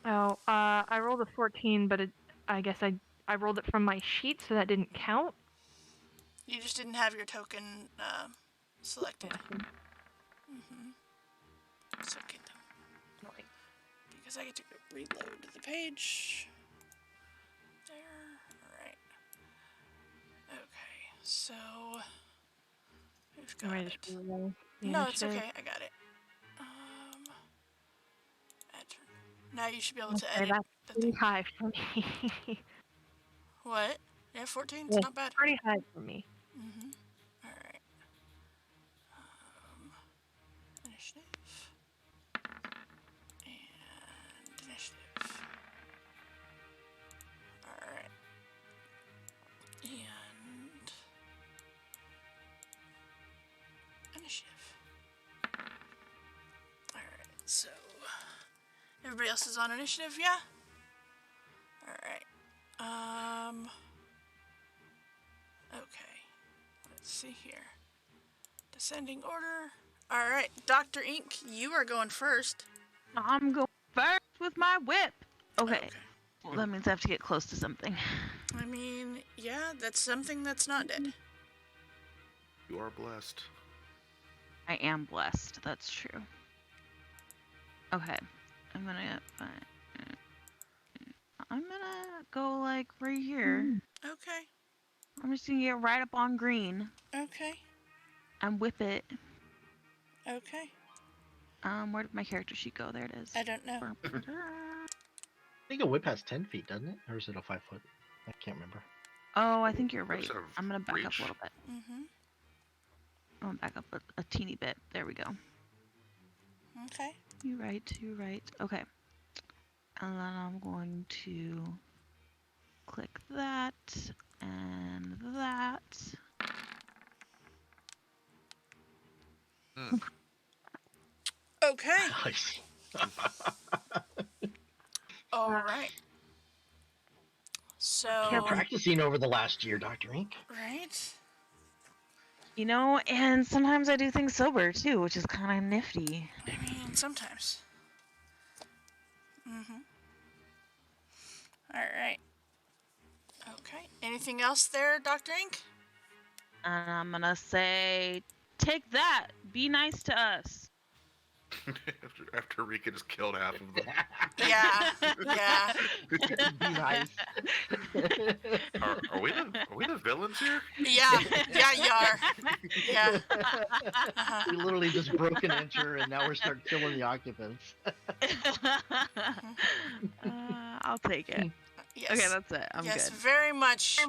Oh, I rolled a 14, but I guess I rolled it from my sheet, so that didn't count. You just didn't have your token selected. Mm-hmm. It's okay though. Because I get to reload the page. There. Alright. Okay, so we've got Alright, it. just roll the No, it's initiative. okay. I got it. Add turn. Now you should be able to Okay, edit that's the pretty thing. high for me. What? Yeah, 14? It's Yeah, not bad. pretty high for me. Mm-hmm. Alright. Initiative. And initiative. Alright. And initiative. Alright, so everybody else is on initiative, yeah? Alright. Okay. Let's see here. Descending order. Alright, Dr. Ink, you are going first. I'm going first with my whip. Okay. Okay. Well, that means I have to get close to something. I mean, yeah, that's something that's not dead. You are blessed. I am blessed. That's true. Okay. I'm gonna go like right here. Okay. I'm just gonna get right up on green Okay. and whip it. Okay. Where did my character sheet go? There it is. I don't know. I think a whip has 10 feet, doesn't it? Or is it a 5 foot? I can't remember. Oh, I think you're right. Those have I'm gonna back up a reach. little bit. Mm-hmm. I'm gonna back up a teeny bit. There we go. Okay. You're right. You're right. Okay. And then I'm going to click that and that. Okay. Nice. All right. So. You're practicing over the last year, Dr. Ink. Right. You know, and sometimes I do things sober too, which is kind of nifty. I mean, sometimes. Mm-hmm. All right. Okay. Anything else there, Dr. Ink? And I'm gonna say, take that. Be nice to us. after Rika just killed half of them. Yeah. Yeah. Be nice. Are we the villains here? Yeah. Yeah, you are. Yeah. Uh-huh. We literally just broke an enter, and now we're start killing the occupants. I'll take it. Yes. Okay, that's it. I'm yes, good. very much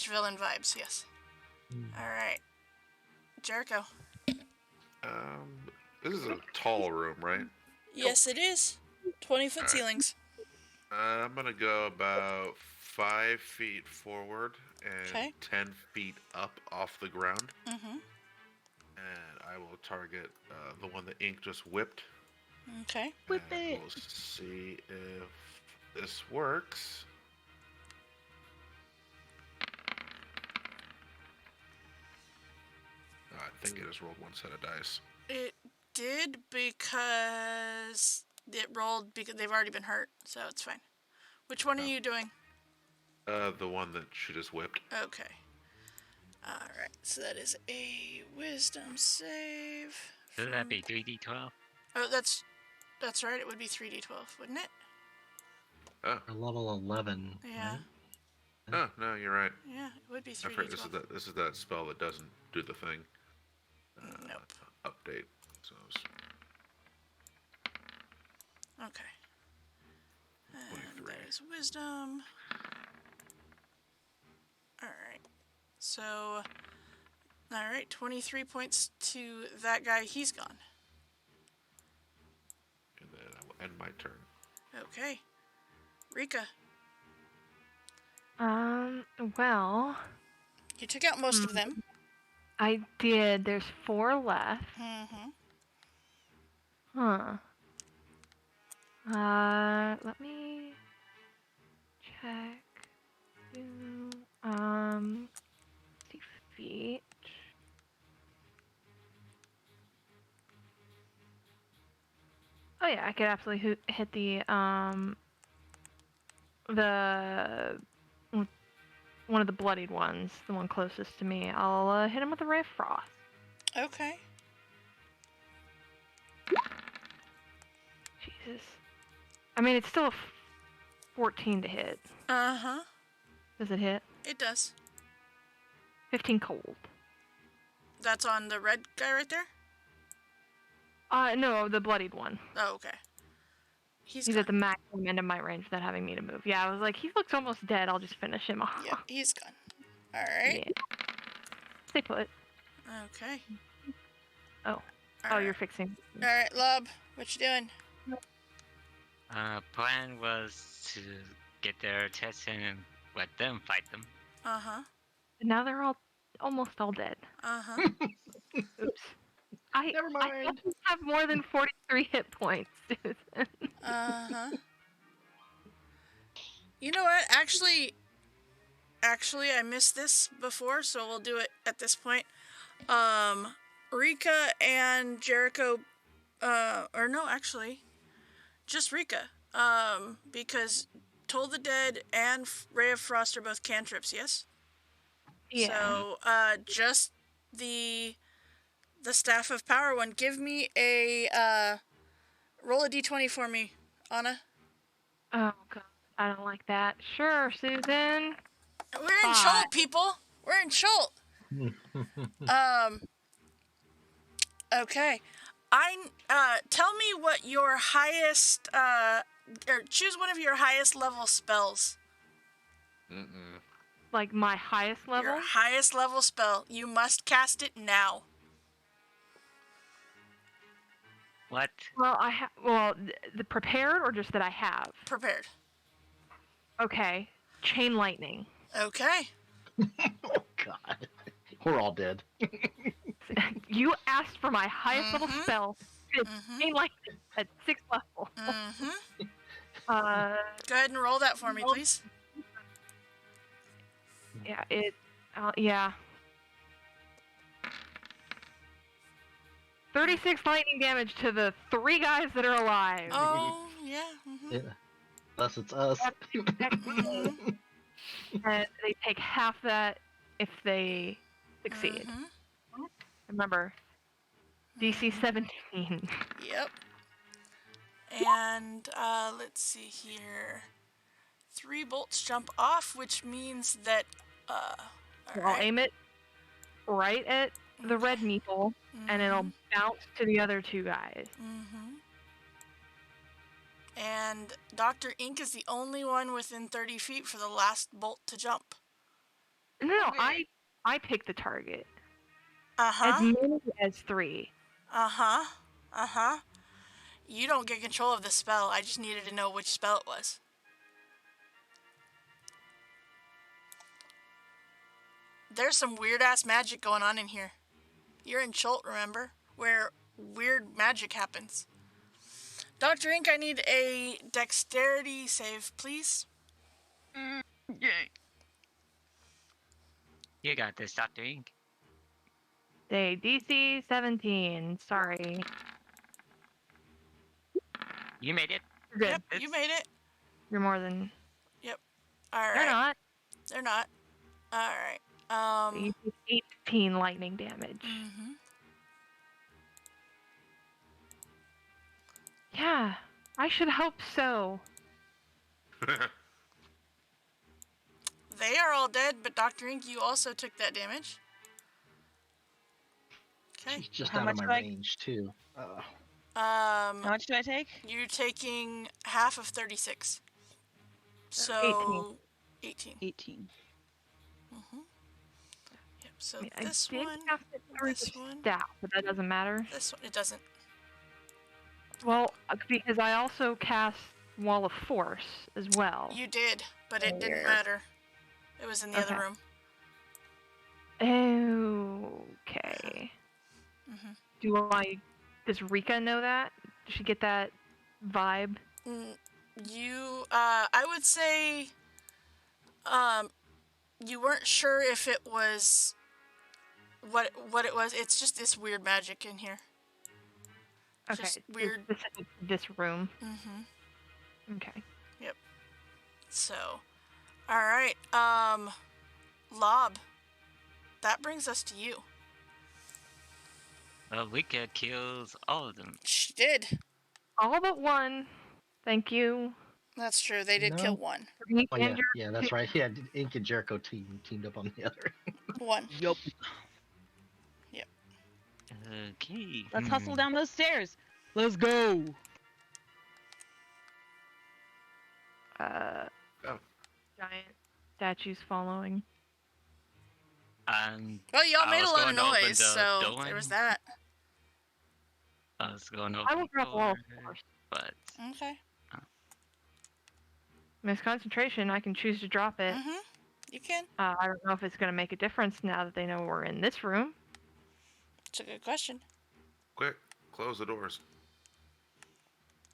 villain vibes. Yes. All right. Jericho. This is a tall room, right? Yes, it is. 20-foot Alright. ceilings. I'm gonna go about 5 feet forward and Okay. 10 feet up off the ground, Mm-hmm. and I will target the one that Ink just whipped. Okay. Whip and it. We'll see if this works. I think I just rolled one set of dice. It did because it rolled because they've already been hurt, so it's fine. Which one are you doing? The one that she just whipped. Okay. All right. So that is a wisdom save. Should that be 3d12? Oh, that's right. It would be 3d12, wouldn't it? Oh, Or level 11. Yeah. Right? oh no, you're right. Yeah, it would be I forgot this is 3d12. this is that spell that doesn't do the thing. Nope. Update. So Okay. And 23. that is wisdom. Alright. So, alright, 23 points to that guy. He's gone. and then I will end my turn. Okay. Rika, Well, you took out most of them. I did. There's 4 left. Mm-hmm. Huh. Let me check. See feet. Oh yeah, I could absolutely hit the one of the bloodied ones, the one closest to me. I'll hit him with a ray of frost. Okay. Jesus. I mean, it's still a 14 to hit. Uh-huh. Does it hit? It does. 15 cold. That's on the red guy right there? No, the bloodied one. Oh, okay. He's He's gone. at the maximum end of my range without having me to move. Yeah, I was like, he looks almost dead. I'll just finish him off. Yeah, he's gone. Alright. Yeah. Stay put. Okay. Oh, Alright. you're fixing. Alright, Lub, what you doing? Plan was to get their attention and let them fight them. Uh-huh. Now they're all almost all dead. Uh-huh. Oops. I Never I mind. don't have more than 43 hit points, Susan. Uh-huh. You know what? Actually, I missed this before, so we'll do it at this point. Rika and Jericho, or no, actually, just Rika. Because Toll the Dead and Ray of Frost are both cantrips, yes? Yeah. So, just the Staff of Power one. Give me a, roll a d20 for me, Anna. Oh god, I don't like that. Sure, Susan. We're in Chult, people. We're in Chult. Okay. Tell me what your highest, or choose one of your highest level spells. Mm-mm. Like my highest level. Your highest level spell. You must cast it now. What? Well, the prepared or just that I have. Prepared. Okay, chain lightning. Okay. Oh God. We're all dead. You asked for my highest level Mhm. spell. It's Mhm. chain lightning at 6th level. Mm-hmm. Go ahead and roll that for me, please. Yeah, yeah. 36 lightning damage to the 3 guys that are alive. Oh, yeah. Mm-hmm. Yeah. Unless it's us. Mhm. And they take half that if they succeed. Mhm. Remember, DC 17. Yep. And let's see here. 3 bolts jump off, which means that all I'll right. aim it right at the red meeple, and it'll bounce to the other 2 guys. Mm-hmm. And Dr. Ink is the only one within 30 feet for the last bolt to jump. No, Okay. I pick the target. Uh As huh. many as 3. Uh huh. Uh huh. You don't get control of the spell. I just needed to know which spell it was. There's some weird ass magic going on in here. You're in Chult, remember? Where weird magic happens. Dr. Ink, I need a dexterity save, please. Yay. You got this, Dr. Ink. They DC 17. Sorry. You made it. You're good. Yep, you made it. You're more than. All right. They're not. They're not. All right. You take 18 lightning damage. Mm-hmm. Yeah, I should hope so. They are all dead, but Dr. Ink, you also took that damage. Okay. She's just How out of much my do I- range too. How much do I take? You're taking half of 36. So 18. 18. Yep. So I mean, this I did one, cast it through this the one, staff, but that doesn't matter. this one. It doesn't. Well, because I also cast Wall of Force as well. You did, but it didn't Where? matter. It was in the other Okay. room. Okay. Mhm. Does Rika know that? Does she get that vibe? I would say, you weren't sure if it was what it was. It's just this weird magic in here. Okay. Just it's weird. specific to this room. Mm-hmm. Okay. So, all right. Lob. That brings us to you. Well, Rika kills all of them. She did. All but one. Thank you. That's true. They did No. kill one. Oh yeah, yeah, that's right. Yeah, Ink and Jericho teamed up on the other. One. Yup. Okay. Let's hustle down those stairs. Let's go. Oh. Giant statues following. Well, y'all I made a was lot of going to open noise, the so door. there was that. I was going over I will the drop Wall of door, Force. but Okay. Miss Concentration, I can choose to drop it. Mm-hmm. You can. I don't know if it's going to make a difference now that they know we're in this room. It's a good question. Quick, close the doors.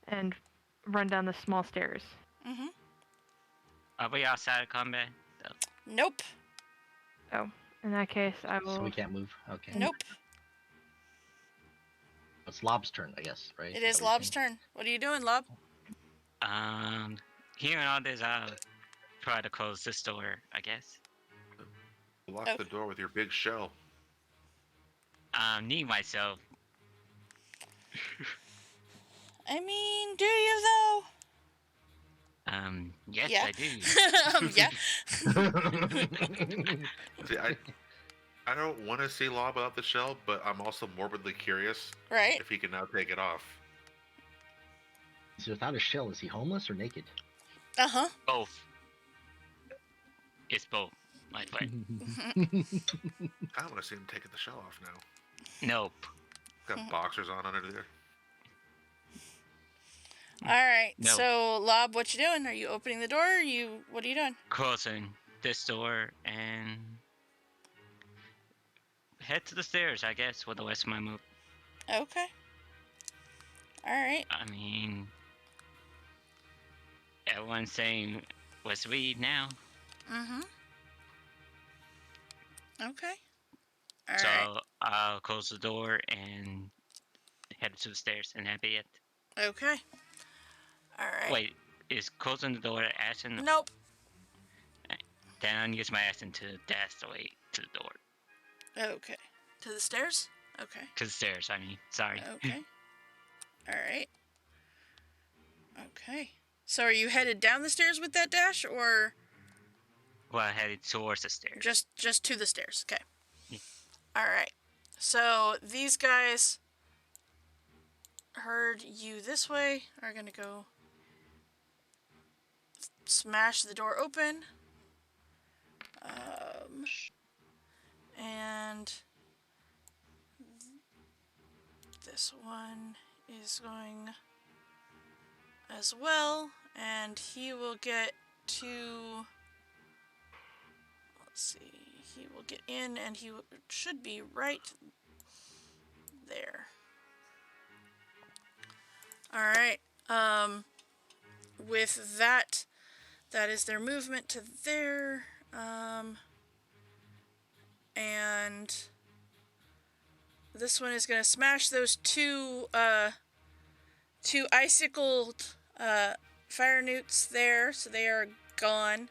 And run down the small stairs. Mm-hmm. are we outside of combat? Nope. In that case, I will. So we can't move. Okay. Nope. It's Lob's turn, I guess, right? It is Lob's turn. What are you doing, Lob? Hearing all this, I'll try to close this door, I guess. Lock Oh. the door with your big shell. Need myself. I mean, do you though? Yes, Yeah. I do. Yeah. See, I don't want to see Lob out the shell, but I'm also morbidly curious Right. if he can now take it off. So without a shell, is he homeless or naked? Uh-huh. Both. It's both, my friend. I want to see him taking the shell off now. Nope. Got boxers on under there. All right. No. So, Lob, what you doing? Are you opening the door? What are you doing? Closing this door and head to the stairs, I guess, with the rest of my move. Okay. All right. I mean, everyone's saying, let's read now. Mm-hmm. Okay. All So right. I'll close the door and head to the stairs, and that'd be it. Okay. All right. Wait, Is closing the door action? Nope. Then I'll use my action to dash away to the door. Okay. To the stairs? Okay. To the stairs, I mean. Sorry. Okay. Alright. Okay. So are you headed down the stairs with that dash, or Well, I headed towards the stairs. just to the stairs? Okay. Yeah. Alright. So these guys heard you this way, are gonna go smash the door open. And this one is going as well, and he will get to, let's see, he will get in, and he should be right there. Alright, with that, that is their movement to there, and this one is going to smash those two icicled fire newts there, so they are gone.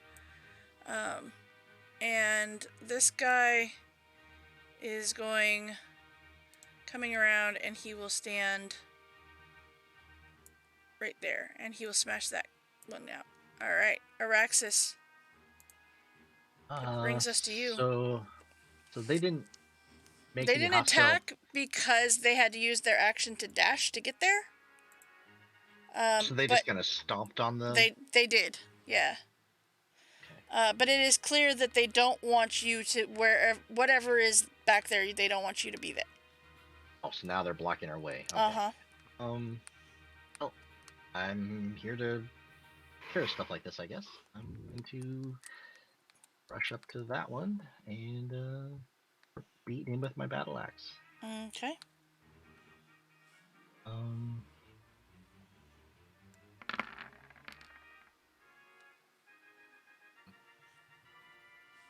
And this guy is coming around, and he will stand right there, and he will smash that one now. Alright, Araxis. That brings us to you. So they didn't make They any didn't hostile- attack because they had to use their action to dash to get there. So they but just kind of stomped on the. They did, yeah. But it is clear that they don't want you to, whatever is back there, they don't want you to be there. Oh, so now they're blocking our way. Okay. Uh-huh. Well, I'm here to cure stuff like this, I guess. I'm going to rush up to that one and beat him with my battle axe. Okay.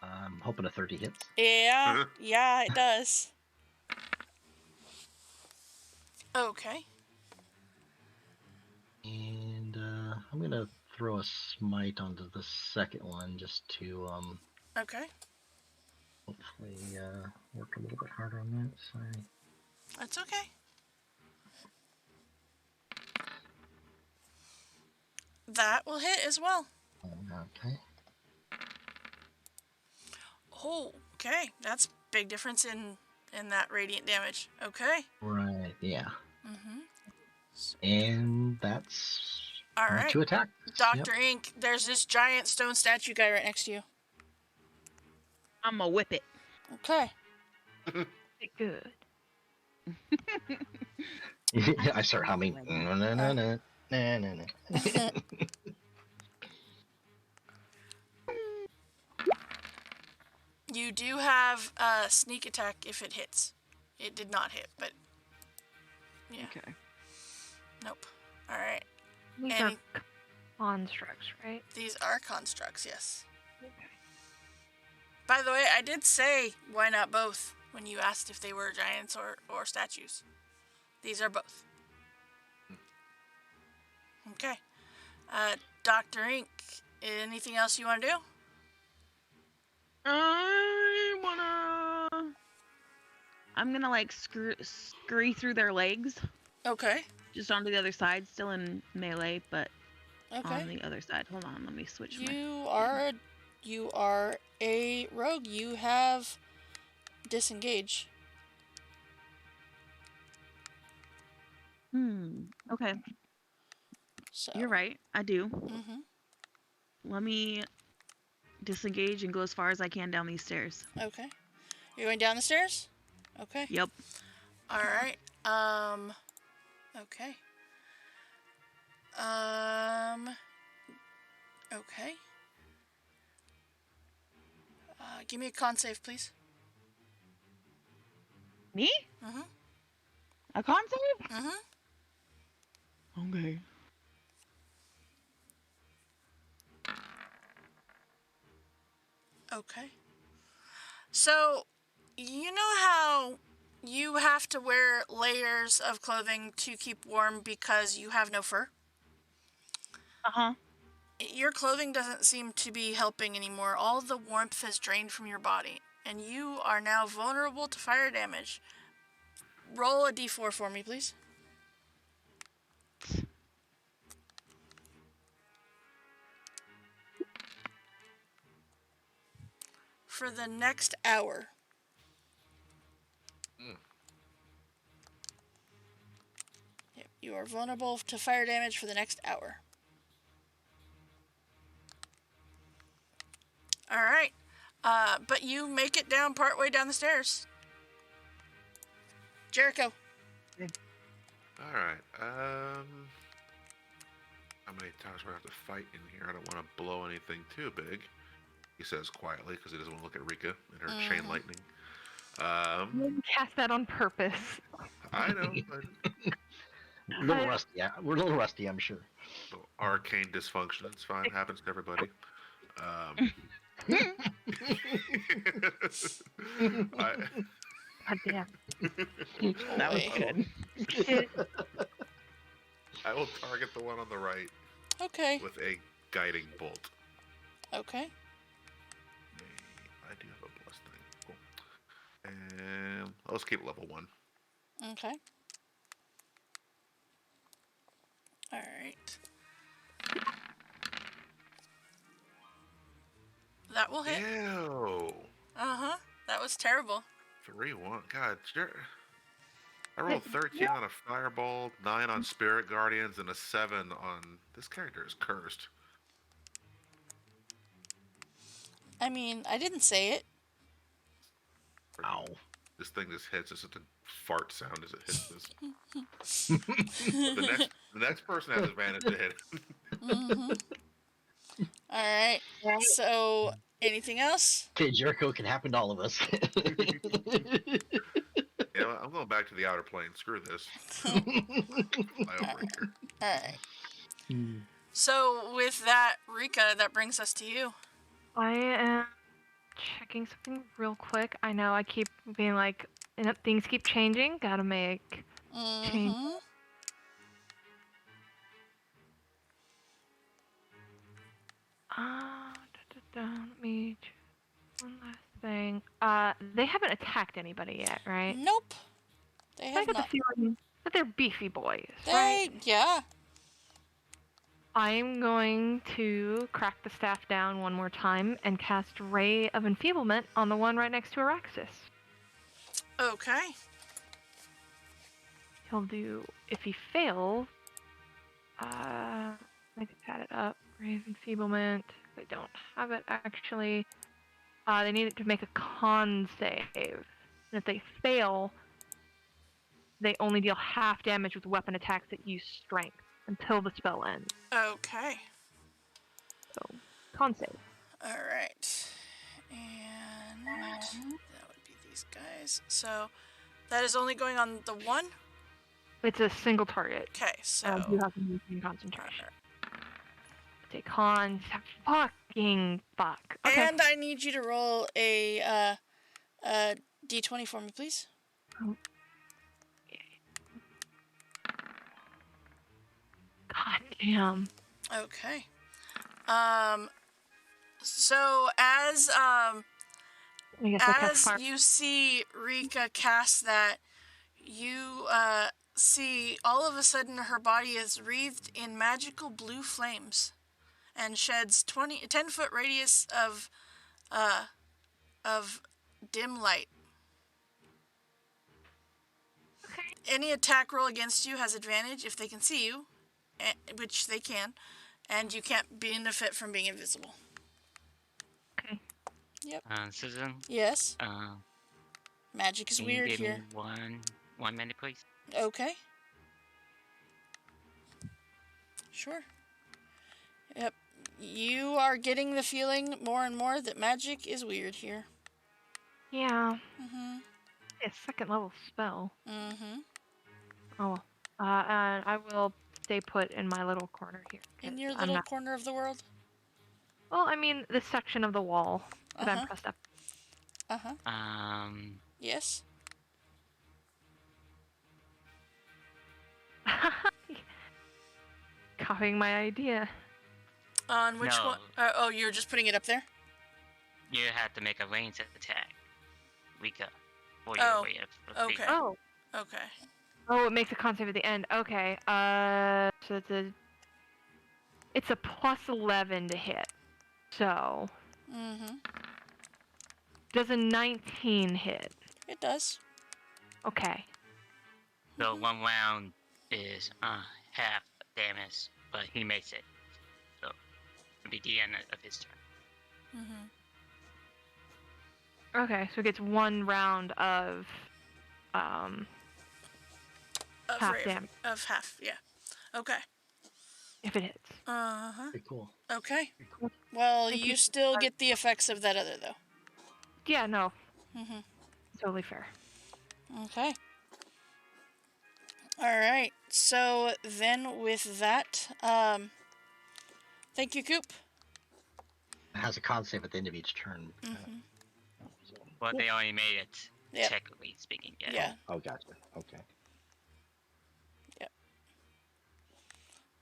I'm hoping a 30 hits. Yeah, yeah, it does. Okay. And I'm going to throw a smite onto the second one just to Okay. hopefully work a little bit harder on that. Sorry. That's okay. That will hit as well. Okay. Oh, okay. That's big difference in that radiant damage. Okay. Right, yeah. Mm-hmm. And that's All my right. 2 attacks. Dr. Ink, there's this giant stone statue guy right next to you. I'm gonna whip it. Okay. Good. Yep. I start humming. No, no, no, no, no, no, no. You do have a sneak attack if it hits. It did not hit, but yeah. Okay. Nope. All right. These Any- are constructs, right? These are constructs, yes. Okay. By the way, I did say why not both when you asked if they were giants or statues. These are both. Okay. Dr. Ink, anything else you want to do? I'm gonna like scurry through their legs, Okay. just onto the other side, still in melee, but Okay. on the other side. Hold on, let me switch my. You are a rogue. You have disengage. Okay, So you're right. I do. Mm-hmm. Let me disengage and go as far as I can down these stairs. Okay. You're going down the stairs? Okay. Yep. All right. Okay. Okay. Give me a con save, please. Me? Mm-hmm. A con save? Mm-hmm. Okay. Okay. So, you know how you have to wear layers of clothing to keep warm because you have no fur? Uh huh. your clothing doesn't seem to be helping anymore. All the warmth has drained from your body, and you are now vulnerable to fire damage. Roll a d4 for me, please. For the next hour. Yep, you are vulnerable to fire damage for the next hour. All right. But you make it down partway down the stairs. Jericho. All right. How many times do I have to fight in here? I don't want to blow anything too big. He says quietly because he doesn't want to look at Rika and her chain lightning. You didn't cast that on purpose. I know. But A little rusty, yeah. We're a little rusty, I'm sure. arcane dysfunction. It's fine. It happens to everybody. God damn. That was good. I will target the one on the right Okay. with a guiding bolt. Okay. I do have a plus thing. Cool. And let's keep it level 1. Okay. All right. That will hit. Ew. Uh-huh. That was terrible. 3-1. God, I rolled 13 on a fireball, 9 on spirit guardians, and a 7 on... This character is cursed. I mean, I didn't say it. Ow. This thing just hits. It's just a fart sound as it hits this. the next person has advantage to hit. Mm-hmm. All right. So, anything else? Okay, Jericho can happen to all of us. You know what? I'm going back to the outer plane. Screw this. Fly over here. All right. So, with that, Rika, that brings us to you. I am checking something real quick. I know I keep being like, things keep changing. Gotta make change. Mm-hmm. Let me check one last thing. They haven't attacked anybody yet, right? Nope. They I have get not. the feeling that they're beefy boys, right? Yeah. I'm going to crack the staff down one more time and cast Ray of Enfeeblement on the one right next to Araxis. Okay. He'll do, if he fails, I just had it up. Ray of Enfeeblement. They don't have it actually. They need it to make a con save. And if they fail, they only deal half damage with weapon attacks that use strength until the spell ends. Okay. So, con save. All right. And that would be these guys. So, that is only going on the one? It's a single target. Okay, so... You have to maintain concentration. Take con. Fucking fuck. Okay. And I need you to roll a d20 for me, please. God damn. Okay. So as I guess I cast fire. you see Rika cast that, you see all of a sudden her body is wreathed in magical blue flames and sheds 10-foot radius of dim light. Okay. Any attack roll against you has advantage if they can see you, which they can, and you can't benefit from being invisible. Okay. Yep. Susan, Yes. Magic is can weird you give here. me one minute, please? Okay. Sure. Yep. You are getting the feeling more and more that magic is weird here. Yeah. Mm-hmm. A second level spell. Mm-hmm. Oh. And I will stay put in my little corner here. In your I'm little not- corner of the world? Well, I mean, this section of the wall that Uh-huh. I'm pressed up. Uh-huh. Yes? Copying my idea. On which No. one? Oh, you're just putting it up there? You have to make a ranged attack, Rika. For Oh, your okay. Oh. Okay. Oh, it makes a con save at the end. Okay. So it's a plus 11 to hit. So Mm-hmm. does a 19 hit? It does. Okay. So 1 round is half damage, but he makes it. So it'll be the end of his turn. Mm-hmm. Okay, so it gets 1 round of Of half damage Of half, yeah. Okay. if it hits. Uh-huh. Pretty cool. Okay. Pretty cool. Well, Thank you you. still get the effects of that other, though. Yeah, no, Mm-hmm. totally fair. Okay. All right. So then with that, thank you, Coop. It has a con save at the end of each turn. Mm-hmm. So. Well, they already made it, Yep. technically speaking. Yeah. Oh, gotcha. Okay.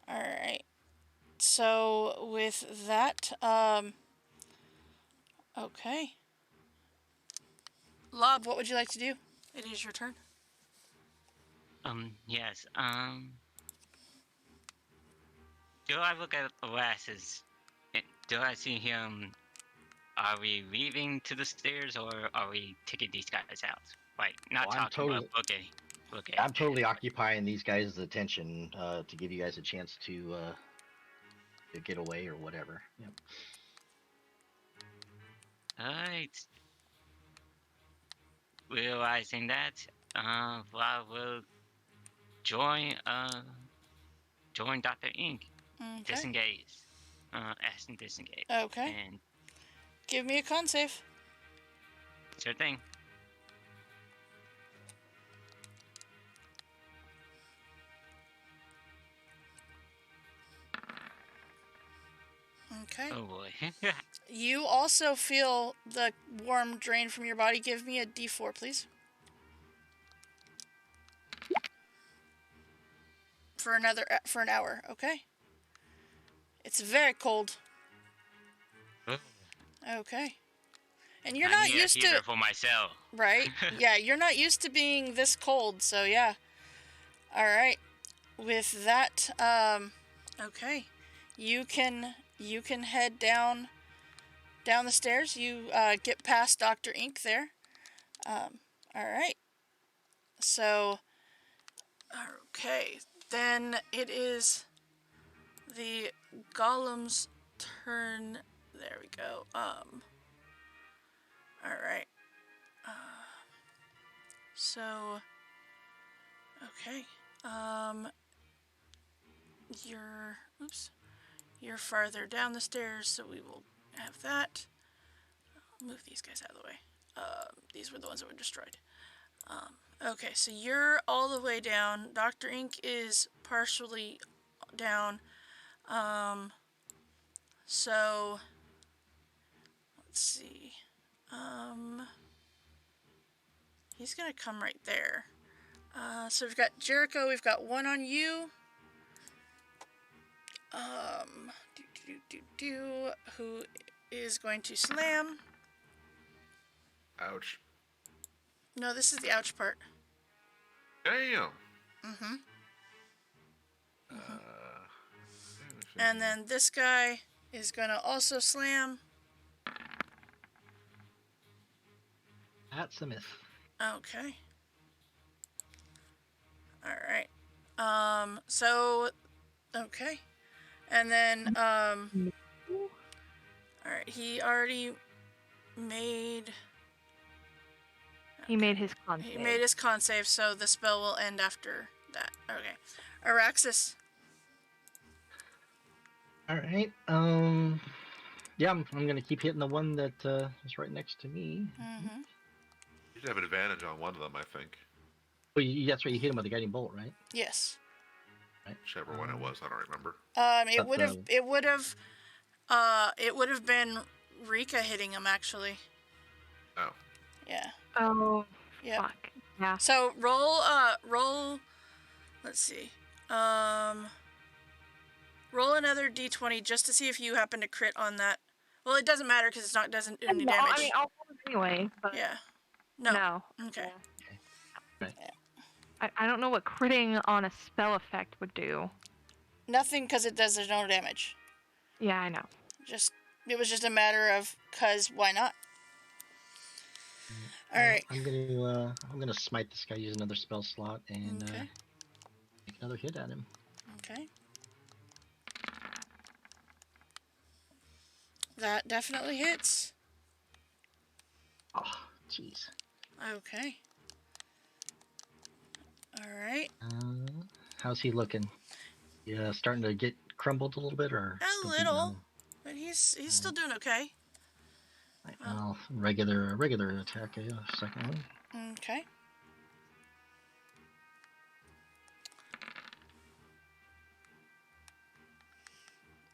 All right. So with that, okay. Lob, what would you like to do? It is your turn. Yes. Do I look at Oasis? Do I see him? Are we leaving to the stairs, or are we taking these guys out? Like, not Oh, I'm talking totally- about looking. I'm totally occupying these guys' attention to give you guys a chance to get away or whatever. Yep. Alright. Realizing that, Vlad will join Dr. Ink. Okay. Disengage. Action disengage. Okay. And Give me a con save. sure thing. Okay. Oh boy. You also feel the warm drain from your body. Give me a d4, please. For an hour, okay? It's very cold. Okay. And you're I not need used a heater to, for myself. right? Yeah, you're not used to being this cold, so yeah. All right. With that, okay. You can head down the stairs. You get past Dr. Ink there. All right. So, okay. Then it is the golem's turn. There we go. All right. So, okay. You're farther down the stairs, so we will have that. I'll move these guys out of the way. These were the ones that were destroyed. Okay, so you're all the way down. Dr. Ink is partially down. So let's see. He's gonna come right there. So we've got Jericho. We've got one on you. Who is going to slam? Ouch. No, this is the ouch part. Damn. Mm-hmm. And then this guy is gonna also slam. That's a miss. Okay. All right. So, okay. And then, all right. He already made. He made his con He save. made his con save, so the spell will end after that. Okay. Araxis. All right. Yeah, I'm gonna keep hitting the one that is right next to me. Mm-hmm. You should have an advantage on one of them, I think. Well, that's right. You hit him with the guiding bolt, right? Yes. Right. Whichever one it was, I don't remember. It would have been Rika hitting him actually. Oh. Yeah. Oh, Yep. fuck. Yeah. So roll. Let's see. Roll another d20 just to see if you happen to crit on that. Well, it doesn't matter because it doesn't do any No, damage. I mean, I'll roll it anyway. But Yeah. No. no. Okay. Yeah. I don't know what critting on a spell effect would do. Nothing because it does no damage. Yeah, I know. It was just a matter of cause why not? All right. I'm gonna smite this guy. Use another spell slot and Okay. make another hit at him. Okay. That definitely hits. Oh, jeez. Okay. All right. How's he looking? Yeah, starting to get crumbled a little bit, or A still beating little, on him? but he's still doing okay. Right, well, regular attack. Second one. Okay.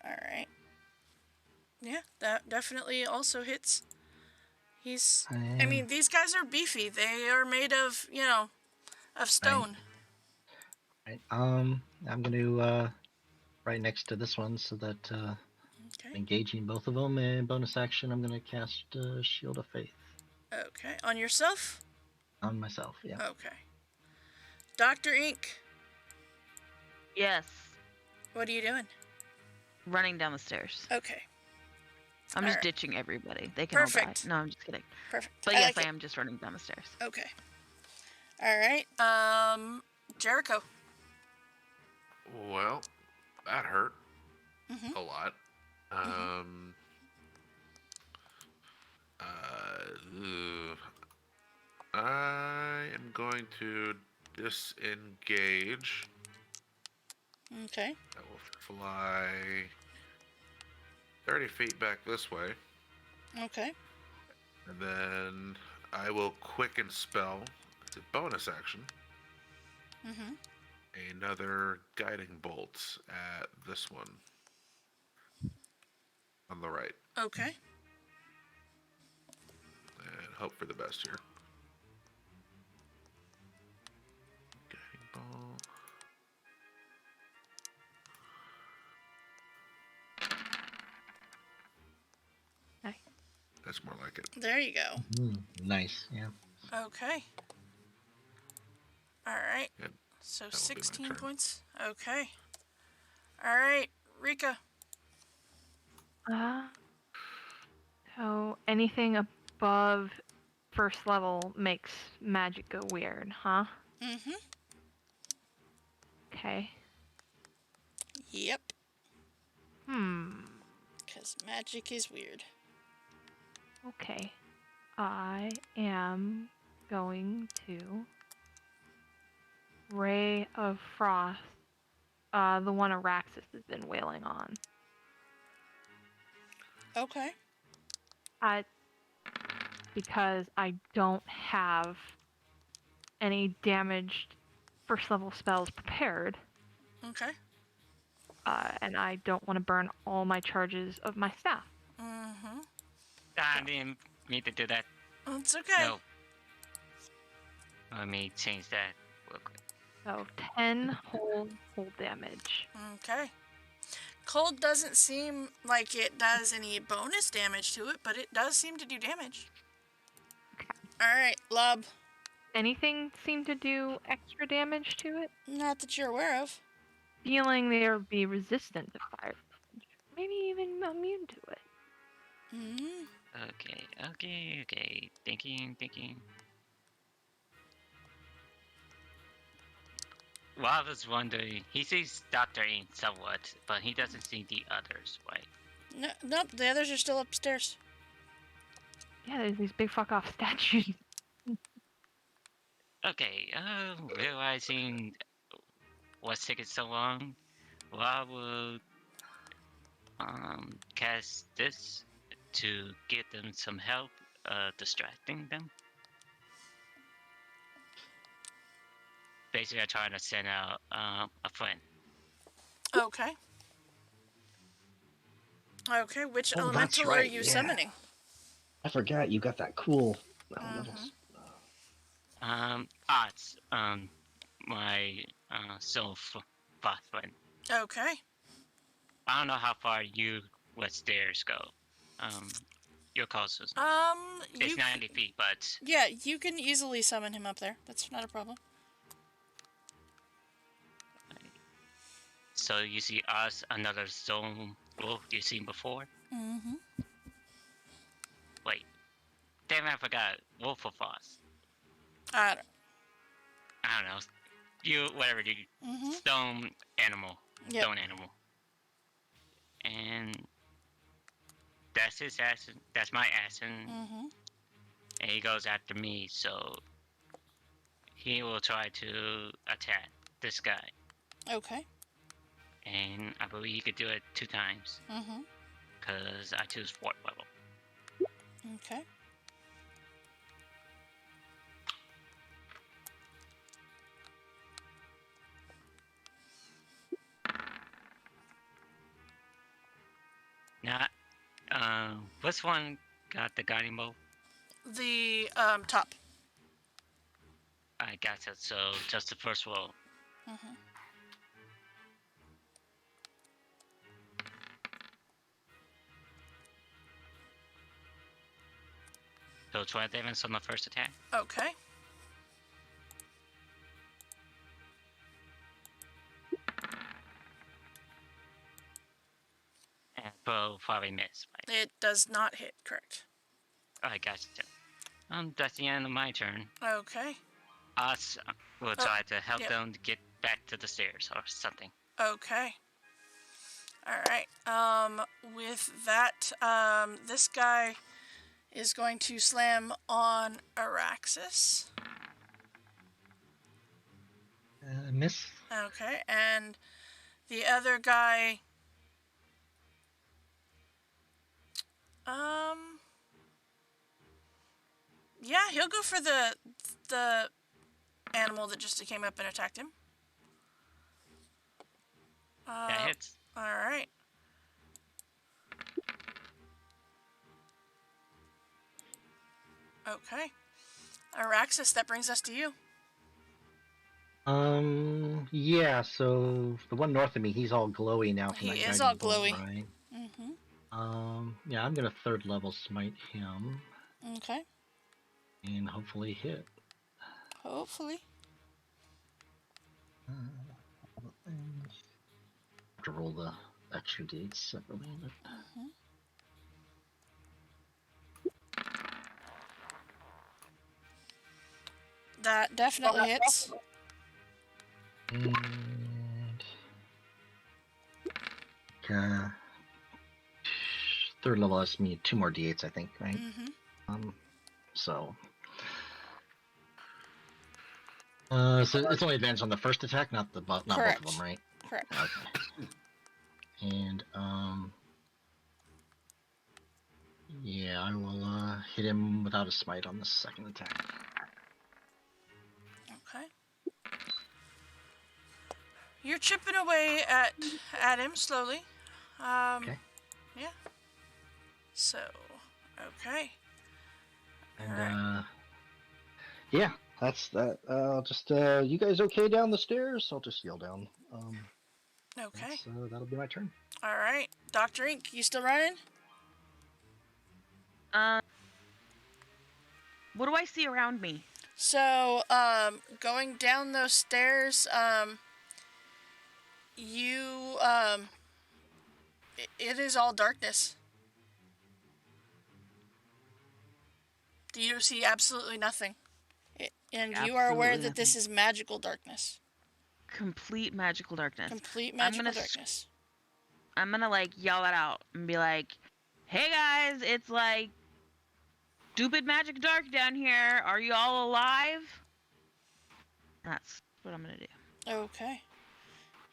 All right. Yeah, that definitely also hits. I mean, these guys are beefy. They are made of, of stone. Right. I'm gonna right next to this one so that Okay. engaging both of them. And bonus action, I'm gonna cast Shield of Faith Okay. On yourself? on myself. Yeah. Okay. Dr. Ink, Yes. what are you doing? Running down the stairs. Okay. I'm just Alright. ditching everybody. They can all Perfect. die. No, I'm just kidding. Perfect. But yes, like I it. am just running down the stairs. Okay. All right. Jericho. Well, that hurt Mm-hmm. a lot. I am going to disengage. Okay. I will fly 30 feet back this way. Okay. And then I will quicken spell. It's a bonus action. Mm-hmm. Another guiding bolt at this one. On the right. Okay. And hope for the best here. Guiding bolt. Nice. That's more like it. There you go. Nice. Yeah. Okay. All right. Yep, So that will be my 16 turn. points. Okay. All right, Rika. So anything above first level makes magic go weird, huh? Mm-hmm. Okay. Yep. Hmm. Because magic is weird. Okay. I am going to Ray of Frost, the one Araxis has been wailing on. Okay. Because I don't have any damaged first level spells prepared, Okay. and I don't want to burn all my charges of my staff. Mm-hmm. I didn't mean to do that. It's okay. No. Let me change that real quick. So 10 whole damage. Okay. Cold doesn't seem like it does any bonus damage to it, but it does seem to do damage. Alright, Lub. Anything seem to do extra damage to it? Not that you're aware of. Feeling they would be resistant to fire damage. Maybe even immune to it. Mm-hmm. Okay. Thinking. Well, I was wondering, he sees Dr. Ain somewhat, but he doesn't see the others, right? No, nope, the others are still upstairs. Yeah, there's these big fuck off statues. Okay, realizing what's taking so long, well, I will cast this to give them some help distracting them. Basically, I'm trying to send out a friend. Okay. Okay, which Oh, that's elemental are right, you yeah. summoning? I forgot you got that cool level. Odds. My soul fast friend. Okay. I don't know how far you with stairs go. Your closest. It's You 90 feet, but yeah, you can easily summon him up there. That's not a problem. so you see us, another stone wolf you've seen before. Mm-hmm. Wait, damn, I forgot. Wolf of us. I don't. I don't know. You whatever you Mm-hmm. stone animal. Yep. Stone animal. And that's his action. That's my action. Mm-hmm. And he goes after me, so he will try to attack this guy. Okay. And I believe he could do it 2 times. Mm-hmm. Because I choose 4th level. Okay. Now, which one got the guiding bolt? The top. I got it, so just the first roll. Mm-hmm. So 12 damage on the first attack. Okay. And both probably miss. Right? It does not hit. Correct. I gotcha. That's the end of my turn. Okay. Us will try to help yep. them to get back to the stairs or something. Okay. All right. With that, this guy is going to slam on Araxis. Miss. Okay, and the other guy. Yeah, he'll go for the animal that just came up and attacked him. That hits. All right. Okay. Araxis, that brings us to you. Yeah, so the one north of me, he's all glowy now from He that is guiding all bolt, glowy. right? Mm-hmm. Yeah, I'm gonna 3rd level smite him Okay. and hopefully hit. Hopefully. Have to roll the extra d8 separately. But... Mm-hmm. That definitely hits. And... Okay. 3rd level has me 2 more d8s, I think, right? Mm-hmm. So it's only advantage on the first attack, not both of them, right? Correct. Okay. And yeah, I will hit him without a smite on the second attack. Okay. You're chipping away at him slowly. Okay. Yeah. So, okay. And Alright. yeah, that's that. I'll just you guys okay down the stairs? I'll just yell down. Okay. That'll be my turn. All right. Dr. Ink, you still running? What do I see around me? So, going down those stairs, you, it is all darkness. You see absolutely nothing. And you are aware that this is magical darkness. Complete magical darkness. Complete magical darkness. I'm gonna like yell that out and be like, "Hey guys, it's like stupid magic dark down here. Are you all alive?" That's what I'm gonna do. Okay.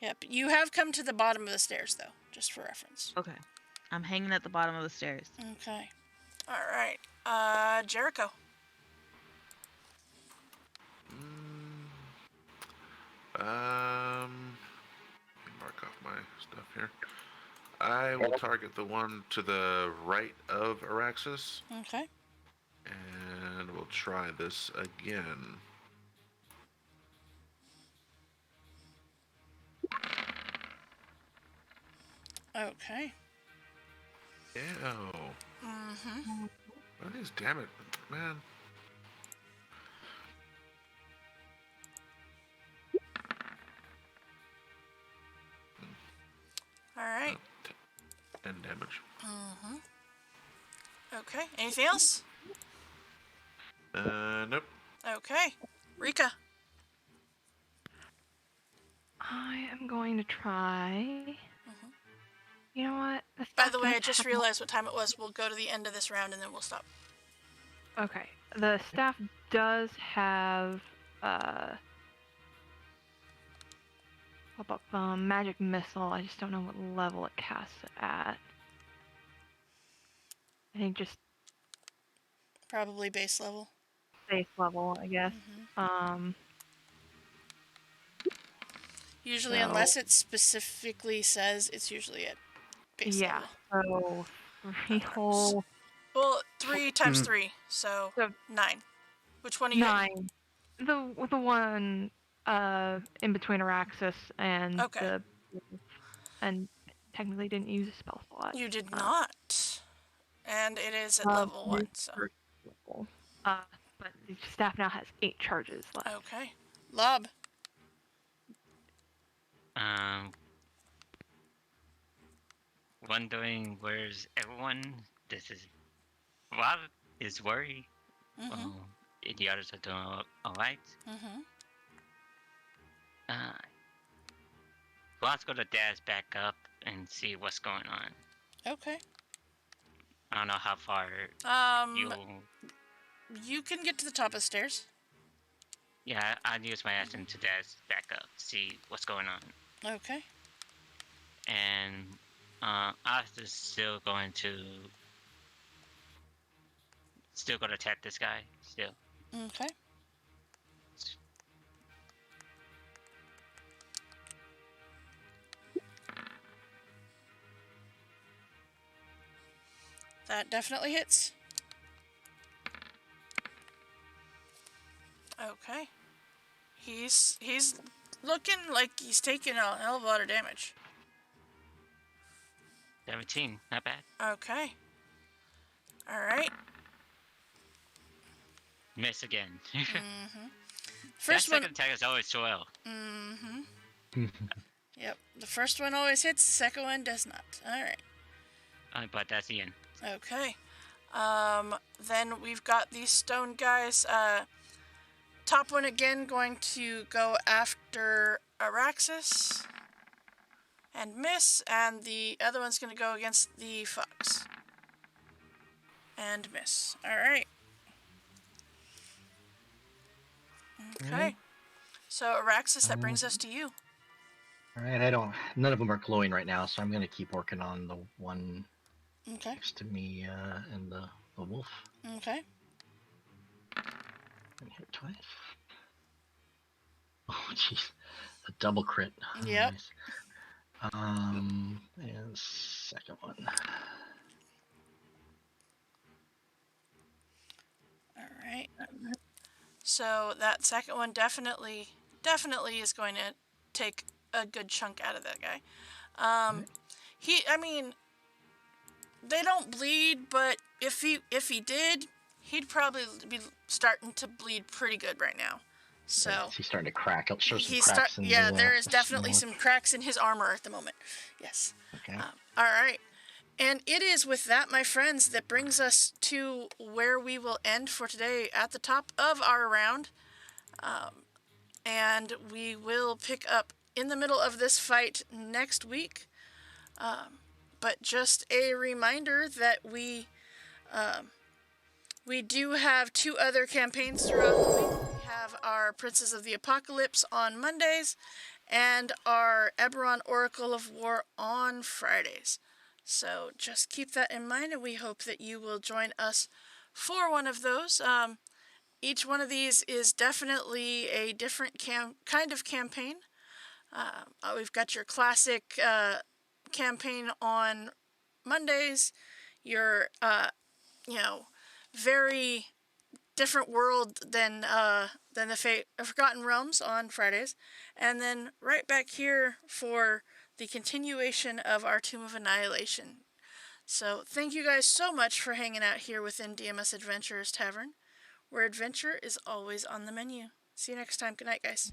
Yep. You have come to the bottom of the stairs, though, just for reference. Okay. I'm hanging at the bottom of the stairs. Okay. All right. Jericho. Let me mark off my stuff here. I will target the one to the right of Araxis. Okay. And we'll try this again. Okay. Ew. Mm-hmm. What is, damn it, man. All right. 10 damage. Mm-hmm. Okay. Anything else? Nope. Okay. Rika. I am going to try. Mhm. You know what? By the way, I just realized what time it was. We'll go to the end of this round and then we'll stop. Okay. The staff does have magic missile. I just don't know what level it casts it at. I think just Probably base level. base level, I guess. Mm-hmm. Usually, So- unless it specifically says, it's usually at base Yeah. level. So 3 whole Well, 3 times 3, so So 9. Which one are you hitting? 9. The one in between Araxis and Okay. the and technically didn't use a spell slot. You did not. And it is at level 1, so. First level. But the staff now has 8 charges left. Okay. Lob. Wondering where's everyone? This is Rob is worried. Mm-hmm. The others are doing all right. Mm-hmm. Rob's gonna dash back up and see what's going on. Okay. I don't know how far you. You can get to the top of the stairs. Yeah, I'd use my action to dash back up, see what's going on. Okay. And Alistair's still going to attack this guy. Still. Okay. That definitely hits. Okay. He's looking like he's taking a hell of a lot of damage. 17, not bad. Okay. Alright. Miss again. Mm-hmm. That First one. second attack is always 12. Mm-hmm. Yep. The first one always hits, the second one does not. Alright. But that's the end. Okay. Then we've got these stone guys. Top one again going to go after Araxis and miss, and the other one's going to go against the fox and miss. Alright. Okay. So Araxis, that brings us to you. Alright, none of them are glowing right now, so I'm gonna keep working on the one Okay. next to me and the wolf. Okay. And hit twice. Oh jeez, a double crit. Yep. Nice. And second one. Alright. So that second one definitely is going to take a good chunk out of that guy. They don't bleed, but if he did, he'd probably be starting to bleed pretty good right now. So he's starting to crack. I'll show some he's cracks in the, there is definitely some cracks in his armor at the moment. Yes. Okay. All right. And it is with that, my friends, that brings us to where we will end for today at the top of our round. And we will pick up in the middle of this fight next week. But just a reminder that we do have 2 other campaigns throughout the week. We have our Princes of the Apocalypse on Mondays and our Eberron Oracle of War on Fridays. So just keep that in mind, and we hope that you will join us for one of those. Each one of these is definitely a different kind of campaign. We've got your classic campaign on Mondays, your very different world than the Forgotten Realms on Fridays, and then right back here for the continuation of our Tomb of Annihilation. So thank you guys so much for hanging out here within DMS Adventurers Tavern, where adventure is always on the menu. See you next time. Good night, guys.